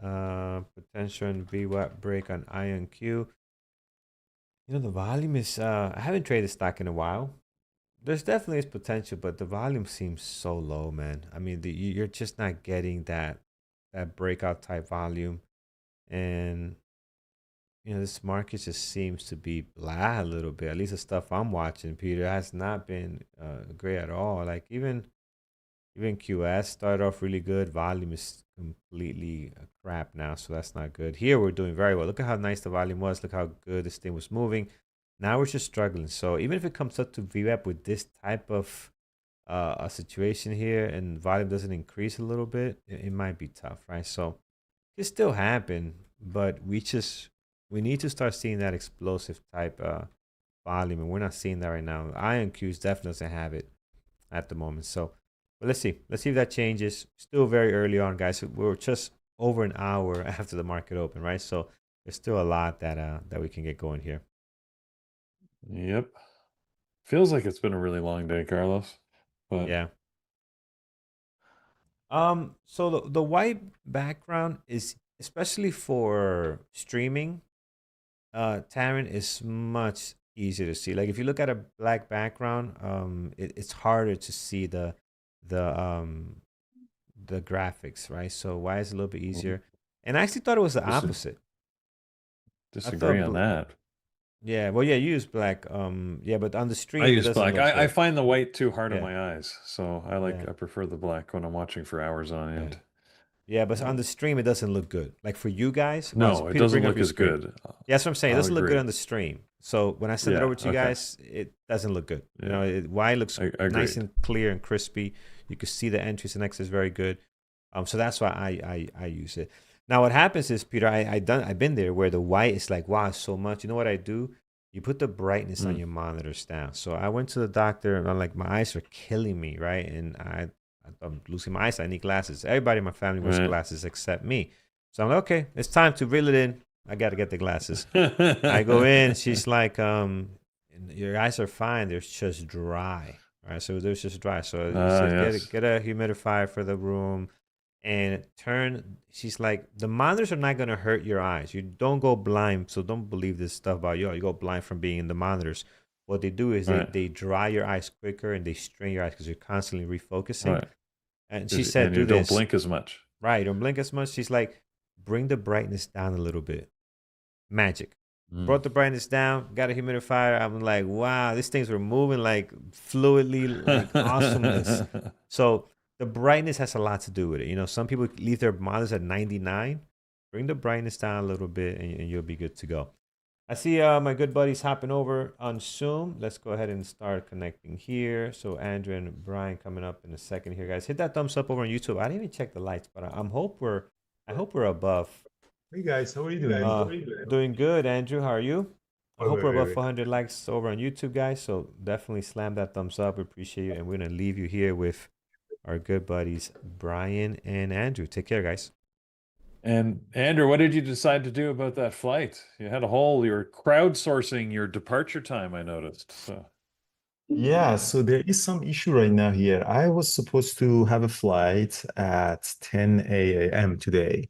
Potential and VWAP break on IonQ. The volume is. I haven't traded stock in a while. There's definitely is potential, but the volume seems so low, man. I mean, you're just not getting that breakout type volume, and this market just seems to be blah a little bit. At least the stuff I'm watching, Peter, has not been great at all. Like even QS started off really good. Volume is completely crap now, so that's not good. Here we're doing very well. Look at how nice the volume was. Look how good this thing was moving. Now we're just struggling. So even if it comes up to VWAP with this type of a situation here and volume doesn't increase a little bit, it might be tough, right? So it still happen, but we need to start seeing that explosive type volume, and we're not seeing that right now. IonQs definitely doesn't have it at the moment. So, but let's see. Let's see if that changes. Still very early on, guys. We're just over an hour after the market open, right? So there's still a lot that we can get going here. Yep. Feels like it's been a really long day, Carlos. But Yeah. So the white background is especially for streaming. Taryn is much easier to see. Like if you look at a black background, it's harder to see the um the graphics, right? So why is it a little bit easier? And I actually thought it was the dis- opposite. I disagree thought, on that. yeah, well, yeah, you use black. Yeah, but on the I stream it use doesn't black. look I good. find the white too hard on Yeah, my eyes, so yeah, I prefer the black when I'm watching for hours on yeah, end. yeah. But on the stream it doesn't look good. Like for you guys, well, No, it Peter, doesn't bring up look your as screen. good. Yeah, that's what I'm saying. It I'll doesn't look good agree. on the stream. So when I send it Yeah, over to you okay. guys, it doesn't look good. Yeah, Y looks I nice agreed. and clear and crispy. You can see the entries and exits very good. So that's why I use it. Now what happens is, Peter, I've been there where the white is like, wow, so much. You know what I do? You put the brightness on Mm. your monitors down. So I went to the doctor and I'm like, my eyes are killing me, right? And I'm losing my eyesight. I need glasses. Everybody in my family wears Right. glasses except me. So I'm like, okay, it's time to reel it in. I got to get the glasses. I go in. She's like, your eyes are fine. They're just dry. Right. So they're just dry. So he Ah, says, yes. get a humidifier for the room and turn. She's like, the monitors are not going to hurt your eyes. You don't go blind. So don't believe this stuff about you. You go blind from being in the monitors. What they do is Right. they dry your eyes quicker and they strain your eyes because you're constantly refocusing. Right. And she said, And do you don't this. blink as much. Right. Don't blink as much. She's like, bring the brightness down a little bit. Magic. Mm. Brought the brightness down, got a humidifier. I'm like, wow, these things were moving like fluidly, like awesomeness. So the brightness has a lot to do with it. Some people leave their monitors at 99. Bring the brightness down a little bit and you'll be good to go. I see my good buddies hopping over on Zoom. Let's go ahead and start connecting here. So Andrew and Brian coming up in a second here, guys. Hit that thumbs up over on YouTube. I didn't even check the lights, but I hope we're above. Hey guys, how are you doing? Doing good, Andrew. How are you? I Oh, hope we're very, above very 400 likes over on YouTube, guys. So definitely slam that thumbs up. We appreciate you. And we're going to leave you here with our good buddies, Brian and Andrew. Take care, guys. And Andrew, what did you decide to do about that flight? You were crowdsourcing your departure time, I noticed. So Yeah, so there is some issue right now here. I was supposed to have a flight at 10 a.m. today.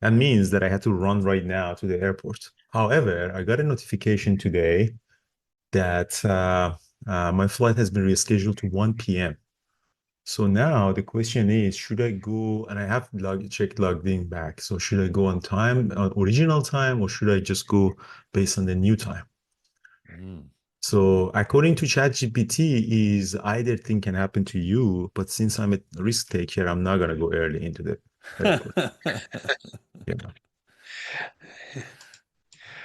That means that I had to run right now to the airport. However, I got a notification today that my flight has been rescheduled to 1 p.m. So now the question is, should I go, and I have checked logged in back. So should I go on time, on original time, or should I just go based on the new time? Mm. So according to ChatGPT, is either thing can happen to you, but since I'm a risk taker, I'm not gonna go early into the airport. Yeah.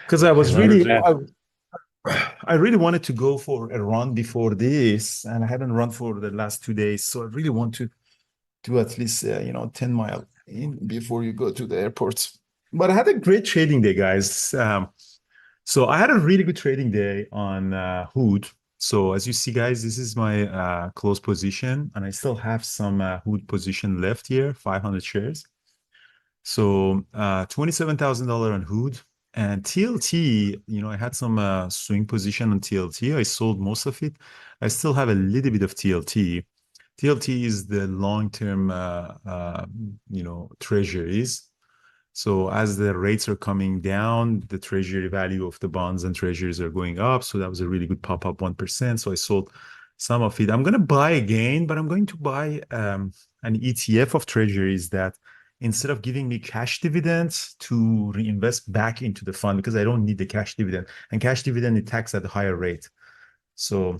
Because I was Well, really, yeah. I really wanted to go for a run before this, and I haven't run for the last 2 days. So I really want to do at least 10 mile in before you go to the airport. But I had a great trading day, guys. So I had a really good trading day on Hood. So as you see, guys, this is my close position, and I still have some Hood position left here, 500 shares. So $27,000 on Hood. And TLT, I had some swing position on TLT. I sold most of it. I still have a little bit of TLT. TLT is the long-term, treasuries. So as the rates are coming down, the treasury value of the bonds and treasuries are going up. So that was a really good pop up 1%. So I sold some of it. I'm going to buy again, but I'm going to buy an ETF of treasuries that instead of giving me cash dividends to reinvest back into the fund, because I don't need the cash dividend, and cash dividend is taxed at a higher rate. So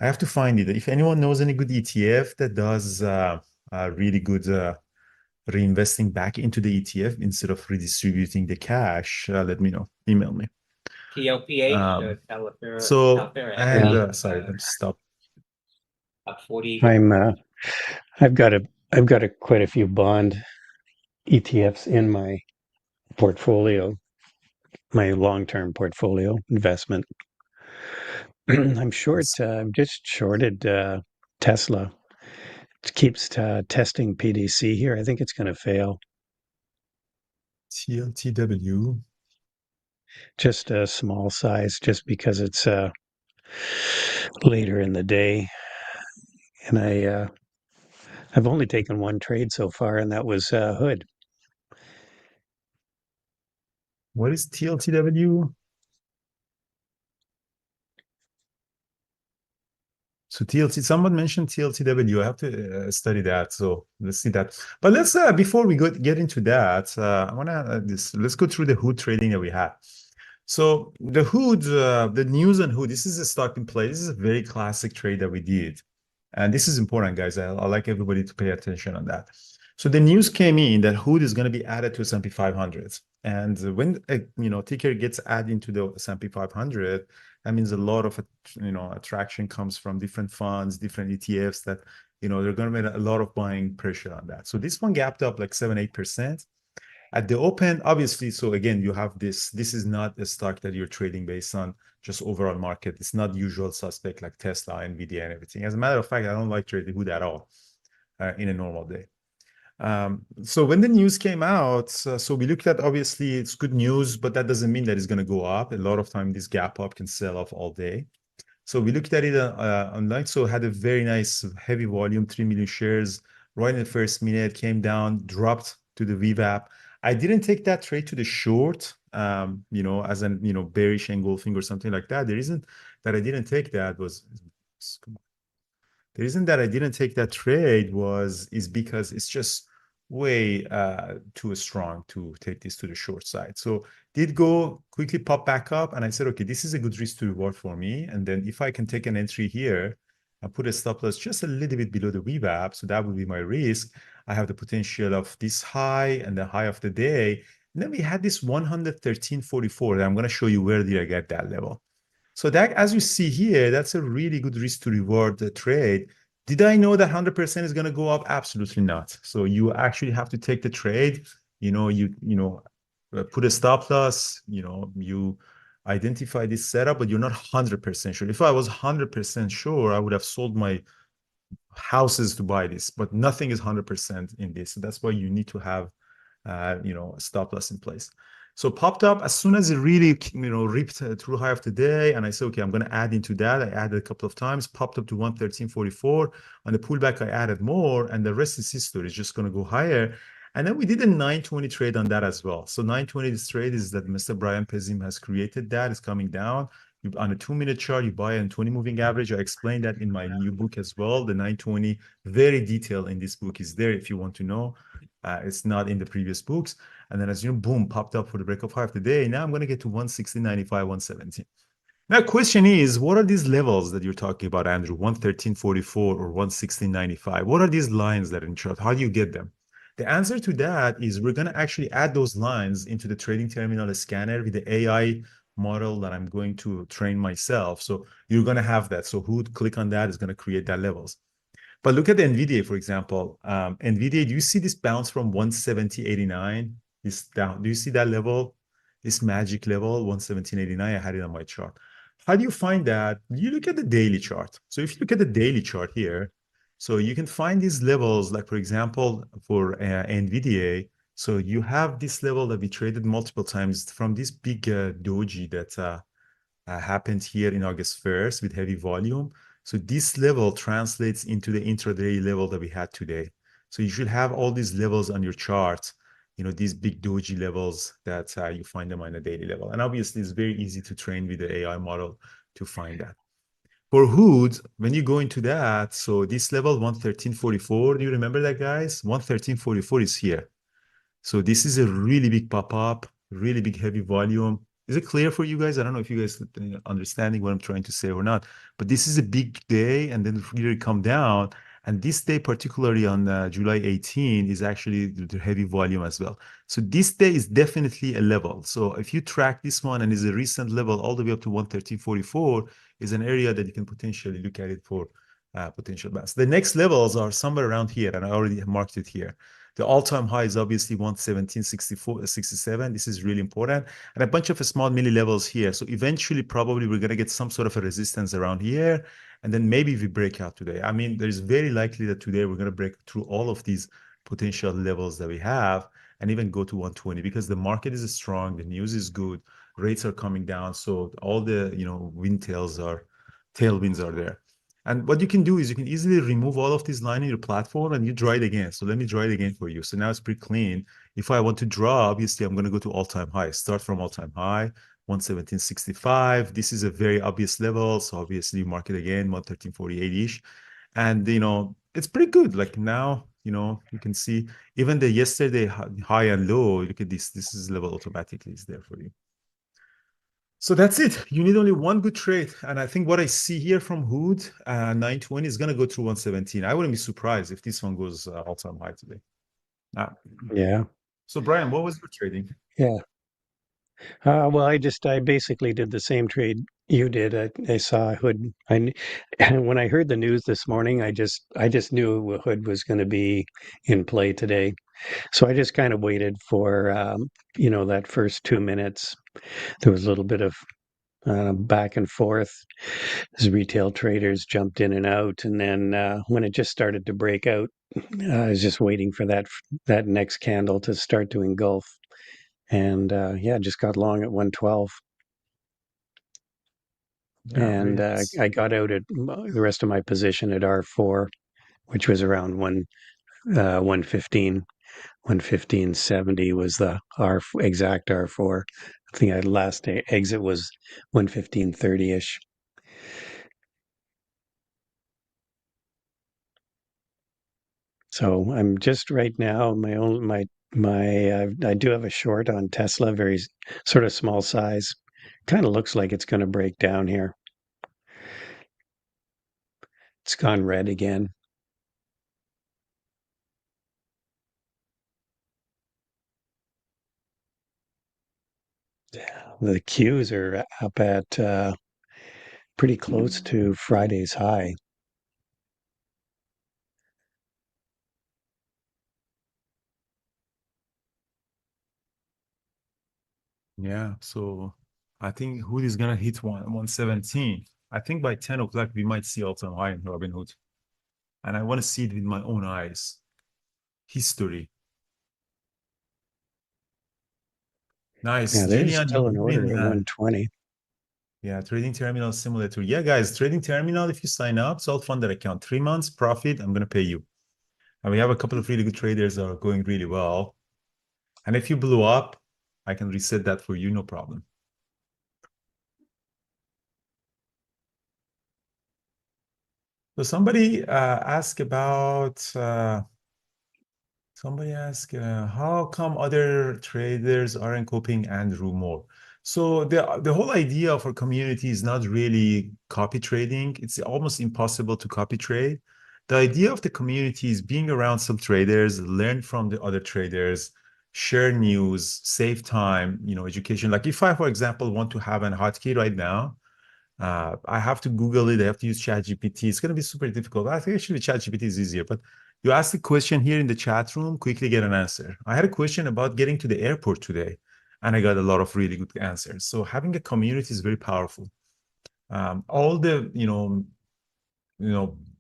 I have to find it. If anyone knows any good ETF that does really good reinvesting back into the ETF instead of redistributing the cash, let me know. Email me. TLPH, So, and equity, sorry, let me stop. up 40. I've got quite a few bond ETFs in my portfolio, my long-term portfolio investment. I'm just shorted Tesla. It keeps testing PDC here. I think it's going to fail. TLTW. Just a small size, just because it's later in the day, and I've only taken one trade so far, and that was Hood. What is TLTW? So TLT, someone mentioned TLTW. I have to study that. So let's see that. But let's before we get into that, I want to let's go through the Hood trading that we had. So the Hood, the news on Hood. This is a stock in play. This is a very classic trade that we did, and this is important, guys. I like everybody to pay attention on that. So the news came in that Hood is going to be added to S&P 500, and when ticker gets added into the S&P 500. That means a lot of attraction comes from different funds, different ETFs that they're going to make a lot of buying pressure on that. So this one gapped up like 7-8% at the open, obviously. So again, you have this is not a stock that you're trading based on just overall market. It's not usual suspect like Tesla, Nvidia, and everything. As a matter of fact, I don't like trading Hood at all in a normal day. So when the news came out, so we looked at, obviously it's good news, but that doesn't mean that it's going to go up. A lot of time this gap up can sell off all day. So we looked at it online. So it had a very nice heavy volume, 3 million shares right in the first minute, came down, dropped to the VWAP. I didn't take that trade to the short, as an, bearish engulfing or something like that. The reason that I didn't take that was, the reason that I didn't take that trade is because it's just way too strong to take this to the short side. So did go quickly pop back up, and I said, okay, this is a good risk to reward for me. And then if I can take an entry here and put a stop loss just a little bit below the VWAP, so that would be my risk. I have the potential of this high and the high of the day. And then we had this 113.44 that I'm going to show you where did I get that level. So that, as you see here, that's a really good risk to reward trade. Did I know that 100% is going to go up? Absolutely not. So you actually have to take the trade. Put a stop loss. You identify this setup, but you're not 100% sure. If I was 100% sure, I would have sold my houses to buy this. But nothing is 100% in this. So that's why you need to have, a stop loss in place. So popped up as soon as it really, ripped through high of the day. And I said, okay, I'm going to add into that. I added a couple of times, popped up to 113.44. On the pullback, I added more, and the rest is history. It's just going to go higher. And then we did a 920 trade on that as well. So 920, this trade is that Mr. Brian Pezim has created that. It's coming down. On a 2-minute chart, you buy on 20 moving average. I explained that in my new book as well. The 920, very detailed in this book, is there if you want to know. It's not in the previous books. And then as boom, popped up for the break of high of the day. Now I'm going to get to 116.95, 117. Now, question is, what are these levels that you're talking about, Andrew? 113.44 or 116.95? What are these lines that are in chart? How do you get them? The answer to that is we're going to actually add those lines into the trading terminal scanner with the AI model that I'm going to train myself. So you're going to have that. So who would click on that is going to create that levels. But look at the NVIDIA, for example. NVIDIA, do you see this bounce from 170.89? This down. Do you see that level? This magic level, 117.89? I had it on my chart. How do you find that? You look at the daily chart. So if you look at the daily chart here, so you can find these levels, like for example, for NVIDIA. So you have this level that we traded multiple times from this big doji that happened here in August 1st with heavy volume. So this level translates into the intraday level that we had today. So you should have all these levels on your chart these big doji levels that you find them on a daily level. And obviously, it's very easy to train with the AI model to find that. For Hood, when you go into that, so this level 113.44, do you remember that, guys? 113.44 is here. So this is a really big pop-up, really big heavy volume. Is it clear for you guys? I don't know if you guys are understanding what I'm trying to say or not, but this is a big day and then really come down. And this day, particularly on July 18, is actually the heavy volume as well. So this day is definitely a level. So if you track this one and is a recent level all the way up to 113.44, is an area that you can potentially look at it for potential bounce. The next levels are somewhere around here, and I already marked it here. The all-time high is obviously 117.67. This is really important. And a bunch of small mini levels here. So eventually, probably we're going to get some sort of a resistance around here. And then maybe we break out today. I mean, there's very likely that today we're going to break through all of these potential levels that we have and even go to 120 because the market is strong. The news is good. Rates are coming down. So all the, tailwinds are there. And what you can do is you can easily remove all of these lines in your platform and you draw it again. So let me draw it again for you. So now it's pretty clean. If I want to draw, obviously I'm going to go to all-time high. Start from all-time high, 117.65. This is a very obvious level. So obviously you mark it again, 113.48-ish. And, it's pretty good. Like now, you can see even the yesterday high and low, look at this. This is level automatically is there for you. So that's it. You need only one good trade. And I think what I see here from Hood, 920 is going to go through 117. I wouldn't be surprised if this one goes all-time high today. Yeah. So Brian, what was your trading? Yeah. Well, I basically did the same trade you did. I saw Hood. When I heard the news this morning, I just knew Hood was going to be in play today. So I just kind of waited for that first 2 minutes. There was a little bit of back and forth as retail traders jumped in and out, and then when it just started to break out, I was just waiting for that next candle to start to engulf. And just got long at 112. Yeah, And I got out at the rest of my position at R4, which was around 115. 115.70 was the exact R4. I think I last exit was 115.30-ish. So I'm just right now I do have a short on Tesla, very sort of small size. Kind of looks like it's going to break down here. It's gone red again. The Qs are up at pretty close to Friday's high. Yeah, so I think Hood is going to hit 117. I think by 10 o'clock, we might see all-time high in Robinhood. And I want to see it with my own eyes. History. Nice. Yeah, there's Jillian, still an you've order been, at 120. Yeah, trading terminal similar to, yeah, guys, trading terminal, if you sign up, self-funded account, 3 months profit, I'm going to pay you. And we have a couple of really good traders that are going really well. And if you blew up, I can reset that for you, no problem. So somebody asked about, how come other traders aren't copying Andrew more? So the whole idea of our community is not really copy trading. It's almost impossible to copy trade. The idea of the community is being around some traders, learn from the other traders, share news, save time, education. Like if I, for example, want to have an hotkey right now, I have to Google it. I have to use ChatGPT. It's going to be super difficult. I think actually ChatGPT is easier, but you ask a question here in the chat room, quickly get an answer. I had a question about getting to the airport today, and I got a lot of really good answers. So having a community is very powerful. All the,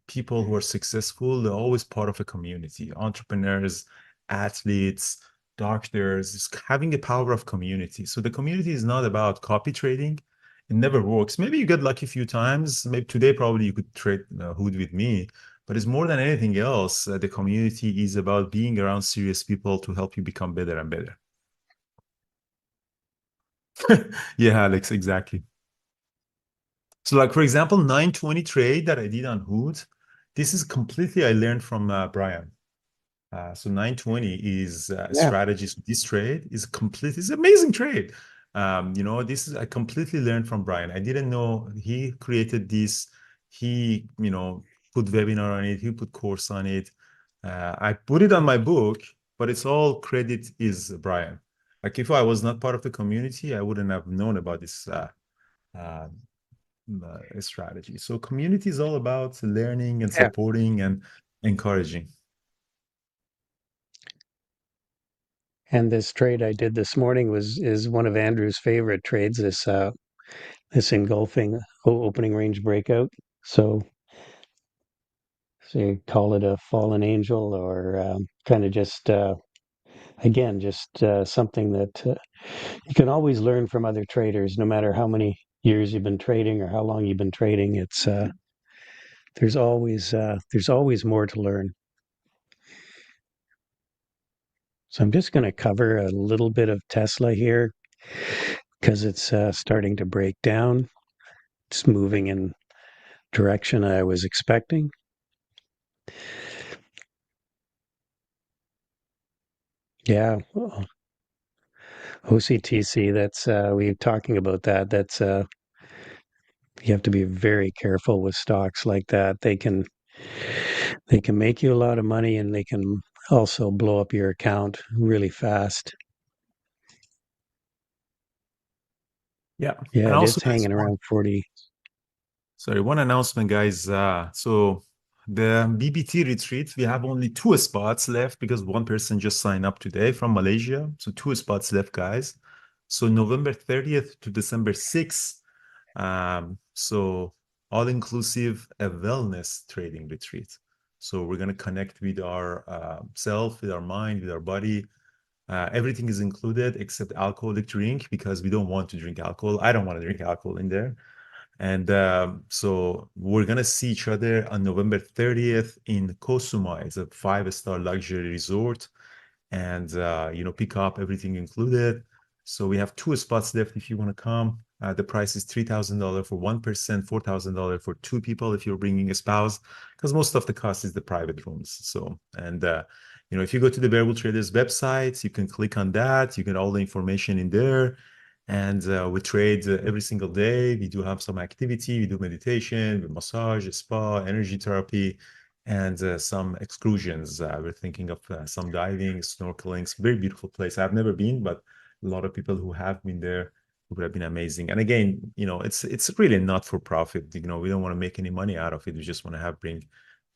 people who are successful, they're always part of a community. Entrepreneurs, athletes, doctors, having the power of community. So the community is not about copy trading. It never works. Maybe you get lucky a few times. Maybe today probably you could trade Hood with me, But it's more than anything else, the community is about being around serious people to help you become better and better. Yeah, Alex, exactly. So like, for example, 920 trade that I did on Hood, this is completely I learned from Brian. So 920 is strategies. This trade is complete. It's an amazing trade. This is I completely learned from Brian. I didn't know he created this. He, put webinar on it. He put course on it. I put it on my book, but it's all credit is Brian. Like if I was not part of the community, I wouldn't have known about this strategy. So community is all about learning and supporting and encouraging. And this trade I did this morning is one of Andrew's favorite trades. This engulfing opening range breakout. So you call it a fallen angel, or kind of just again just something that you can always learn from other traders, no matter how many years you've been trading or how long you've been trading. It's there's always more to learn. So I'm just going to cover a little bit of Tesla here because it's starting to break down. It's moving in direction I was expecting. Yeah, OCTC. That's we were talking about that. That's you have to be very careful with stocks like that. They can make you a lot of money, and they can also blow up your account really fast. Yeah. Yeah, And it also, is hanging around 40. sorry, one announcement, guys. So the BBT retreat, we have only 2 spots left because one person just signed up today from Malaysia. So 2 spots left, guys. So November 30th to December 6th. So all-inclusive a wellness trading retreat. So we're going to connect with our self, with our mind, with our body. Everything is included except alcoholic drink because we don't want to drink alcohol. I don't want to drink alcohol in there. And so we're going to see each other on November 30th in Koh Samui. It's a 5-star luxury resort. And, pick up everything included. So we have 2 spots left if you want to come. The price is $3,000 for one person, $4,000 for 2 people if you're bringing a spouse, because most of the cost is the private rooms. So, and, if you go to the Bear Bull Traders website, you can click on that. You get all the information in there. And we trade every single day. We do have some activity. We do meditation, we massage, spa, energy therapy, and some excursions. We're thinking of some diving, snorkeling. It's a very beautiful place. I've never been, but a lot of people who have been there would have been amazing. And again, it's really not for profit. We don't want to make any money out of it. We just want to bring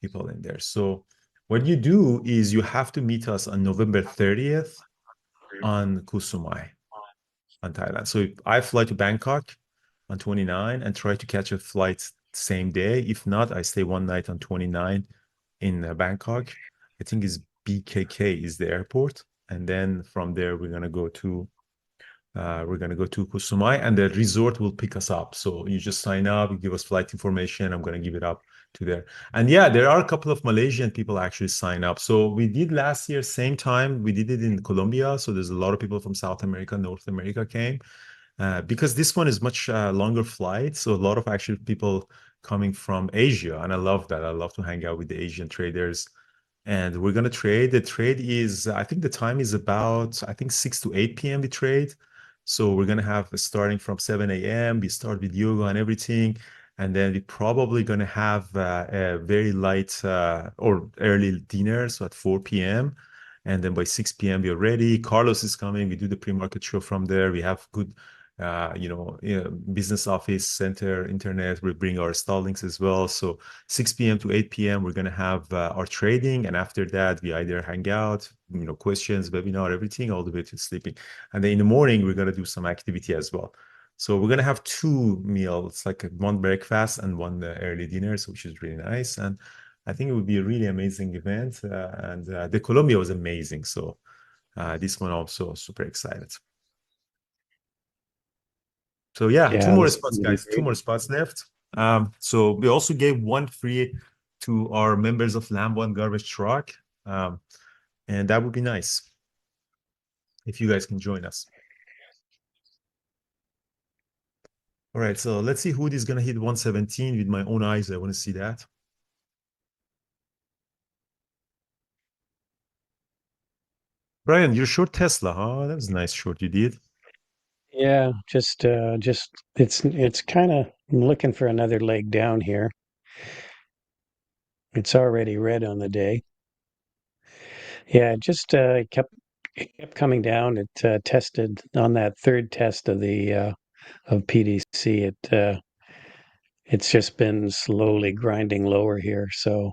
people in there. So what you do is you have to meet us on November 30th on Koh Samui, on Thailand. So I fly to Bangkok on 29 and try to catch a flight same day. If not, I stay one night on 29 in Bangkok. I think is BKK is the airport, and then from there we're gonna go to Koh Samui, and the resort will pick us up. So you just sign up, you give us flight information. I'm gonna give it up to there. And yeah, there are a couple of Malaysian people actually sign up. So we did last year, same time, we did it in Colombia. So there's a lot of people from South America, North America came. Because this one is much longer flight. So a lot of actually people coming from Asia. And I love that. I love to hang out with the Asian traders. And we're going to trade. The trade is, I think the time is about, 6 to 8 p.m. we trade. So we're going to have starting from 7 a.m. We start with yoga and everything. And then we're probably going to have a very light or early dinner. So at 4 p.m. And then by 6 p.m. we're ready. Carlos is coming. We do the pre-market show from there. We have good business office center, internet. We bring our Starlinks as well. So 6 p.m. to 8 p.m. we're going to have our trading. And after that, we either hang out, questions, webinar, everything, all the way to sleeping. And then in the morning, we're going to do some activity as well. So we're going to have 2 meals, like one breakfast and one early dinner, so which is really nice. And I think it would be a really amazing event. And the Colombia was amazing. So this one also super excited. So yeah, 2 more spots, guys. 2 more spots left. So we also gave one free to our members of Lambo and Garbage Truck. And that would be nice if you guys can join us. All right, so let's see who is going to hit 117 with my own eyes. I want to see that. Brian, you're short Tesla, huh? That was a nice short you did. Yeah, just it's kind of looking for another leg down here. It's already red on the day. Yeah, it kept coming down. It tested on that third test of the of PDC. It's just been slowly grinding lower here. So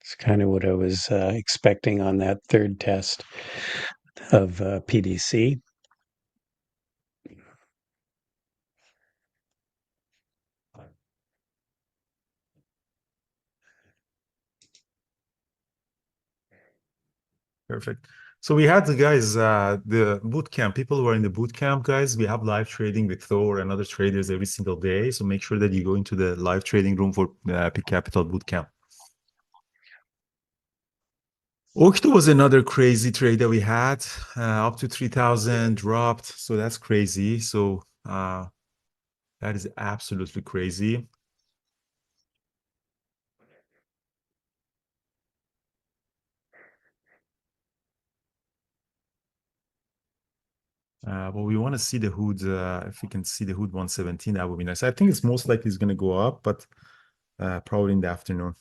it's kind of what I was expecting on that third test of PDC. Perfect. So we had the guys, the boot camp, people who are in the boot camp, guys. We have live trading with Thor and other traders every single day. So make sure that you go into the live trading room for Peak Capital boot camp. Octo was another crazy trade that we had, up to 3,000 dropped. So that's crazy. So that is absolutely crazy. But we want to see the hood. If we can see the hood 117, that would be nice. I think it's most likely it's going to go up, but probably in the afternoon.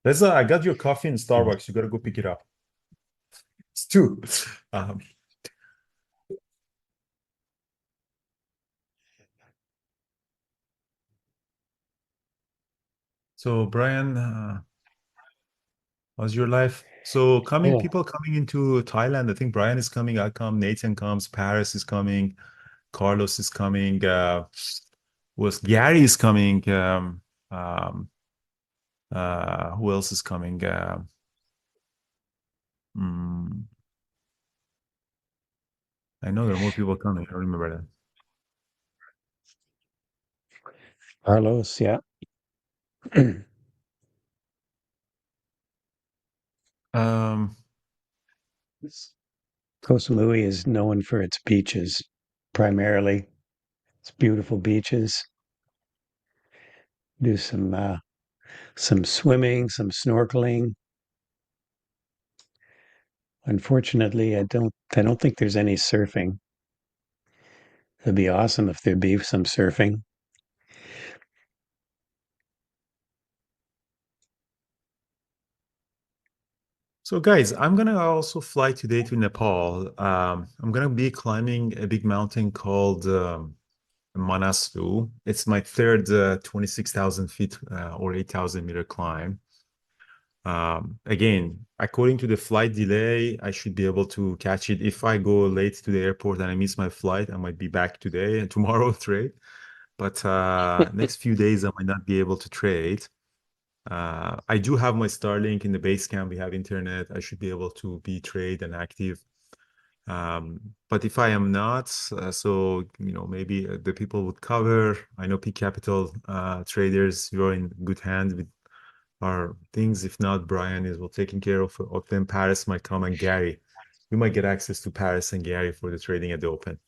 Reza, I got your coffee in Starbucks. You got to go pick it up. It's two. So Brian, how's your life? So people coming into Thailand. I think Brian is coming. I come. Nathan comes. Paris is coming. Carlos is coming. Gary is coming. Who else is coming? I know there are more people coming. I don't remember that. Carlos, yeah. Koh Samui is known for its beaches, primarily. It's beautiful beaches. Do some swimming, some snorkeling. Unfortunately, I don't think there's any surfing. It'd be awesome if there'd be some surfing. So guys, I'm gonna also fly today to Nepal. I'm gonna be climbing a big mountain called Manaslu. It's my third 26,000 feet or 8,000-meter climb. Again, according to the flight delay, I should be able to catch it. If I go late to the airport and I miss my flight, I might be back today and tomorrow trade. But next few days, I might not be able to trade. I do have my Starlink in the base camp. We have internet. I should be able to be trade and active. But if I am not, so maybe the people would cover. I know Peak Capital traders, you're in good hands with our things. If not, Brian is taking care of them. Paris might come, and Gary. We might get access to Paris and Gary for the trading at the open.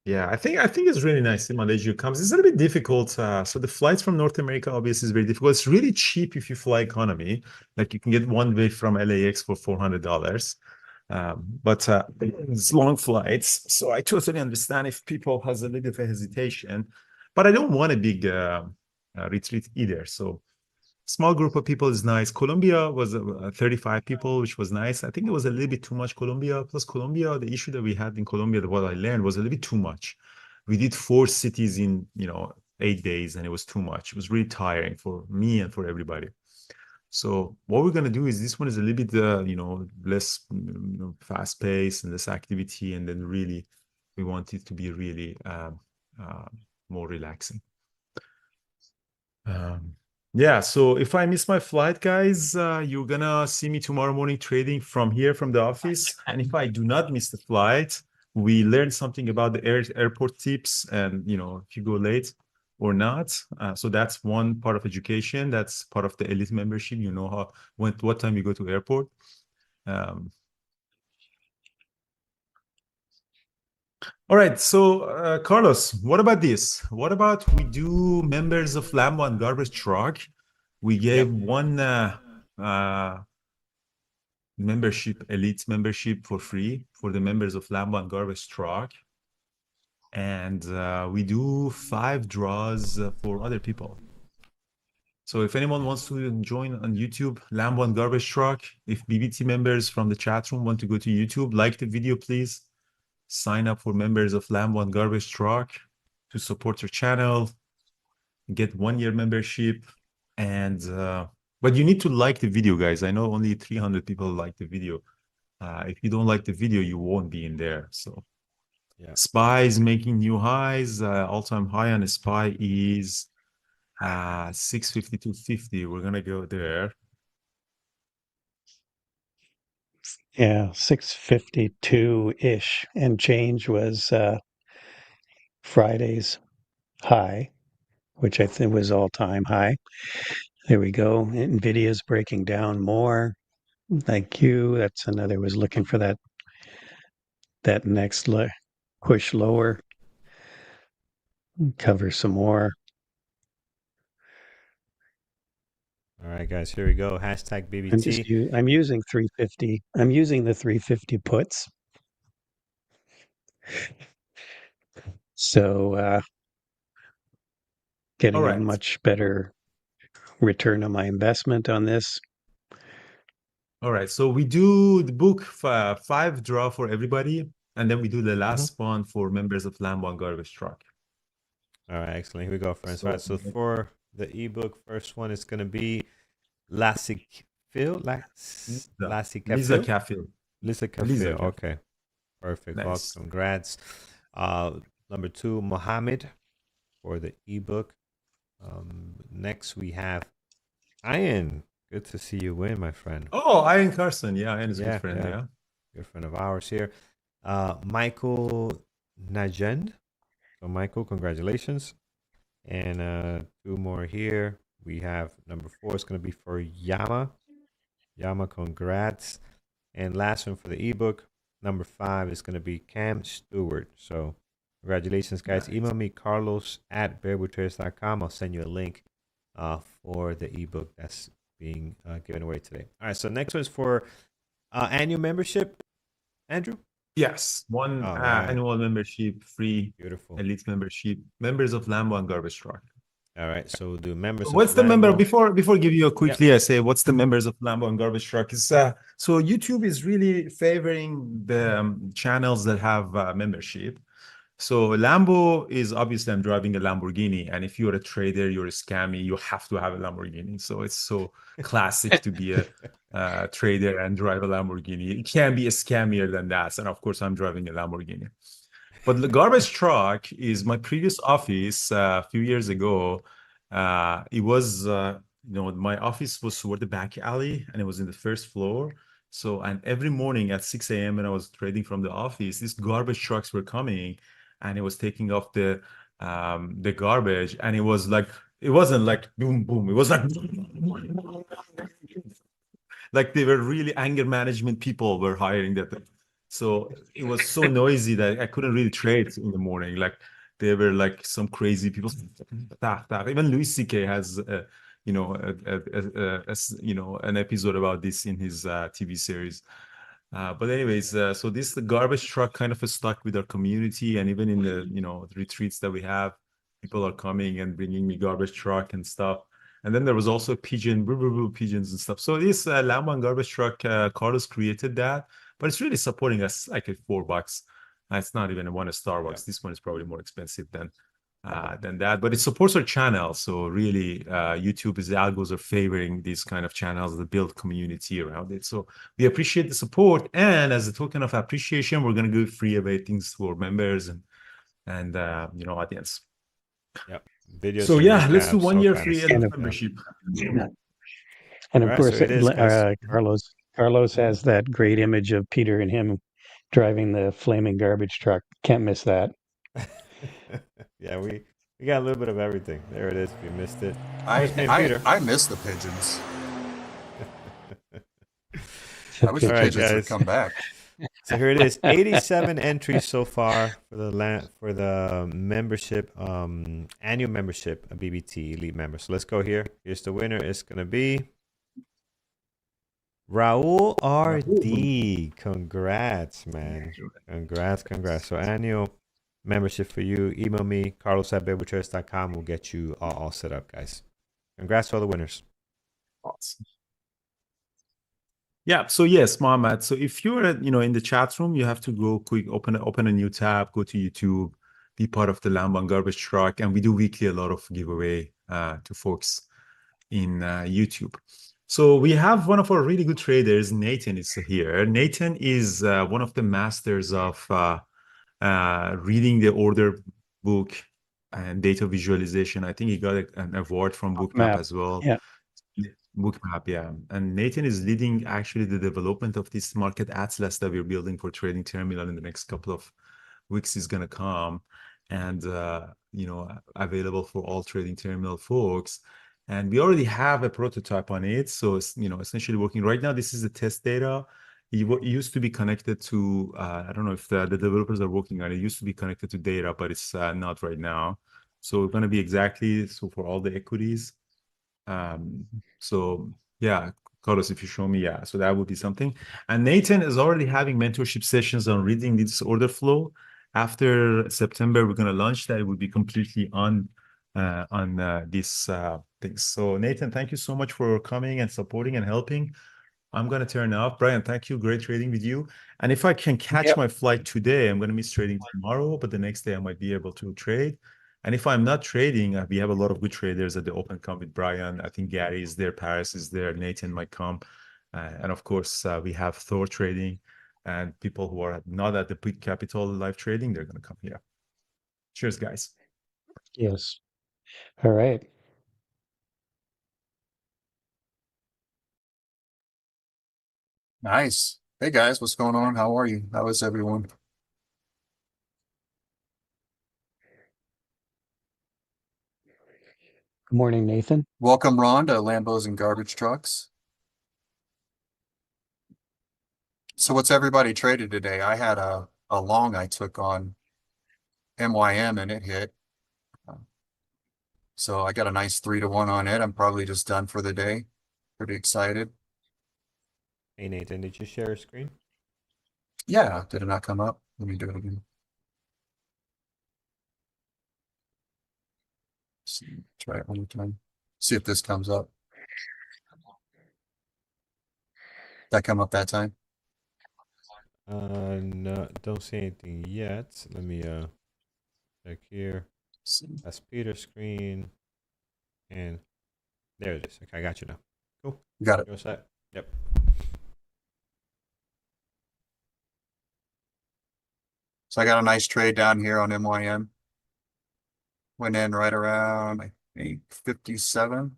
Yeah, I think it's really nice in Malaysia comes. It's a little bit difficult. So the flights from North America obviously is very difficult. It's really cheap if you fly economy. Like you can get one way from LAX for $400. But it's long flights. So I totally understand if people has a little bit of hesitation. But I don't want a big retreat either. So small group of people is nice. Colombia was 35 people, which was nice. I think it was a little bit too much Colombia. Plus Colombia, the issue that we had in Colombia, what I learned was a little bit too much. We did 4 cities in 8 days, and it was too much. It was really tiring for me and for everybody. So what we're gonna do is this one is a little bit less fast paced and less activity, and then really we want it to be really more relaxing. Yeah, so if I miss my flight, guys, you're gonna see me tomorrow morning trading from here from the office. And if I do not miss the flight, we learn something about the airport tips and if you go late or not. So that's one part of education. That's part of the elite membership. You know what time you go to airport. All right, so Carlos, what about this? What about we do members of Lambo and Garbage Truck? We gave one membership, elite membership for free for the members of Lambo and Garbage Truck. And we do 5 draws for other people. So if anyone wants to join on YouTube, Lambo and Garbage Truck, if BBT members from the chat room want to go to YouTube, like the video, please. Sign up for members of Lambo and Garbage Truck to support your channel, get 1-year membership. And but you need to like the video, guys. I know only 300 people like the video. If you don't like the video, you won't be in there. So Yeah. SPY is making new highs. All-time high on SPY is 652.50. We're gonna go there. Yeah, 652-ish and change was Friday's high, which I think was all-time high. There we go. Nvidia's breaking down more. Thank you. That's another was looking for that next push lower. Cover some more. All right, guys, here we go. Hashtag BBT. I'm using 350. I'm using the 350 puts. So getting All a right. much better return on my investment on this. All right, so we do the book 5 draw for everybody, and then we do the last one for members of Lambo and Garbage Truck. All right, excellent. Here we go, friends. So- All right, so for the ebook, first one is going to be Lisa Kafil. Kafil. Okay, perfect. Well, Nice. congrats. Number 2, Mohammed for the ebook. Next we have Ian. Good to see you win, my friend. Oh, Ian Carson. Yeah, Ian is a Yeah, good friend. yeah. Yeah. Good friend of ours here. Michael Najend. So Michael, congratulations. And 2 more here. We have number 4 is going to be for Yama. Yama, congrats. And last one for the ebook, number 5 is going to be Cam Stewart. So congratulations, guys. Nice. Email me, carlos@bearwoodtraders.com. I'll send you a link for the ebook that's being given away today. All right, so next one is for annual membership, Andrew. Yes, one All right. annual membership, free Beautiful. elite membership, members of Lambo and Garbage Truck. All right, so we'll do members. What's the member? Lambo. Before give you a quickly, I say what's the members of Lambo and Garbage Truck is. So YouTube is really favoring the channels that have membership. So Lambo is obviously I'm driving a Lamborghini, and if you're a trader, you're a scammy, you have to have a Lamborghini. So it's so classic to be a trader and drive a Lamborghini. It can't be a scammier than that. And of course, I'm driving a Lamborghini. But the Garbage Truck is my previous office a few years ago. It was, my office was toward the back alley, and it was in the first floor. So, and every morning at 6 a.m. when I was trading from the office, these garbage trucks were coming, and it was taking off the garbage, and it was like, it wasn't like boom boom, it was like they were really anger management people were hiring that. So it was so noisy that I couldn't really trade in the morning. Like they were like some crazy people. Even Louis C.K. has an episode about this in his TV series. But anyways, so the garbage truck kind of stuck with our community, and even in the retreats that we have, people are coming and bringing me garbage truck and stuff. And then there was also pigeons and stuff. So this Lambo and Garbage Truck, Carlos created that, but it's really supporting us like at $4. It's not even one of Starbucks. Yeah. This one is probably more expensive than that, but it supports our channel. So really, YouTube's algos are favoring these kind of channels that build community around it. So we appreciate the support, and as a token of appreciation, we're going to give free away things for members and audience. Yep. Videos So and yeah, let's do recaps, 1 all year kind of free stuff. And adult of, Yeah. membership. and All of right, so course, it is, guys. Carlos has that great image of Peter and him driving the flaming garbage truck. Can't miss that. Yeah, we got a little bit of everything. There it is. If you missed it, I just me and I Peter. I miss the pigeons. I wish All the right, pigeons would guys. come back. So here it is. 87 entries so far for the membership, annual membership, a BBT Elite member. So let's go here. Here's the winner. It's gonna be Raul RD. Congrats, man. Congrats. So annual membership for you. Email me, carlos@babytrace.com. We'll get you all set up, guys. Congrats to all the winners. Awesome. Yeah. So yes, Mohammed. So if you're in the chat room, you have to go quick, open a new tab, go to YouTube, be part of the Lambo Garbage Truck, and we do weekly a lot of giveaway to folks in YouTube. So we have one of our really good traders, Nathan, is here. Nathan is one of the masters of reading the order book and data visualization. I think he got an award from Bookmap as well. Yeah. Bookmap, yeah. And Nathan is leading actually the development of this market atlas that we're building for Trading Terminal in the next couple of weeks is going to come and, available for all Trading Terminal folks. And we already have a prototype on it. So, essentially working right now, this is the test data. It used to be connected to, I don't know if the developers are working on it. It used to be connected to data, but it's not right now. So we're going to be so for all the equities. So yeah, Carlos, if you show me, yeah, so that would be something. And Nathan is already having mentorship sessions on reading this order flow. After September, we're going to launch that. It would be completely on this thing. So Nathan, thank you so much for coming and supporting and helping. I'm going to turn off. Brian, thank you. Great trading with you. And if I can catch my flight today, I'm going to miss trading tomorrow, but the next day I might be able to trade. And if I'm not trading, we have a lot of good traders at the Open Come with Brian. I think Gary is there, Paris is there, Nathan might come. And of course, we have Thor trading and people who are not at the big capital live trading, they're going to come here. Cheers, guys. Yes. All right. Nice. Hey guys, what's going on? How are you? How is everyone? Good morning, Nathan. Welcome, Ron, to Lambos and Garbage Trucks. So what's everybody traded today? I had a long I took on MYM and it hit. So I got a nice 3-to-1 on it. I'm probably just done for the day. Pretty excited. Hey, Nathan, did you share a screen? Yeah, did it not come up? Let me do it again. Try it one more time. See if this comes up. That come up that time? No, don't see anything yet. Let me check here. That's Peter's screen. And there it is. Okay, I got you now. Cool. Got it. You're set. Yep. So I got a nice trade down here on MYM. Went in right around 857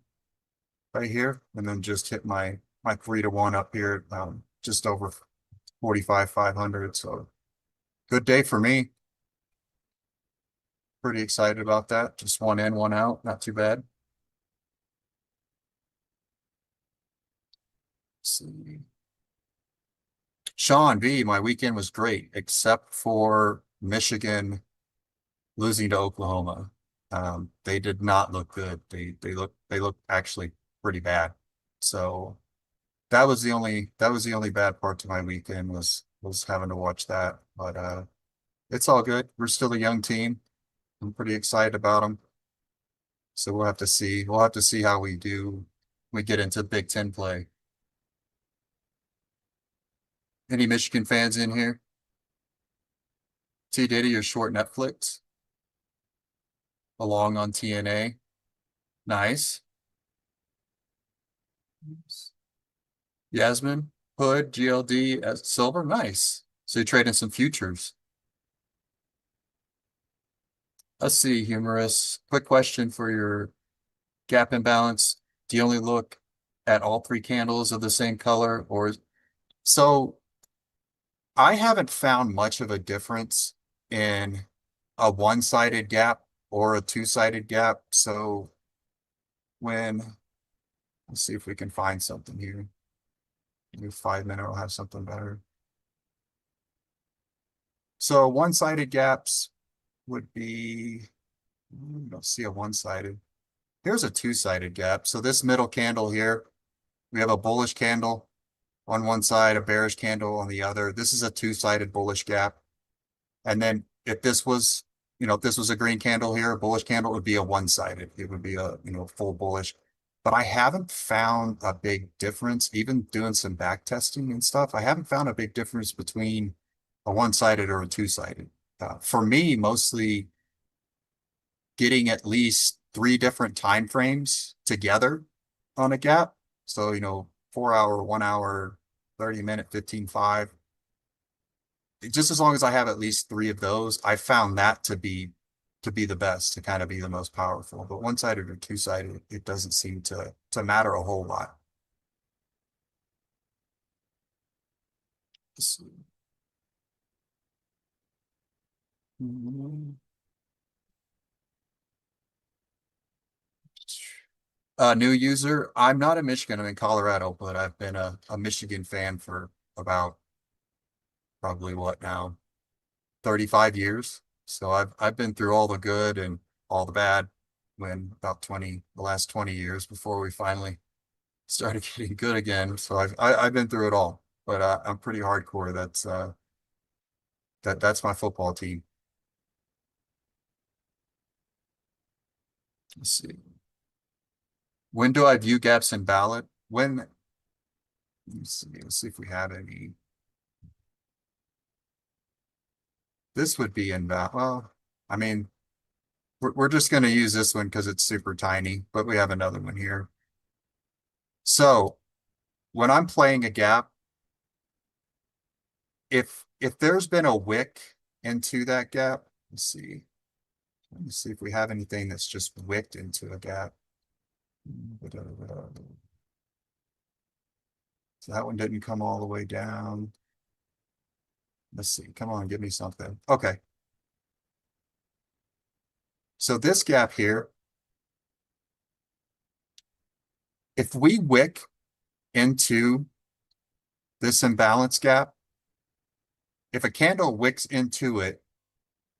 right here, and then just hit my 3-to-1 up here, just over 45,500. So good day for me. Pretty excited about that. Just one in, one out. Not too bad. Let's see. Sean V, my weekend was great, except for Michigan losing to Oklahoma. They did not look good. They look actually pretty bad. So that was the only bad part to my weekend was having to watch that. But it's all good. We're still a young team. I'm pretty excited about them. So we'll have to see. We'll have to see how we do when we get into Big Ten play. Any Michigan fans in here? T Diddy, you're short Netflix. Along on TNA. Nice. Yasmin, Hood, GLD, Silver. Nice. So you're trading some futures. Let's see, humorous. Quick question for your gap imbalance. Do you only look at all three candles of the same color, or so? I haven't found much of a difference in a one-sided gap or a two-sided gap. So let's see if we can find something here. Maybe 5 minutes, I'll have something better. So one-sided gaps would be, I don't see a one-sided. Here's a two-sided gap. So this middle candle here, we have a bullish candle on one side, a bearish candle on the other. This is a two-sided bullish gap. And then if this was, if this was a green candle here, a bullish candle, it would be a one-sided. It would be a, full bullish. But I haven't found a big difference, even doing some back testing and stuff. I haven't found a big difference between a one-sided or a two-sided. For me, mostly getting at least 3 different time frames together on a gap. So, 4 hour, 1 hour, 30-minute, 15-5. Just as long as I have at least 3 of those, I found that to be the best, to kind of be the most powerful. But one-sided or two-sided, it doesn't seem to matter a whole lot. Let's see. New user. I'm not in Michigan, I'm in Colorado, but I've been a Michigan fan for about probably what now, 35 years. So I've been through all the good and all the bad when about the last 20 years before we finally started getting good again. So I've been through it all, but I'm pretty hardcore. That's my football team. Let's see. When do I view gaps in ballot? Let's see if we have any. This would be in ballot. Well, I mean, we're just going to use this one because it's super tiny, but we have another one here. So when I'm playing a gap, if there's been a wick into that gap, let's see. Let me see if we have anything that's just wicked into a gap. So that one didn't come all the way down. Let's see. Come on, give me something. Okay. So this gap here, if we wick into this imbalance gap, if a candle wicks into it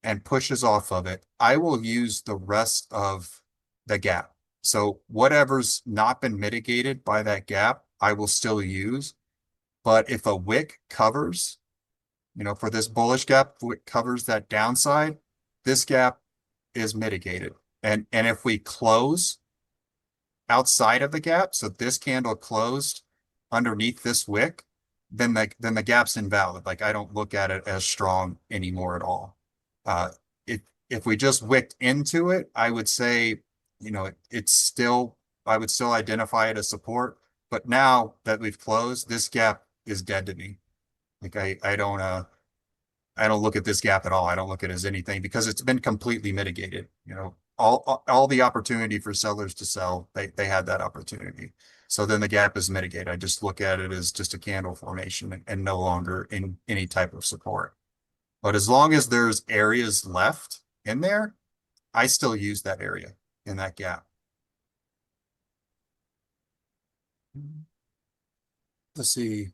and pushes off of it, I will use the rest of the gap. So whatever's not been mitigated by that gap, I will still use. But if a wick covers, for this bullish gap, wick covers that downside, this gap is mitigated. And if we close outside of the gap, so this candle closed underneath this wick, then the gap's invalid. Like I don't look at it as strong anymore at all. If we just wicked into it, I would say, I would still identify it as support. But now that we've closed, this gap is dead to me. Like I don't look at this gap at all. I don't look at it as anything because it's been completely mitigated. All the opportunity for sellers to sell, they had that opportunity. So then the gap is mitigated. I just look at it as just a candle formation and no longer in any type of support. But as long as there's areas left in there, I still use that area in that gap. Let's see.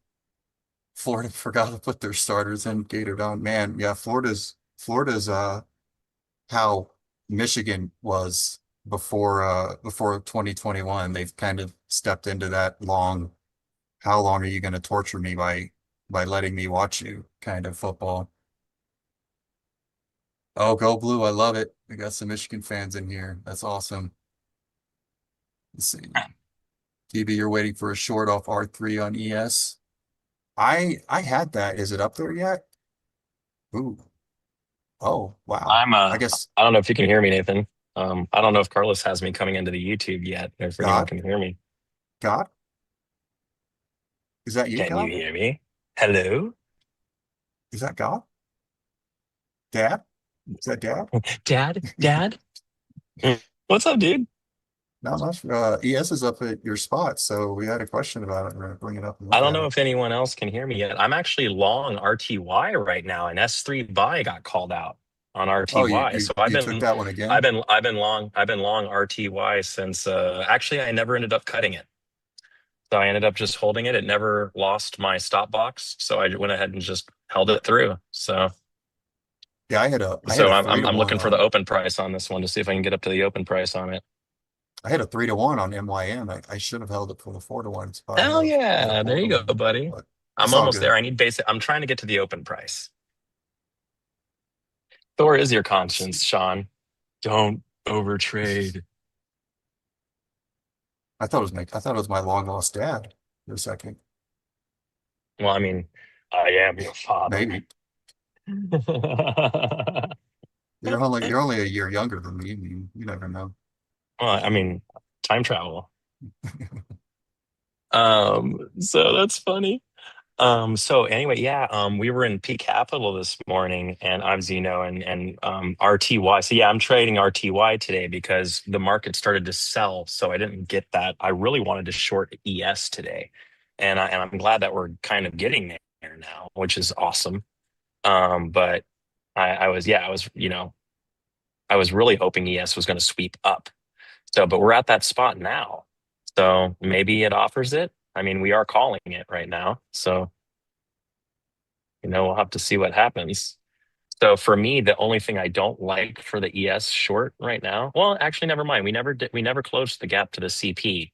Florida forgot to put their starters in Gator down. Man, yeah, Florida's how Michigan was before 2021. They've kind of stepped into that how long are you going to torture me by letting me watch you kind of football. Oh, go blue. I love it. We got some Michigan fans in here. That's awesome. Let's see. DB, you're waiting for a short off R3 on ES. I had that. Is it up there yet? Ooh. Oh, wow. I guess I don't know if you can hear me, Nathan. I don't know if Carlos has me coming into the YouTube yet, if anyone God, can hear me. God, is that you, Can you God? hear me? Hello? Is that God? Dad? Is that Dad? Dad? What's up, dude? Not much. ES is up at your spot, so we had a question about it. We're gonna bring it up and I look don't at know it. if anyone else can hear me yet. I'm actually long RTY right now, and S3 buy got called out on Oh, RTY. So you took that one again? I've been long RTY since actually I never ended up cutting it. So I ended up just holding it. It never lost my stop box. So I went ahead and just held it through. So Yeah, I had a 3 to I'm 1 looking for the on open price on this one to see if I can get up to the open price on it. I had a 3 to 1 on MYM. I should have held it for the 4 to 1 spot. Hell I had a yeah. 4 There to you go, 1, buddy. but I'm it's all almost good. there. I'm trying to get to the open price. Thor is your conscience, Sean. Don't overtrade. I thought it was my long lost dad for a second. Well, I mean, I am your father. Maybe. You're only a year younger than me. You never know. Well, I mean, time travel. So that's funny. So anyway, yeah, we were in P Capital this morning and obviously, and RTY. So yeah, I'm trading RTY today because the market started to sell. So I didn't get that. I really wanted to short ES today. And I'm glad that we're kind of getting there now, which is awesome. But I was, yeah, I was really hoping ES was going to sweep up. So, but we're at that spot now. So maybe it offers it. I mean, we are calling it right now. So, we'll have to see what happens. So for me, the only thing I don't like for the ES short right now, well, actually, never mind. We never closed the gap to the CP.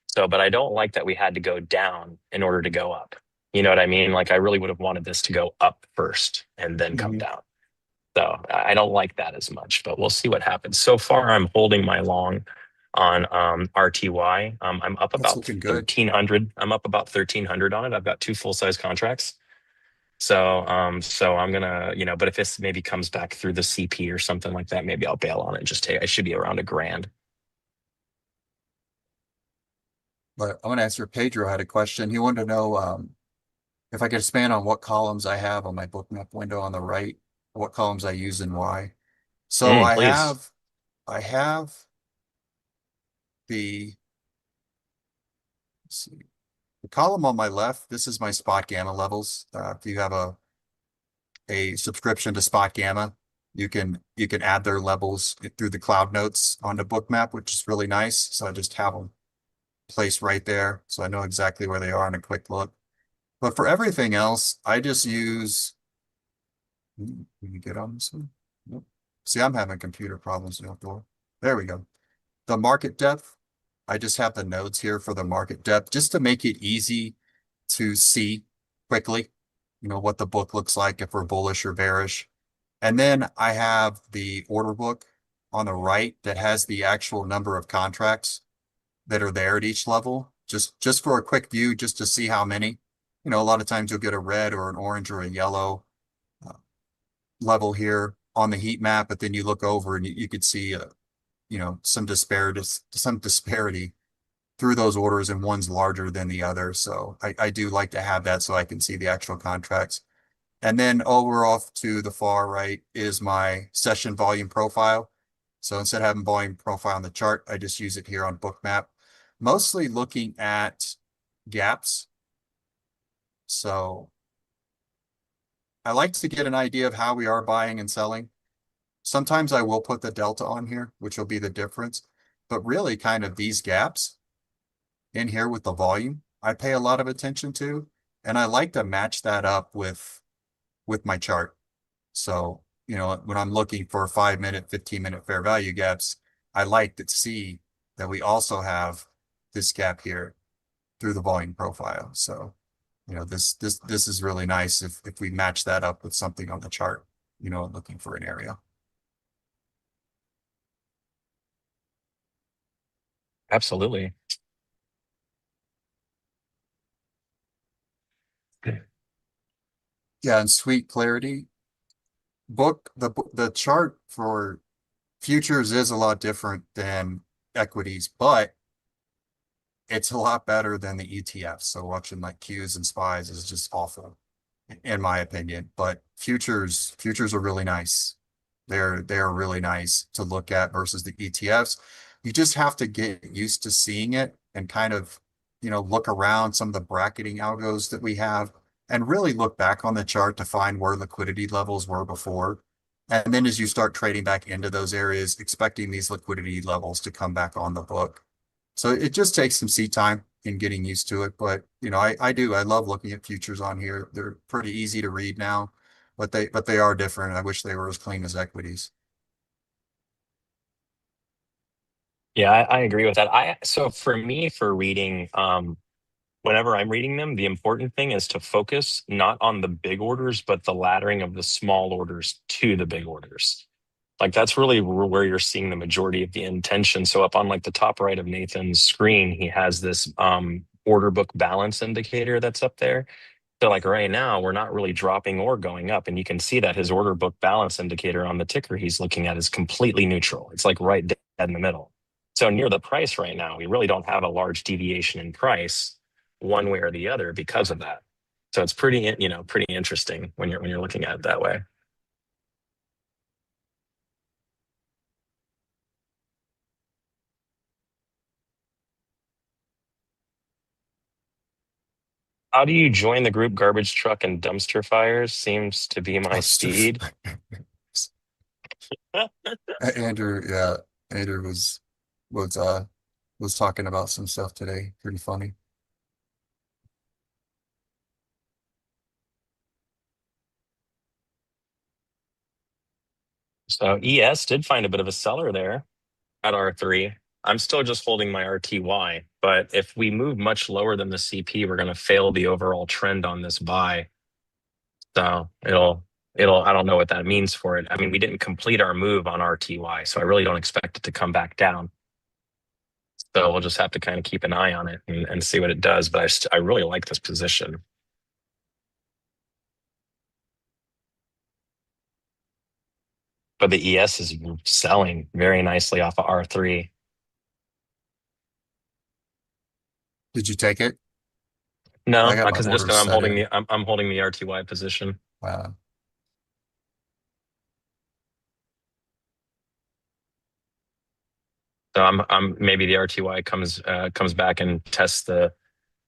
So, but I don't like that we had to go down in order to go up. You know what I mean? Like I really would have wanted this to go up first and then come Mhm. down. So I don't like that as much, but we'll see what happens. So far, I'm holding my long on RTY. I'm up That's about looking good. 1,300. I'm up about 1,300 on it. I've got 2 full-size contracts. So I'm gonna, but if this maybe comes back through the CP or something like that, maybe I'll bail on it and just take. I should be around $1,000. But I want to answer Pedro had a question. He wanted to know if I could expand on what columns I have on my bookmap window on the right, what columns I use and why. So Please. I have the let's see, the column on my left. This is my spot gamma levels. If you have a subscription to Spot Gamma, you can add their levels through the cloud notes on the bookmap, which is really nice. So I just have them placed right there, so I know exactly where they are in a quick look. But for everything else, I just use. Can you get on this one? Nope. See, I'm having computer problems now. There we go. The market depth. I just have the nodes here for the market depth, just to make it easy to see quickly, what the book looks like if we're bullish or bearish. And then I have the order book on the right that has the actual number of contracts that are there at each level, just for a quick view, just to see how many. A lot of times you'll get a red or an orange or a yellow level here on the heat map, but then you look over and you could see, some disparity through those orders, and one's larger than the other. So I do like to have that so I can see the actual contracts. And then over off to the far right is my session volume profile. So instead of having volume profile on the chart, I just use it here on Bookmap, mostly looking at gaps. So I like to get an idea of how we are buying and selling. Sometimes I will put the delta on here, which will be the difference, but really kind of these gaps in here with the volume, I pay a lot of attention to, and I like to match that up with my chart. So, when I'm looking for 5-minute, 15-minute fair value gaps, I like to see that we also have this gap here through the volume profile. So, this is really nice if we match that up with something on the chart, looking for an area. Absolutely. Yeah, and sweet clarity. The chart for futures is a lot different than equities, but it's a lot better than the ETFs. So watching like Qs and SPYs is just awful, in my opinion. But futures are really nice. They're really nice to look at versus the ETFs. You just have to get used to seeing it and kind of, look around some of the bracketing algos that we have and really look back on the chart to find where liquidity levels were before. And then as you start trading back into those areas, expecting these liquidity levels to come back on the book. So it just takes some seed time in getting used to it. But, I love looking at futures on here. They're pretty easy to read now, but they are different. I wish they were as clean as equities. Yeah, I agree with that. So for me, for reading, whenever I'm reading them, the important thing is to focus not on the big orders, but the laddering of the small orders to the big orders. Like that's really where you're seeing the majority of the intention. So up on like the top right of Nathan's screen, he has this order book balance indicator that's up there. So like right now, we're not really dropping or going up. And you can see that his order book balance indicator on the ticker he's looking at is completely neutral. It's like right dead in the middle. So near the price right now, we really don't have a large deviation in price one way or the other because of that. So it's pretty interesting when you're looking at it that way. How do you join the group garbage truck and dumpster fires? Seems to be my speed. Andrew was talking about some stuff today. Pretty funny. So ES did find a bit of a seller there at R3. I'm still just holding my RTY, but if we move much lower than the CP, we're going to fail the overall trend on this buy. So it'll, I don't know what that means for it. I mean, we didn't complete our move on RTY, so I really don't expect it to come back down. So we'll just have to kind of keep an eye on it and see what it does. But I really like this position. But the ES is selling very nicely off of R3. Did you take it? No, I got my because orders I'm set holding in. I'm holding the RTY position. Wow. So I'm maybe the RTY comes back and tests the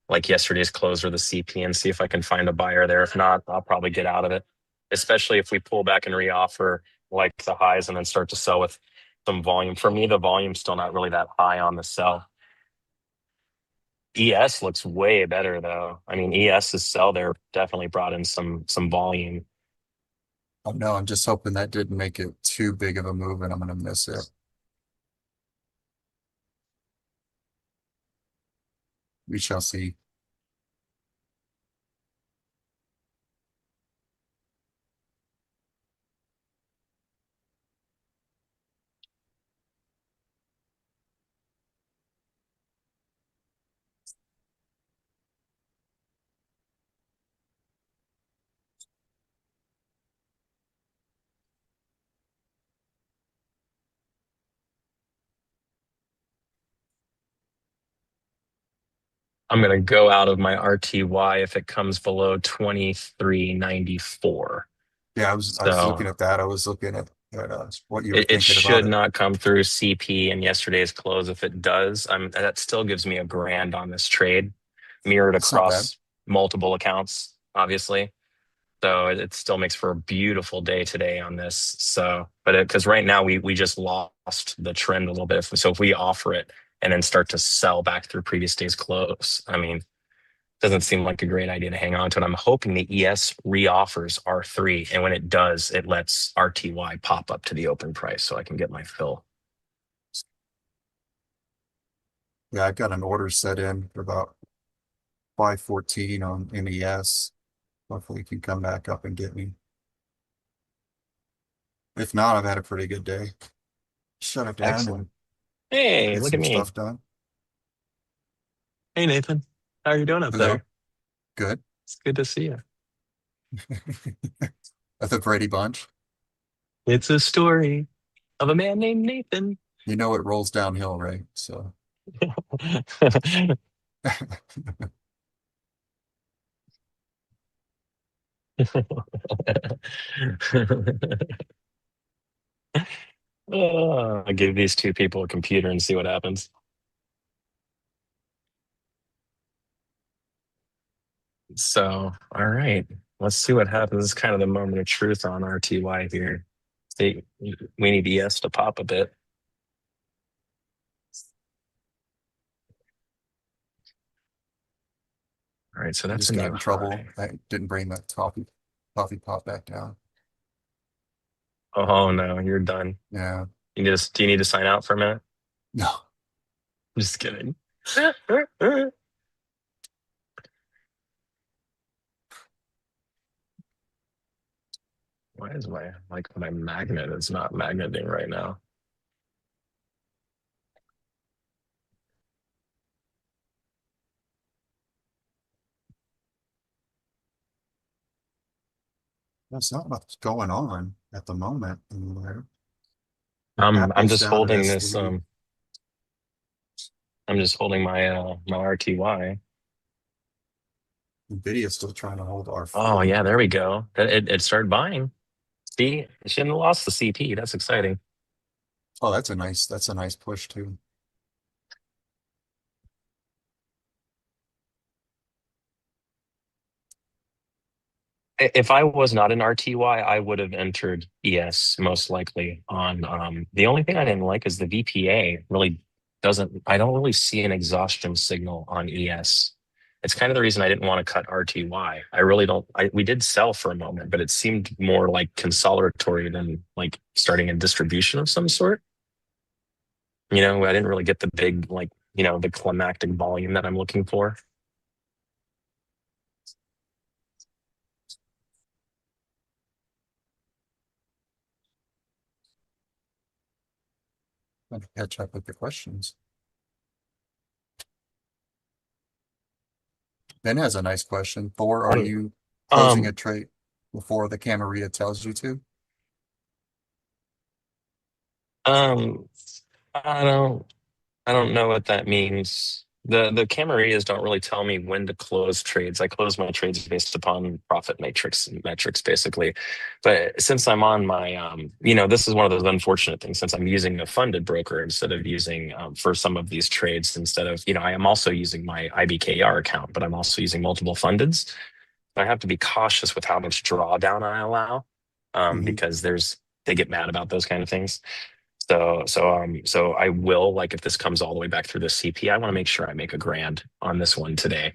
like yesterday's close or the CP and see if I can find a buyer there. If not, I'll probably get out of it. Especially if we pull back and reoffer like the highs and then start to sell with some volume. For me, the volume's still not really that high on the sell. ES looks way better though. I mean, ES's sell there definitely brought in some volume. Oh no, I'm just hoping that didn't make it too big of a move and I'm gonna miss it. We shall see. I'm gonna go out of my RTY if it comes below 23.94. Yeah, I was looking at that. I was looking at what you were It thinking should about it. not come through CP in yesterday's close. If it does, that still gives me $1,000 on this trade, mirrored It's not bad. across multiple accounts, obviously. So it still makes for a beautiful day today on this. So, but because right now we just lost the trend a little bit. So if we offer it and then start to sell back through previous day's close, I mean, doesn't seem like a great idea to hang on to it. I'm hoping the ES reoffers R3, and when it does, it lets RTY pop up to the open price so I can get my fill. Yeah, I've got an order set in for about 514 on MES. Hopefully you can come back up and get me. If not, I've had a pretty good day. Shut it down. Excellent. Hey, Get look at some me. stuff done. Hey, Nathan. How are you doing up Hello. there? Good. It's good to see you. At the Brady Bunch. It's a story of a man named Nathan. You know it rolls downhill, right? So I'll give these two people a computer and see what happens. So, all right, let's see what happens. This is kind of the moment of truth on RTY here. See, we need ES to pop a bit. All right, so I that's just a got new in trouble. high. I didn't bring that coffee pot back down. Oh no, you're done. Yeah. Do you need to sign out for a minute? No. Just kidding. Why is my magnet is not magneting right now? That's not what's going on at the moment anywhere. I'm Apple's just down at holding this S3. I'm just holding my my RTY. Nvidia's still trying to hold R4. Oh yeah, there we go. It started buying. See, it shouldn't have lost the CP. That's exciting. Oh, that's a nice push too. If I was not an RTY, I would have entered ES most likely on the only thing I didn't like is the VPA really doesn't I don't really see an exhaustion signal on ES. It's kind of the reason I didn't want to cut RTY. I really don't we did sell for a moment, but it seemed more like consolidatory than like starting a distribution of some sort. I didn't really get the big the climactic volume that I'm looking for. I'll catch up with the questions. Ben has a nice question. Thor, are you closing a trade before the Camarilla tells you to? I don't know what that means. The Camarillas don't really tell me when to close trades. I close my trades based upon profit metrics basically. But since I'm on my this is one of those unfortunate things since I'm using a funded broker instead of using for some of these trades instead of I am also using my IBKR account, but I'm also using multiple fundeds. I have to be cautious with how much drawdown I allow because they get mad about those kind of things. So I will if this comes all the way back through the CP, I want to make sure I make $1,000 on this one today.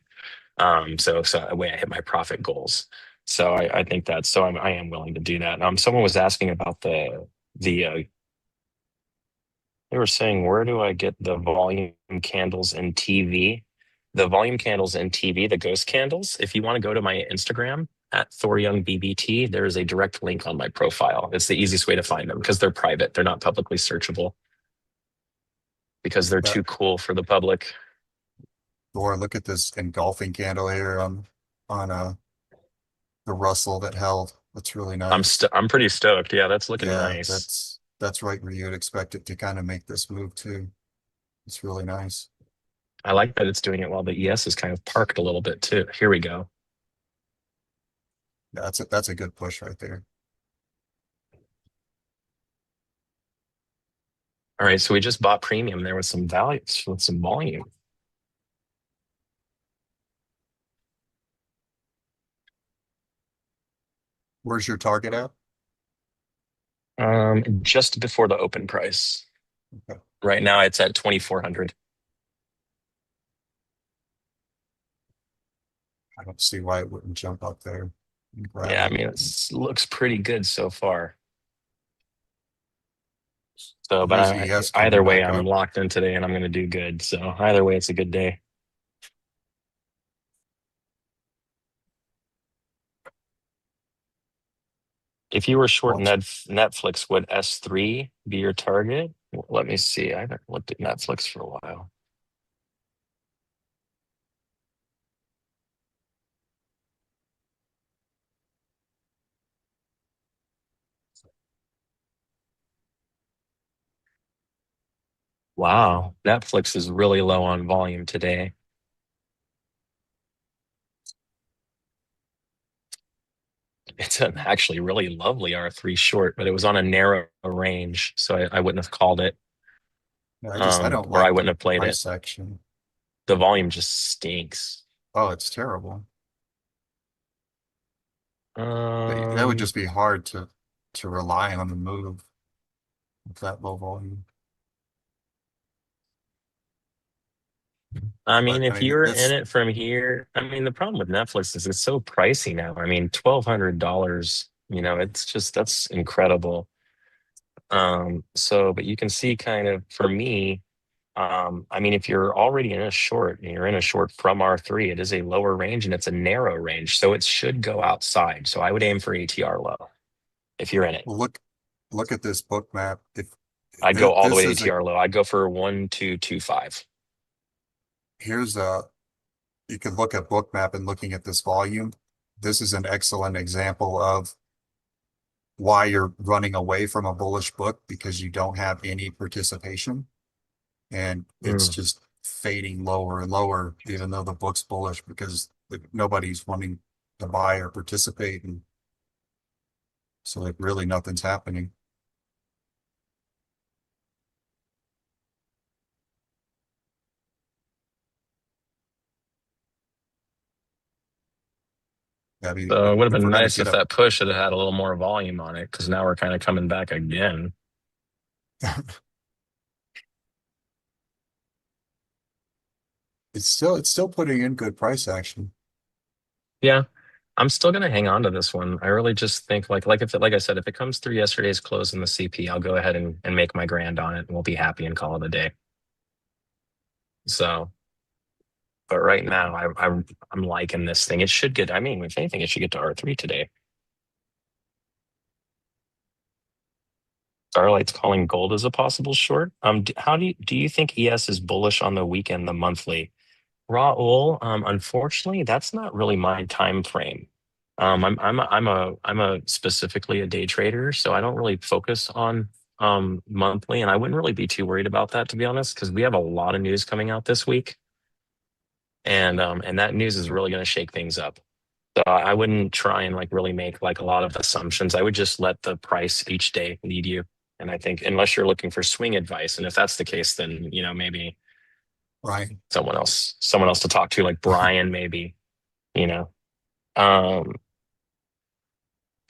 So that way I hit my profit goals. So I think that's I am willing to do that. Someone was asking about the they were saying, where do I get the volume candles in TV? The volume candles in TV, the ghost candles. If you want to go to my Instagram at ThorYoungBBT, there is a direct link on my profile. It's the easiest way to find them because they're private. They're not publicly searchable because they're too cool for the public. Thor, look at this engulfing candle here on the Russell that held. That's really nice. I'm pretty stoked. Yeah, that's looking nice. That's right where you would expect it to kind of make this move too. It's really nice. I like that it's doing it while the ES is kind of parked a little bit too. Here we go. That's a good push right there. All right, so we just bought premium there with some values, with some volume. Where's your target at? Just before the open price. Okay. Right now it's at 2,400. I don't see why it wouldn't jump up there. Yeah, I mean, it looks pretty good so far. So, but either way, I'm locked in today and I'm going to do good. So either way, it's a good day. If you were short Netflix, would S3 be your target? Let me see. I haven't looked at Netflix for a while. Wow, Netflix is really low on volume today. it's an actually really lovely R3 short, but it was on a narrow range, so I wouldn't have called it, I don't or I like wouldn't the have played price it. action. The volume just stinks. Oh, it's terrible. That would just be hard to rely on the move with that low volume. I mean, But I if mean, you're in it's it from here, I mean, the problem with Netflix is it's so pricey now. I mean, $1,200, it's just, that's incredible. So, but you can see kind of for me, I mean, if you're already in a short and you're in a short from R3, it is a lower range and it's a narrow range. So it should go outside. So I would aim for ATR low if you're in it. well, look at this book map. If I'd go all the way to this is a ATR low. I'd go for 1,225. here's a you could look at book map and looking at this volume. This is an excellent example of why you're running away from a bullish book, because you don't have any participation and it's just fading lower and lower, even though the book's bullish, because nobody's wanting to buy or participate. And so like really nothing's happening. I mean, So it would have if been we're going to nice get if up, that push had had a little more volume on it, because now we're kind of coming back again. it's still putting in good price action. Yeah, I'm still gonna hang on to this one. I really just think like I said, if it comes through yesterday's close in the CP, I'll go ahead and make my grand on it, and we'll be happy and call it a day. So, but right now, I'm liking this thing. It should get. I mean, if anything, it should get to R3 today. Starlight's calling gold as a possible short. How do you think ES is bullish on the weekend, the monthly? Raul, unfortunately, that's not really my time frame. I'm specifically a day trader, so I don't really focus on monthly, and I wouldn't really be too worried about that, to be honest, because we have a lot of news coming out this week, and that news is really going to shake things up. So I wouldn't try and like really make like a lot of assumptions. I would just let the price each day lead you. And I think unless you're looking for swing advice, and if that's the case, then maybe Right. someone else to talk to, like Brian, maybe, you know. Um,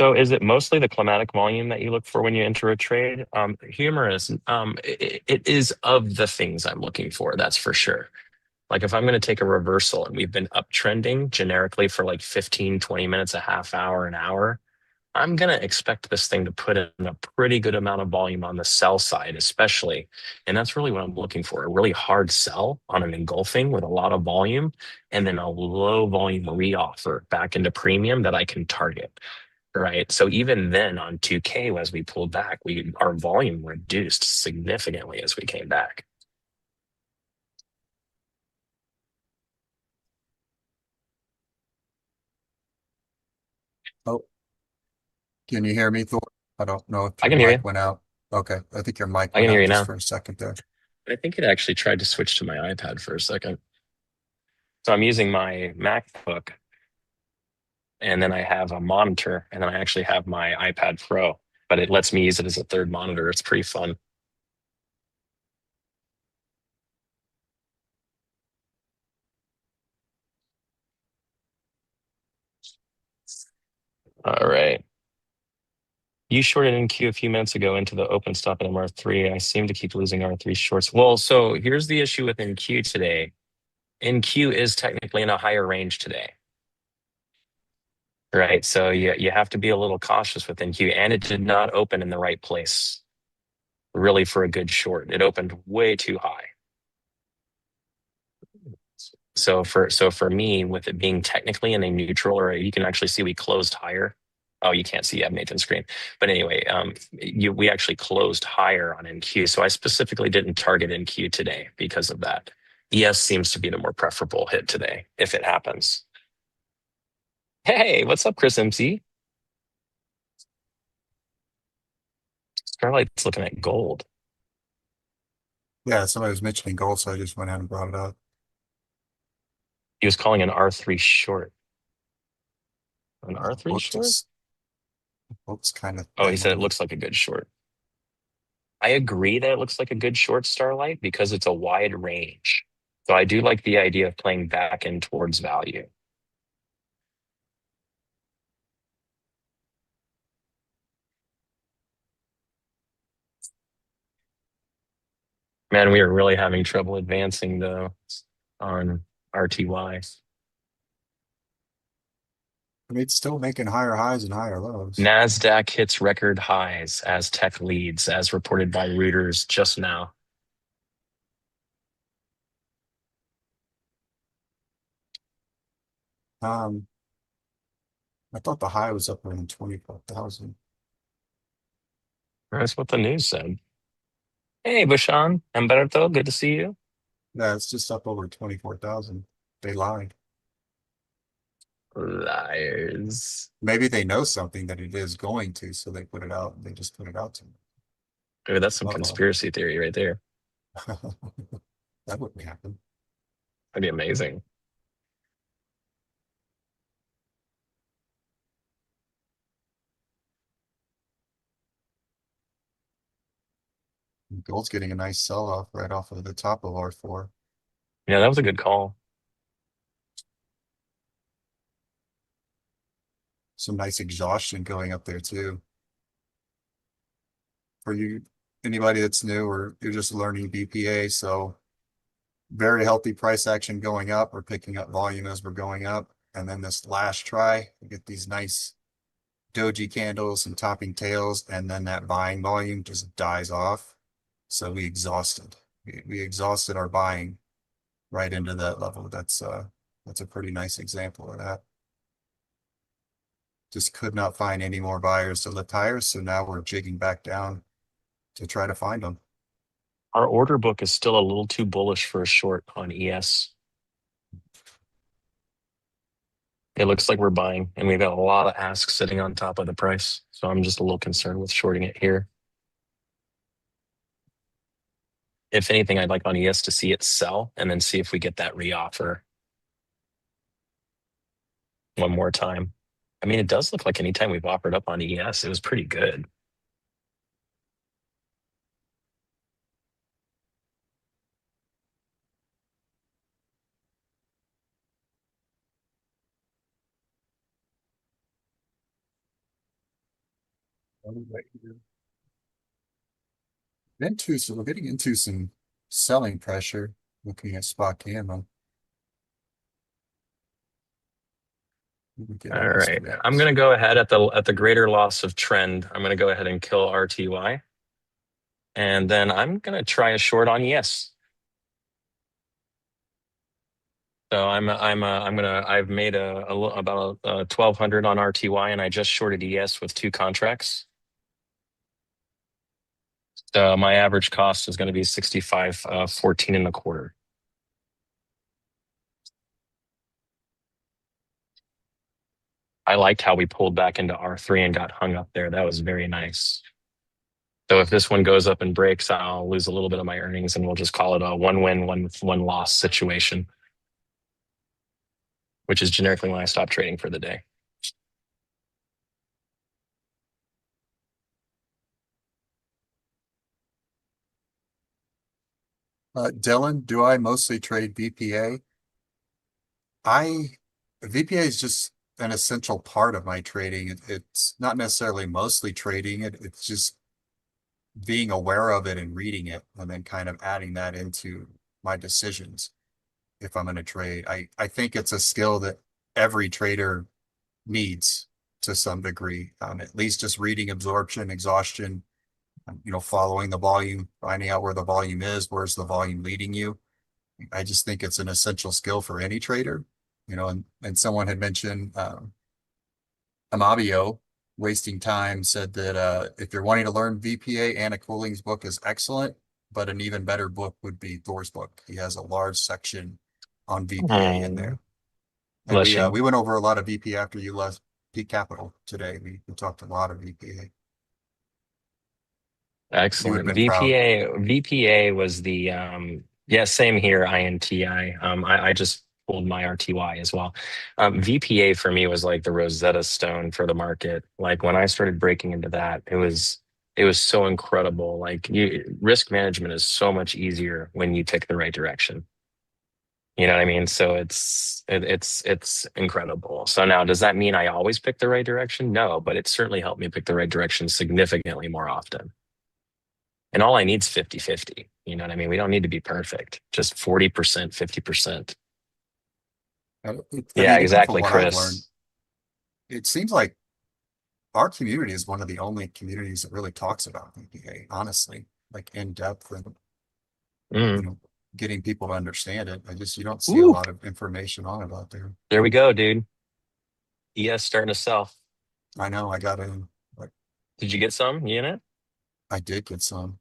so is it mostly the climatic volume that you look for when you enter a trade? Humorous. It is of the things I'm looking for, that's for sure. Like if I'm going to take a reversal and we've been uptrending generically for like 15, 20 minutes, a half hour, an hour, I'm going to expect this thing to put in a pretty good amount of volume on the sell side, especially. And that's really what I'm looking for, a really hard sell on an engulfing with a lot of volume, and then a low volume reoffer back into premium that I can target. Right. So even then on 2K, as we pulled back, our volume reduced significantly as we came back. Oh, can you hear me, Thor? I don't know if I your can hear mic you. went out. Okay, I think your mic I can went hear out you just now. for a second there. I think it actually tried to switch to my iPad for a second. So I'm using my MacBook, and then I have a monitor, and then I actually have my iPad Pro, but it lets me use it as a third monitor. It's pretty fun. All right. You shorted NQ a few minutes ago into the open stop at MR3. I seem to keep losing R3 shorts. Well, so here's the issue with NQ today. NQ is technically in a higher range today. Right. So you have to be a little cautious with NQ, and it did not open in the right place really for a good short. It opened way too high. So for me, with it being technically in a neutral, or you can actually see we closed higher. Oh, you can't see, I have Nathan's screen. But anyway, we actually closed higher on NQ. So I specifically didn't target NQ today because of that. ES seems to be the more preferable hit today, if it happens. Hey, what's up, Chris MC? Starlight's looking at gold. Yeah, somebody was mentioning gold, so I just went ahead and brought it up. He was calling an R3 short. An R3 short? Looks kind of Oh, he thin said to it me. looks like a good short. I agree that it looks like a good short Starlight because it's a wide range. So I do like the idea of playing back in towards value. Man, we are really having trouble advancing though on RTY. I mean, it's still making higher highs and higher lows. NASDAQ hits record highs as tech leads, as reported by Reuters just now. I thought the high was up around 24,000. That's what the news said. Hey, Bashan, Humberto, good to see you. Yeah, it's just up over 24,000. They lied. Liars. Maybe they know something that it is going to, so they put it out. They just put it out to me. Maybe that's some Uh-oh. conspiracy theory right there. That wouldn't happen. That'd be amazing. Gold's getting a nice sell-off right off of the top of R4. Yeah, that was a good call. Some nice exhaustion going up there too. For you, anybody that's new or you're just learning BPA, so very healthy price action going up or picking up volume as we're going up. And then this last try, we get these nice doji candles and topping tails, and then that buying volume just dies off. So we exhausted. We exhausted our buying right into that level. That's a pretty nice example of that. Just could not find any more buyers to lift higher, so now we're jigging back down to try to find them. Our order book is still a little too bullish for a short on ES. It looks like we're buying, and we've got a lot of asks sitting on top of the price. So I'm just a little concerned with shorting it here. If anything, I'd like on ES to see it sell and then see if we get that reoffer one more time. I mean, it does look like anytime we've offered up on ES, it was pretty good. So we're getting into some selling pressure looking at spot camo. All right, I'm going to go ahead at the greater loss of trend. I'm going to go ahead and kill RTY, and then I'm going to try a short on ES. So I've made about 1,200 on RTY, and I just shorted ES with 2 contracts. So my average cost is going to be 65.14 and a quarter. I liked how we pulled back into R3 and got hung up there. That was very nice. So if this one goes up and breaks, I'll lose a little bit of my earnings, and we'll just call it a one win, one loss situation, which is generically when I stop trading for the day. Dylan, do I mostly trade VPA? VPA is just an essential part of my trading. It's not necessarily mostly trading it. It's just being aware of it and reading it, and then kind of adding that into my decisions if I'm going to trade. I think it's a skill that every trader needs to some degree. At least just reading absorption, exhaustion, following the volume, finding out where the volume is, where's the volume leading you. I just think it's an essential skill for any trader, and someone had mentioned Amabio wasting time said that if you're wanting to learn VPA, Anna Cooling's book is excellent, but an even better book would be Thor's book. He has a large section on VPA in there. And we went over a lot of VPA after you left Peak Capital today. We talked a lot of VPA. Excellent. VPA was the same here, INTI. I just pulled my RTY as well. VPA for me was like the Rosetta Stone for the market. Like when I started breaking into that, it was so incredible. Like risk management is so much easier when you pick the right direction. You know what I mean? So it's incredible. So now, does that mean I always pick the right direction? No, but it certainly helped me pick the right direction significantly more often. And all I need is 50-50. You know what I mean? We don't need to be perfect. Just 40%, 50%. I mean, Yeah, even from exactly, what I've learned, Chris. it seems like our community is one of the only communities that really talks about VPA, honestly, like in depth and, Mm. getting people to understand it. You don't see a Ooh, lot of information on it out there. there we go, dude. ES starting to sell. I know I got in, like, Did you get some unit? I did get some.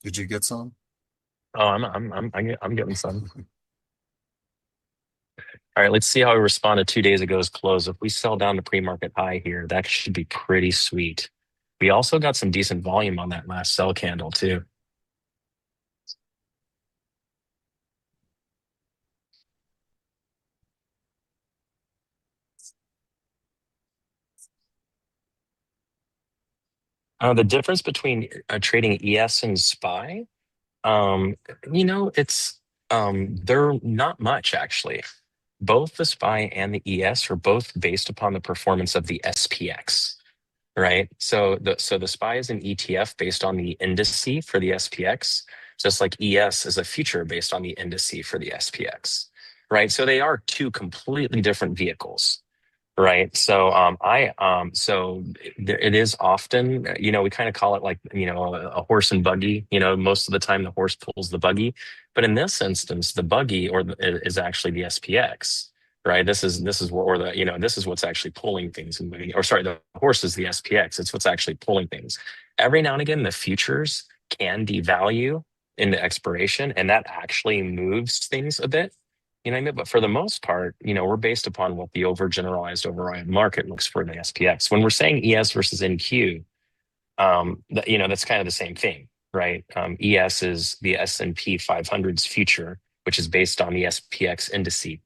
Did you get some? Oh, I'm getting some. All right, let's see how we responded 2 days ago's close. If we sell down to pre-market high here, that should be pretty sweet. We also got some decent volume on that last sell candle too. The difference between trading ES and SPY, it's they're not much actually. Both the SPY and the ES are both based upon the performance of the SPX, right? So the SPY is an ETF based on the indice for the SPX, just like ES is a future based on the indice for the SPX, right? So they are two completely different vehicles. Right. So it is often, we kind of call it like, a horse and buggy. Most of the time the horse pulls the buggy. But in this instance, the buggy is actually the SPX. Right. This is this is what's actually pulling things and moving, or sorry, the horse is the SPX. It's what's actually pulling things. Every now and again, the futures can devalue into expiration, and that actually moves things a bit. You know what I mean? But for the most part, we're based upon what the overgeneralized override market looks for in the SPX. When we're saying ES versus NQ, that's kind of the same thing, right? ES is the S&P 500's future, which is based on the SPX indice,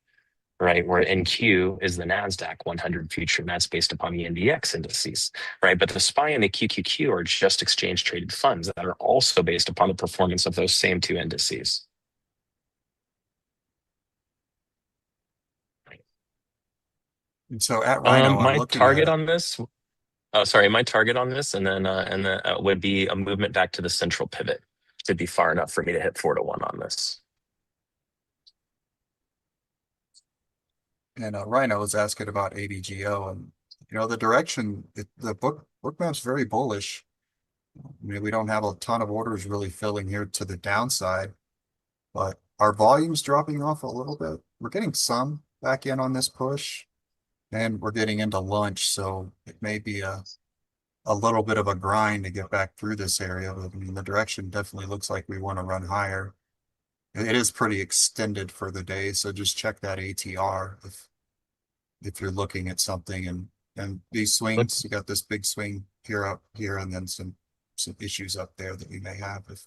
right? Where NQ is the NASDAQ 100 future, and that's based upon the NDX indices, right? But the SPY and the QQQ are just exchange traded funds that are also based upon the performance of those same two indices. And so at Rhino, I'm My looking target at, on this, and then would be a movement back to the central pivot to be far enough for me to hit 4-1 on this. and Rhino was asking about ABGO, and the direction, the bookmap's very bullish. I mean, we don't have a ton of orders really filling here to the downside, but our volume's dropping off a little bit. We're getting some back in on this push, and we're getting into lunch, so it may be a little bit of a grind to get back through this area. But I mean, the direction definitely looks like we want to run higher. It is pretty extended for the day, so just check that ATR if you're looking at something. And these swings, you got this big swing here, up here, and then some issues up there that we may have if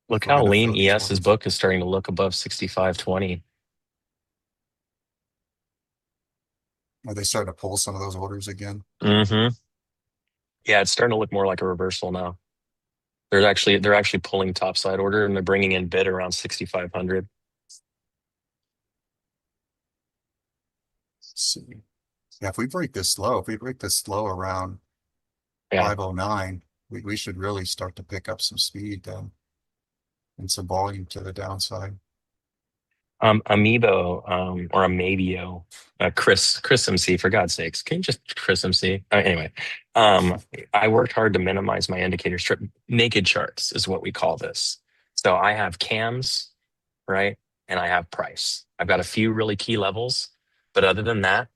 Look we're how gonna lean fill these ES's orders. book is starting to look above 65.20. Are they starting to pull some of those orders again? Mm-hmm. Yeah, it's starting to look more like a reversal now. They're actually pulling topside order, and they're bringing in bid around 6,500. See. Yeah, if we break this low around Yeah. 509, we should really start to pick up some speed and some volume to the downside. Amiibo, or Amabio, Chris MC, for God's sakes, can you just Chris MC? Anyway, I worked hard to minimize my indicator strip. Naked charts is what we call this. So I have cams, right? And I have price. I've got a few really key levels, but other than that,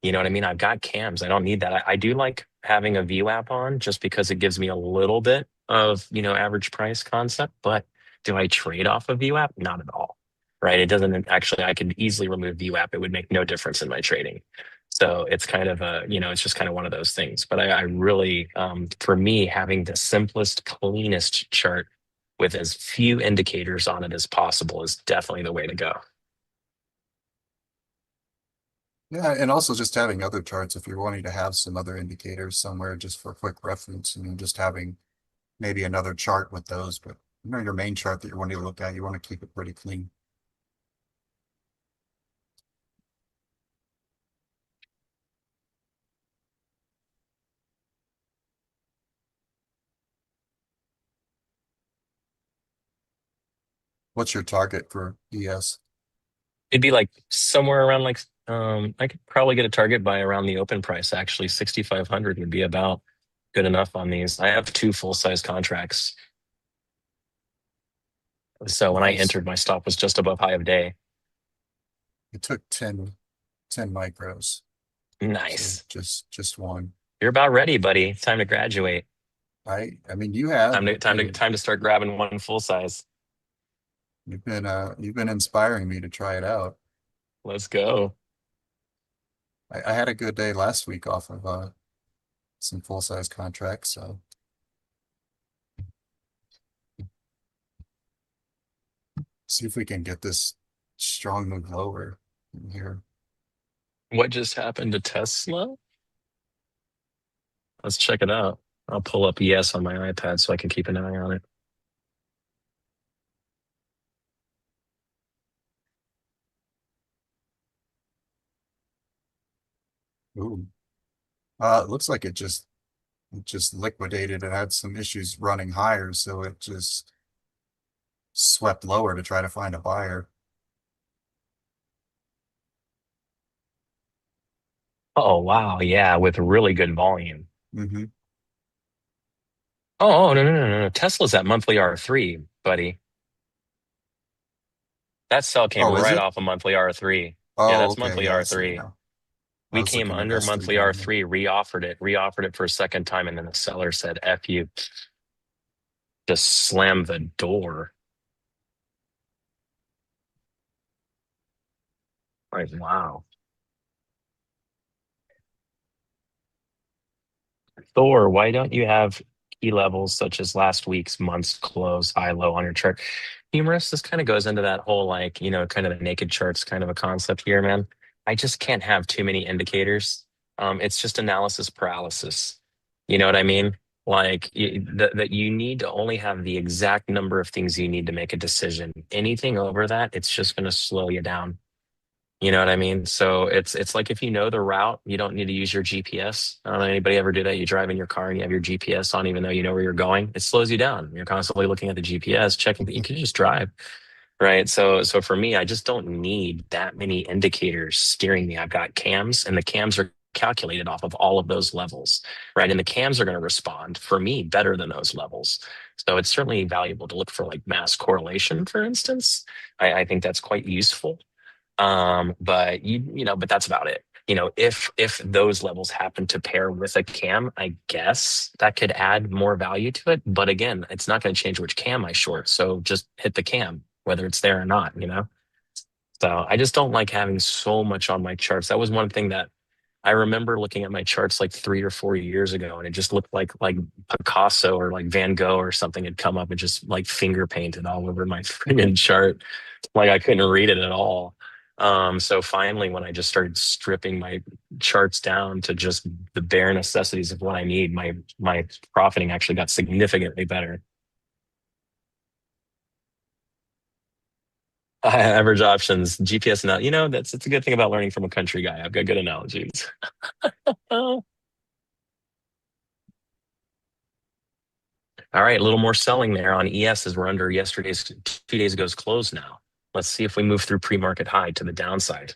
you know what I mean? I've got cams. I don't need that. I do like having a VWAP on just because it gives me a little bit of, average price concept, but do I trade off of VWAP? Not at all, right? It doesn't actually, I could easily remove VWAP. It would make no difference in my trading. So it's kind of it's just kind of one of those things. But I really, for me, having the simplest, cleanest chart with as few indicators on it as possible is definitely the way to go. Yeah, and also just having other charts if you're wanting to have some other indicators somewhere just for quick reference. I mean, just having maybe another chart with those, but your main chart that you're wanting to look at, you want to keep it pretty clean. What's your target for ES? It'd be like somewhere around like I could probably get a target by around the open price. Actually, 6,500 would be about good enough on these. I have 2 full-size contracts. So when I Nice. entered, my stop was just above high of day. It took 10 micros. Nice. So just one. You're about ready, buddy. Time to graduate. I mean, you have. Time to start grabbing one full size. You've been inspiring me to try it out. Let's go. I had a good day last week off of some full-size contracts, so see if we can get this strong move lower in here. What just happened to Tesla? Let's check it out. I'll pull up ES on my iPad so I can keep an eye on it. Ooh. It looks like it just liquidated. It had some issues running higher, so it just swept lower to try to find a buyer. Oh, wow. Yeah, with really good volume. Mm-hmm. Oh, no. Tesla's at monthly R3, buddy. That sell came Oh, is right it? off a monthly R3. Yeah, Oh, that's okay. monthly Yeah, I see it R3. now. I We was came looking at under S3 monthly down here. R3, reoffered it for a second time, and then the seller said, F you. Just slammed the door. Like, wow. Thor, why don't you have key levels such as last week's month's close, high, low on your chart? Humorous, this kind of goes into that whole, like, kind of the naked charts kind of a concept here, man. I just can't have too many indicators. It's just analysis paralysis. You know what I mean? Like that you need to only have the exact number of things you need to make a decision. Anything over that, it's just going to slow you down. You know what I mean? So it's like if you know the route, you don't need to use your GPS. I don't know anybody ever do that. You drive in your car and you have your GPS on, even though you know where you're going. It slows you down. You're constantly looking at the GPS, checking, but you can just drive, right? So for me, I just don't need that many indicators steering me. I've got cams, and the cams are calculated off of all of those levels, right? And the cams are going to respond for me better than those levels. So it's certainly valuable to look for like mass correlation, for instance. I think that's quite useful. But but that's about it. If those levels happen to pair with a cam, I guess that could add more value to it. But again, it's not going to change which cam I short. So just hit the cam, whether it's there or not. So I just don't like having so much on my charts. That was one thing that I remember looking at my charts like 3 or 4 years ago, and it just looked like Picasso or like Van Gogh or something had come up and just like finger painted all over my friggin' chart. Like I couldn't read it at all. So finally, when I just started stripping my charts down to just the bare necessities of what I need, my profiting actually got significantly better. Average options, GPS now. It's a good thing about learning from a country guy. I've got good analogies. All right, a little more selling there on ES as we're under yesterday's 2 days ago's close now. Let's see if we move through pre-market high to the downside.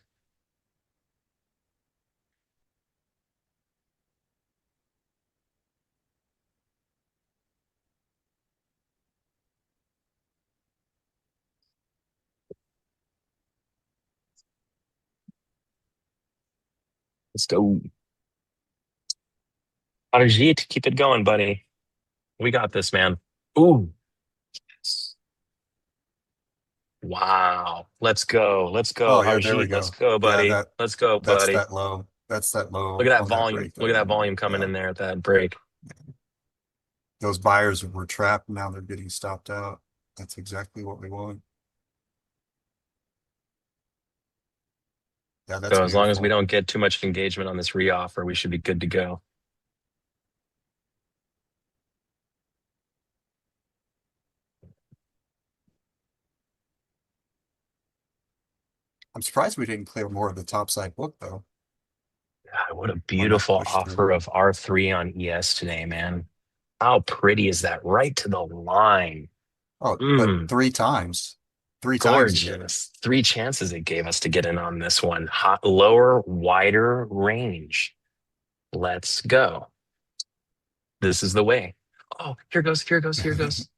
Let's go. Ajit, keep it going, buddy. We got this, man. Ooh. Wow. Let's go. Let's go, Oh yeah, there we Harjeet. go. Let's go, Yeah, buddy. Let's go, that's buddy. that low. That's that Look low at that on that volume. break Look at there. that volume coming Yeah. in there at that break. Those buyers were trapped. Now they're getting stopped out. That's exactly what we want. Yeah, that's So as long as we beautiful. don't get too much engagement on this reoffer, we should be good to go. I'm surprised we didn't clear more of the topside book though. God, what a Or not beautiful push through. offer of R3 on ES today, man. How pretty is that? Right to the line. Oh, but Mm, three times. Three times you did it. gorgeous. 3 chances it gave us to get in on this one. Hot, lower, wider range. Let's go. This is the way. Oh, here goes, here goes, here goes.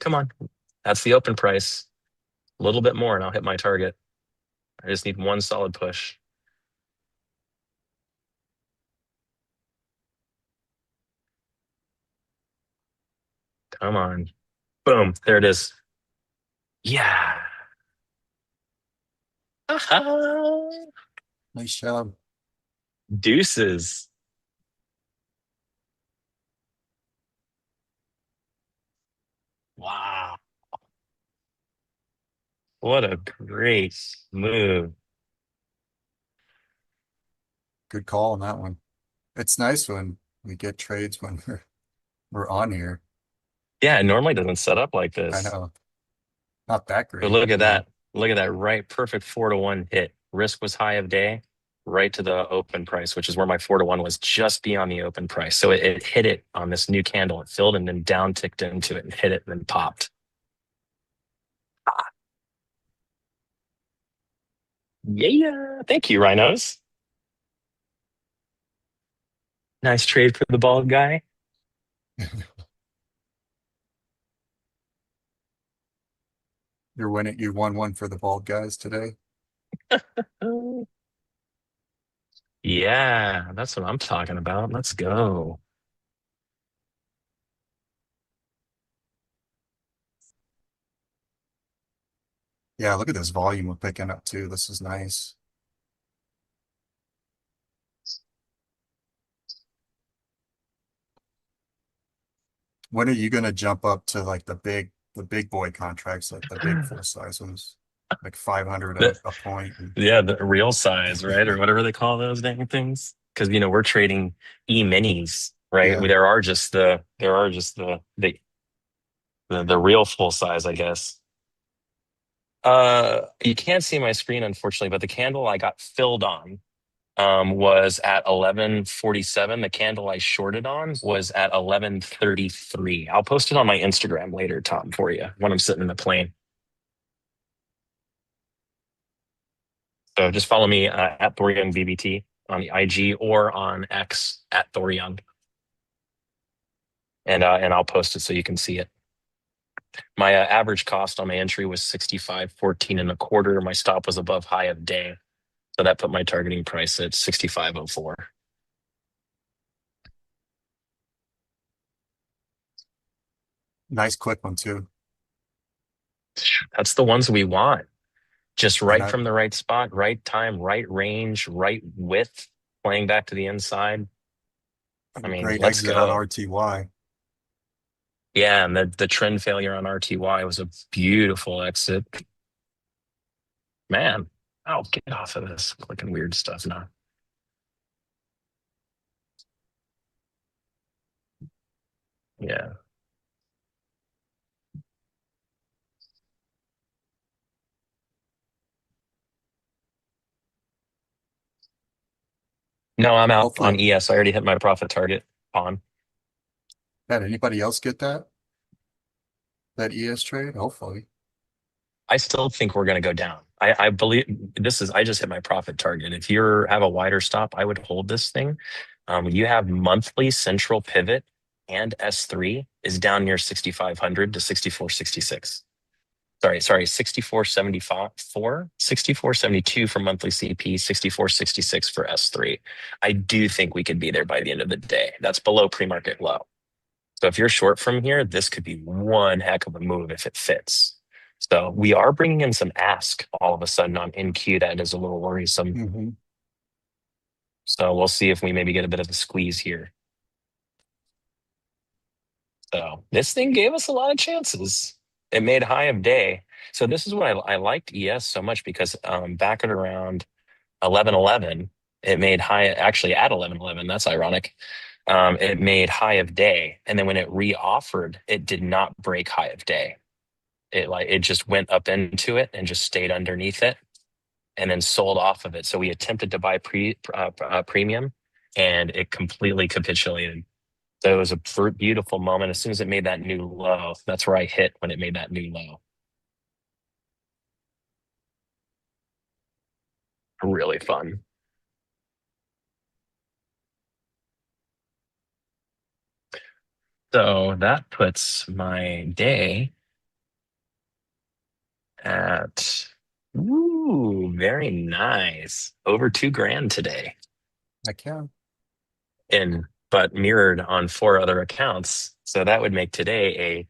Come on. That's the open price. A little bit more and I'll hit my target. I just need one solid push. Come on. Boom. There it is. Yeah. Aha. Nice job. Deuces. Wow. What a great move. Good call on that one. It's nice when we get trades when we're on here. Yeah, it normally doesn't set up like I this. know. Not that But great. look at No. that. Look at that. Right. Perfect 4-to-1 hit. Risk was high of day, right to the open price, which is where my 4-to-1 was just beyond the open price. So it hit it on this new candle. It filled and then down ticked into it and hit it and then popped. Yeah. Thank you, Rhinos. Nice trade for the bald guy. You're winning. You won one for the bald guys today. Yeah, that's what I'm talking about. Let's go. Yeah, look at this volume we're picking up too. This is nice. When are you gonna jump up to like the big boy contracts, like the big full size ones, like 500 The, a point? yeah, the real size, right? Or whatever they call those dang things. Because we're trading e-minis, right? Yeah. The real full size, I guess. You can't see my screen, unfortunately, but the candle I got filled on was at 11:47. The candle I shorted on was at 11:33. I'll post it on my Instagram later, Tom, for you when I'm sitting in the plane. So just follow me at Thorium VBT on the IG or on X at Thorium. And I'll post it so you can see it. My average cost on my entry was 65.14 and a quarter. My stop was above high of day. So that put my targeting price at 65.04. Nice quick one too. That's the ones we want. Just And right from the right spot, right time, right range, right width, playing back to the inside. I mean, great let's exit go. on RTY. Yeah, and the trend failure on RTY was a beautiful exit. Man, I'll get off of this clicking weird stuff now. Yeah. No, I'm out Hopefully. on ES. I already hit my profit target on. Did anybody else get that? That ES trade? Hopefully. I still think we're going to go down. I believe I just hit my profit target. If you have a wider stop, I would hold this thing. You have monthly central pivot and S3 is down near 6,500 to 6,466. Sorry, 6,474, 6,472 for monthly CP, 6,466 for S3. I do think we could be there by the end of the day. That's below pre-market low. So if you're short from here, this could be one heck of a move if it fits. So we are bringing in some ask all of a sudden on NQ. That is a little worrisome. Mm-hmm. So we'll see if we maybe get a bit of a squeeze here. So this thing gave us a lot of chances. It made high of day. So this is what I liked ES so much because back at around 11:11, it made high, actually at 11:11. That's ironic. It made high of day, and then when it re-offered, it did not break high of day. It just went up into it and just stayed underneath it, and then sold off of it. So we attempted to buy premium, and it completely capitulated. So it was a beautiful moment. As soon as it made that new low, that's where I hit when it made that new low. Really fun. So that puts my day at, ooh, very nice. Over 2 grand today. I can. But mirrored on 4 other accounts. So that would make today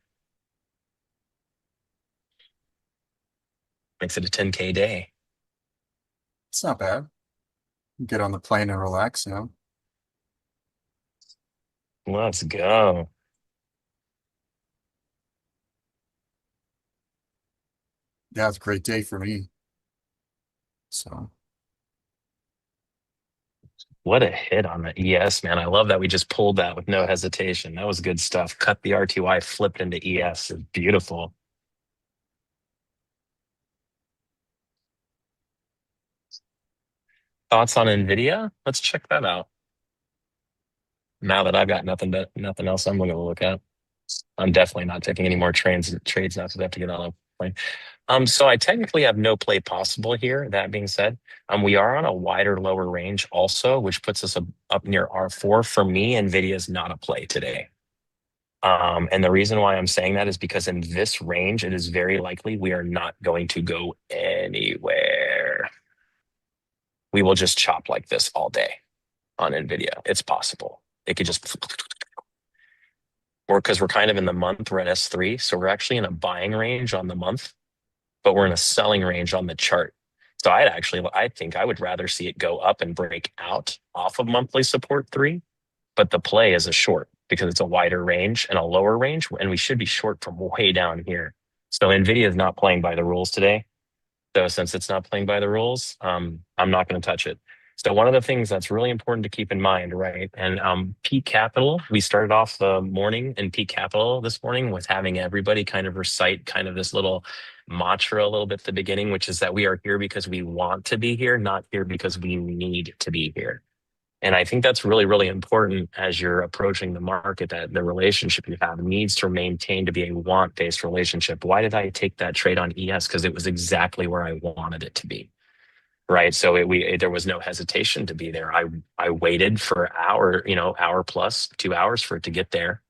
makes it a 10K day. It's not bad. Get on the plane and relax now. Let's go. Yeah, it's a great day for me. So What a hit on the ES, man. I love that we just pulled that with no hesitation. That was good stuff. Cut the RTY, flipped into ES. It's beautiful. Thoughts on NVIDIA? Let's check that out. Now that I've got nothing else I'm going to look at. I'm definitely not taking any more trades now because I have to get on a plane. So I technically have no play possible here. That being said, we are on a wider lower range also, which puts us up near R4. For me, NVIDIA is not a play today. And the reason why I'm saying that is because in this range, it is very likely we are not going to go anywhere. We will just chop like this all day on NVIDIA. It's possible. It could just, or because we're kind of in the month, we're at S3. So we're actually in a buying range on the month, but we're in a selling range on the chart. So I think I would rather see it go up and break out off of monthly support 3, but the play is a short because it's a wider range and a lower range, and we should be short from way down here. So NVIDIA is not playing by the rules today. So since it's not playing by the rules, I'm not going to touch it. So one of the things that's really important to keep in mind, right? And peak capital, we started off the morning in peak capital this morning with having everybody kind of recite kind of this little mantra a little bit at the beginning, which is that we are here because we want to be here, not here because we need to be here. And I think that's really, really important as you're approaching the market, that the relationship you have needs to maintain to be a want-based relationship. Why did I take that trade on ES? Because it was exactly where I wanted it to be, right? So there was no hesitation to be there. I waited for an hour, hour plus, 2 hours for it to get there.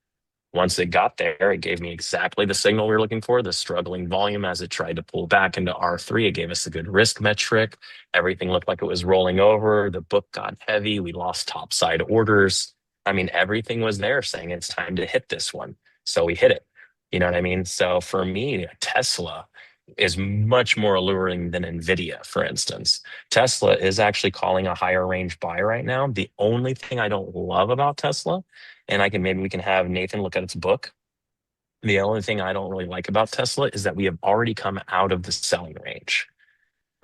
Once it got there, it gave me exactly the signal we were looking for, the struggling volume as it tried to pull back into R3. It gave us a good risk metric. Everything looked like it was rolling over. The book got heavy. We lost topside orders. I mean, everything was there saying it's time to hit this one. So we hit it. You know what I mean? So for me, Tesla is much more alluring than NVIDIA, for instance. Tesla is actually calling a higher range buy right now. The only thing I don't love about Tesla, and maybe we can have Nathan look at its book. The only thing I don't really like about Tesla is that we have already come out of the selling range,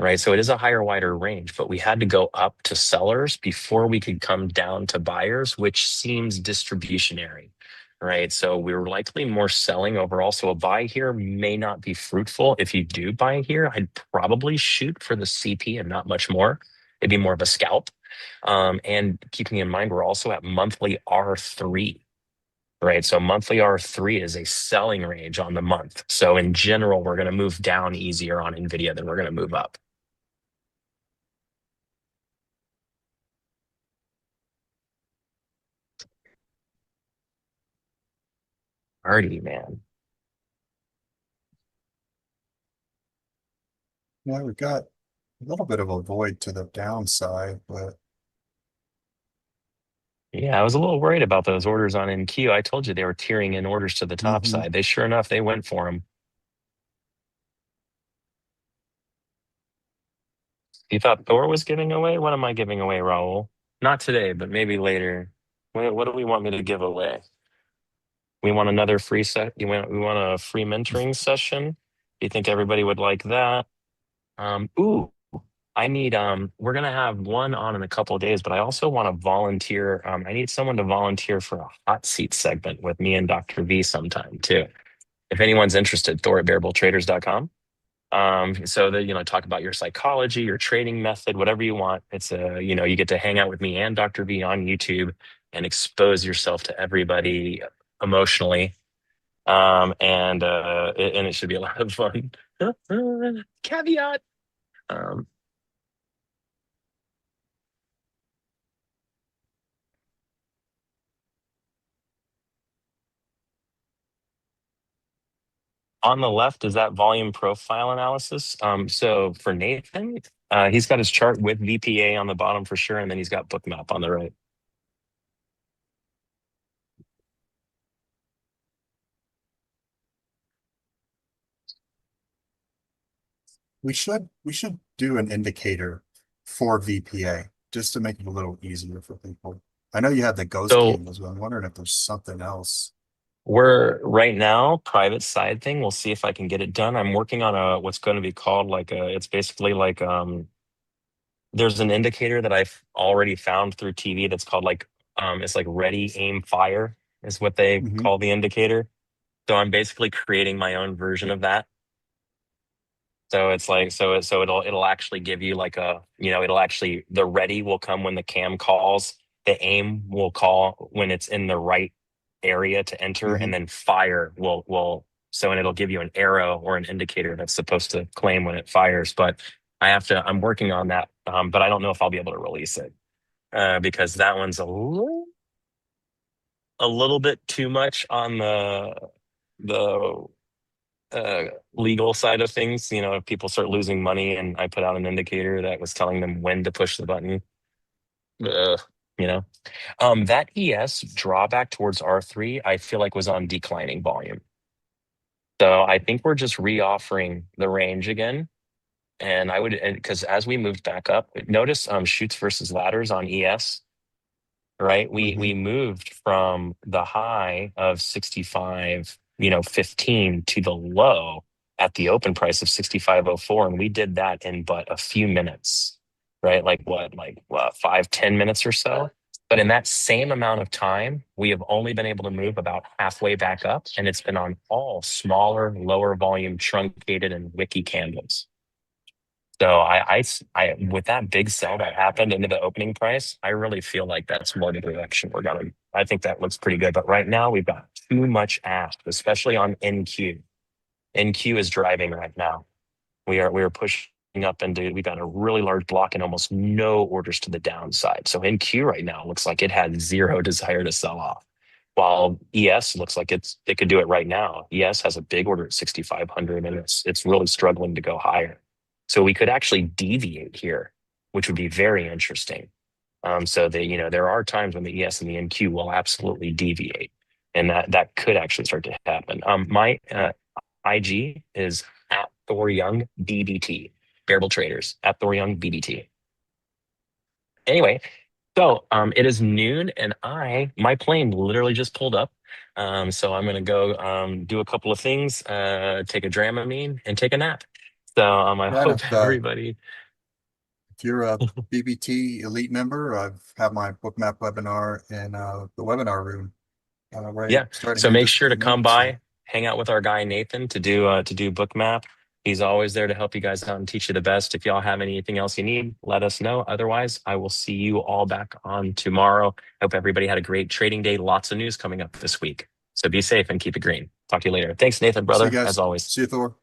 right? So it is a higher, wider range, but we had to go up to sellers before we could come down to buyers, which seems distributionary, right? So we were likely more selling overall. So a buy here may not be fruitful. If you do buy here, I'd probably shoot for the CP and not much more. It'd be more of a scalp. And keeping in mind, we're also at monthly R3, right? So monthly R3 is a selling range on the month. So in general, we're going to move down easier on NVIDIA than we're going to move up. Party, man. yeah, we've got a little bit of a void to the downside, but Yeah, I was a little worried about those orders on NQ. I told you they were tearing in orders to the top Mhm. side. They sure enough, they went for them. You thought Thor was giving away? What am I giving away, Raul? Not today, but maybe later. What do we want me to give away? We want another free set. We want a free mentoring session. Do you think everybody would like that? Ooh, I need we're gonna have one on in a couple of days, but I also want to volunteer. I need someone to volunteer for a hot seat segment with me and Dr. V sometime too. If anyone's interested, Thor at bearabletraders.com. So that, talk about your psychology, your trading method, whatever you want. It's you get to hang out with me and Dr. V on YouTube and expose yourself to everybody emotionally. And it should be a lot of fun. Caveat. On the left is that volume profile analysis. So for Nathan, he's got his chart with VPA on the bottom for sure, and then he's got Bookmap on the right. We should do an indicator for VPA just to make it a little easier for people. I know you had the ghost candles, but I'm wondering if there's something else. We're right now private side thing. We'll see if I can get it done. I'm working on what's going to be called it's basically like there's an indicator that I've already found through TV that's called it's like ready, aim, fire is what they call the indicator. So I'm basically creating my own version of that. So it's like it'll actually give you the ready will come when the cam calls, the aim will call when it's in the right area to enter, and then fire and it'll give you an arrow or an indicator that's supposed to claim when it fires. But I'm working on that, but I don't know if I'll be able to release it because that one's a little bit too much on the legal side of things. If people start losing money and I put out an indicator that was telling them when to push the button, that ES drawback towards R3, I feel like was on declining volume. So I think we're just reoffering the range again. And because as we moved back up, notice shoots versus ladders on ES, right? We moved from the high of 65.15 to the low at the open price of 65.04, and we did that in but a few minutes, right? 5-10 minutes or so. But in that same amount of time, we have only been able to move about halfway back up, and it's been on all smaller, lower volume, truncated and wicky candles. So I with that big sell that happened into the opening price, I really feel like that's more the direction we're going. I think that looks pretty good. But right now we've got too much ask, especially on NQ. NQ is driving right now. We are pushing up into, we've got a really large block and almost no orders to the downside. So NQ right now looks like it had zero desire to sell off. While ES looks like it could do it right now. ES has a big order at 6,500 and it's really struggling to go higher. So we could actually deviate here, which would be very interesting. So there are times when the ES and the NQ will absolutely deviate, and that could actually start to happen. My IG is at Thor Young BBT, Bearable Traders at Thor Young BBT. Anyway, so it is noon, and my plane literally just pulled up. So I'm gonna go do a couple of things, take a Dramamine, and take a nap. So I hope everybody. If you're a BBT Elite member, I've had my Bookmap webinar in the webinar room. So make sure to come by, hang out with our guy Nathan to do Bookmap. He's always there to help you guys out and teach you the best. If y'all have anything else you need, let us know. Otherwise, I will see you all back on tomorrow. Hope everybody had a great trading day. Lots of news coming up this week. So be safe and keep it green. Talk to you later. Thanks, Nathan, brother, as always. See you, Thor.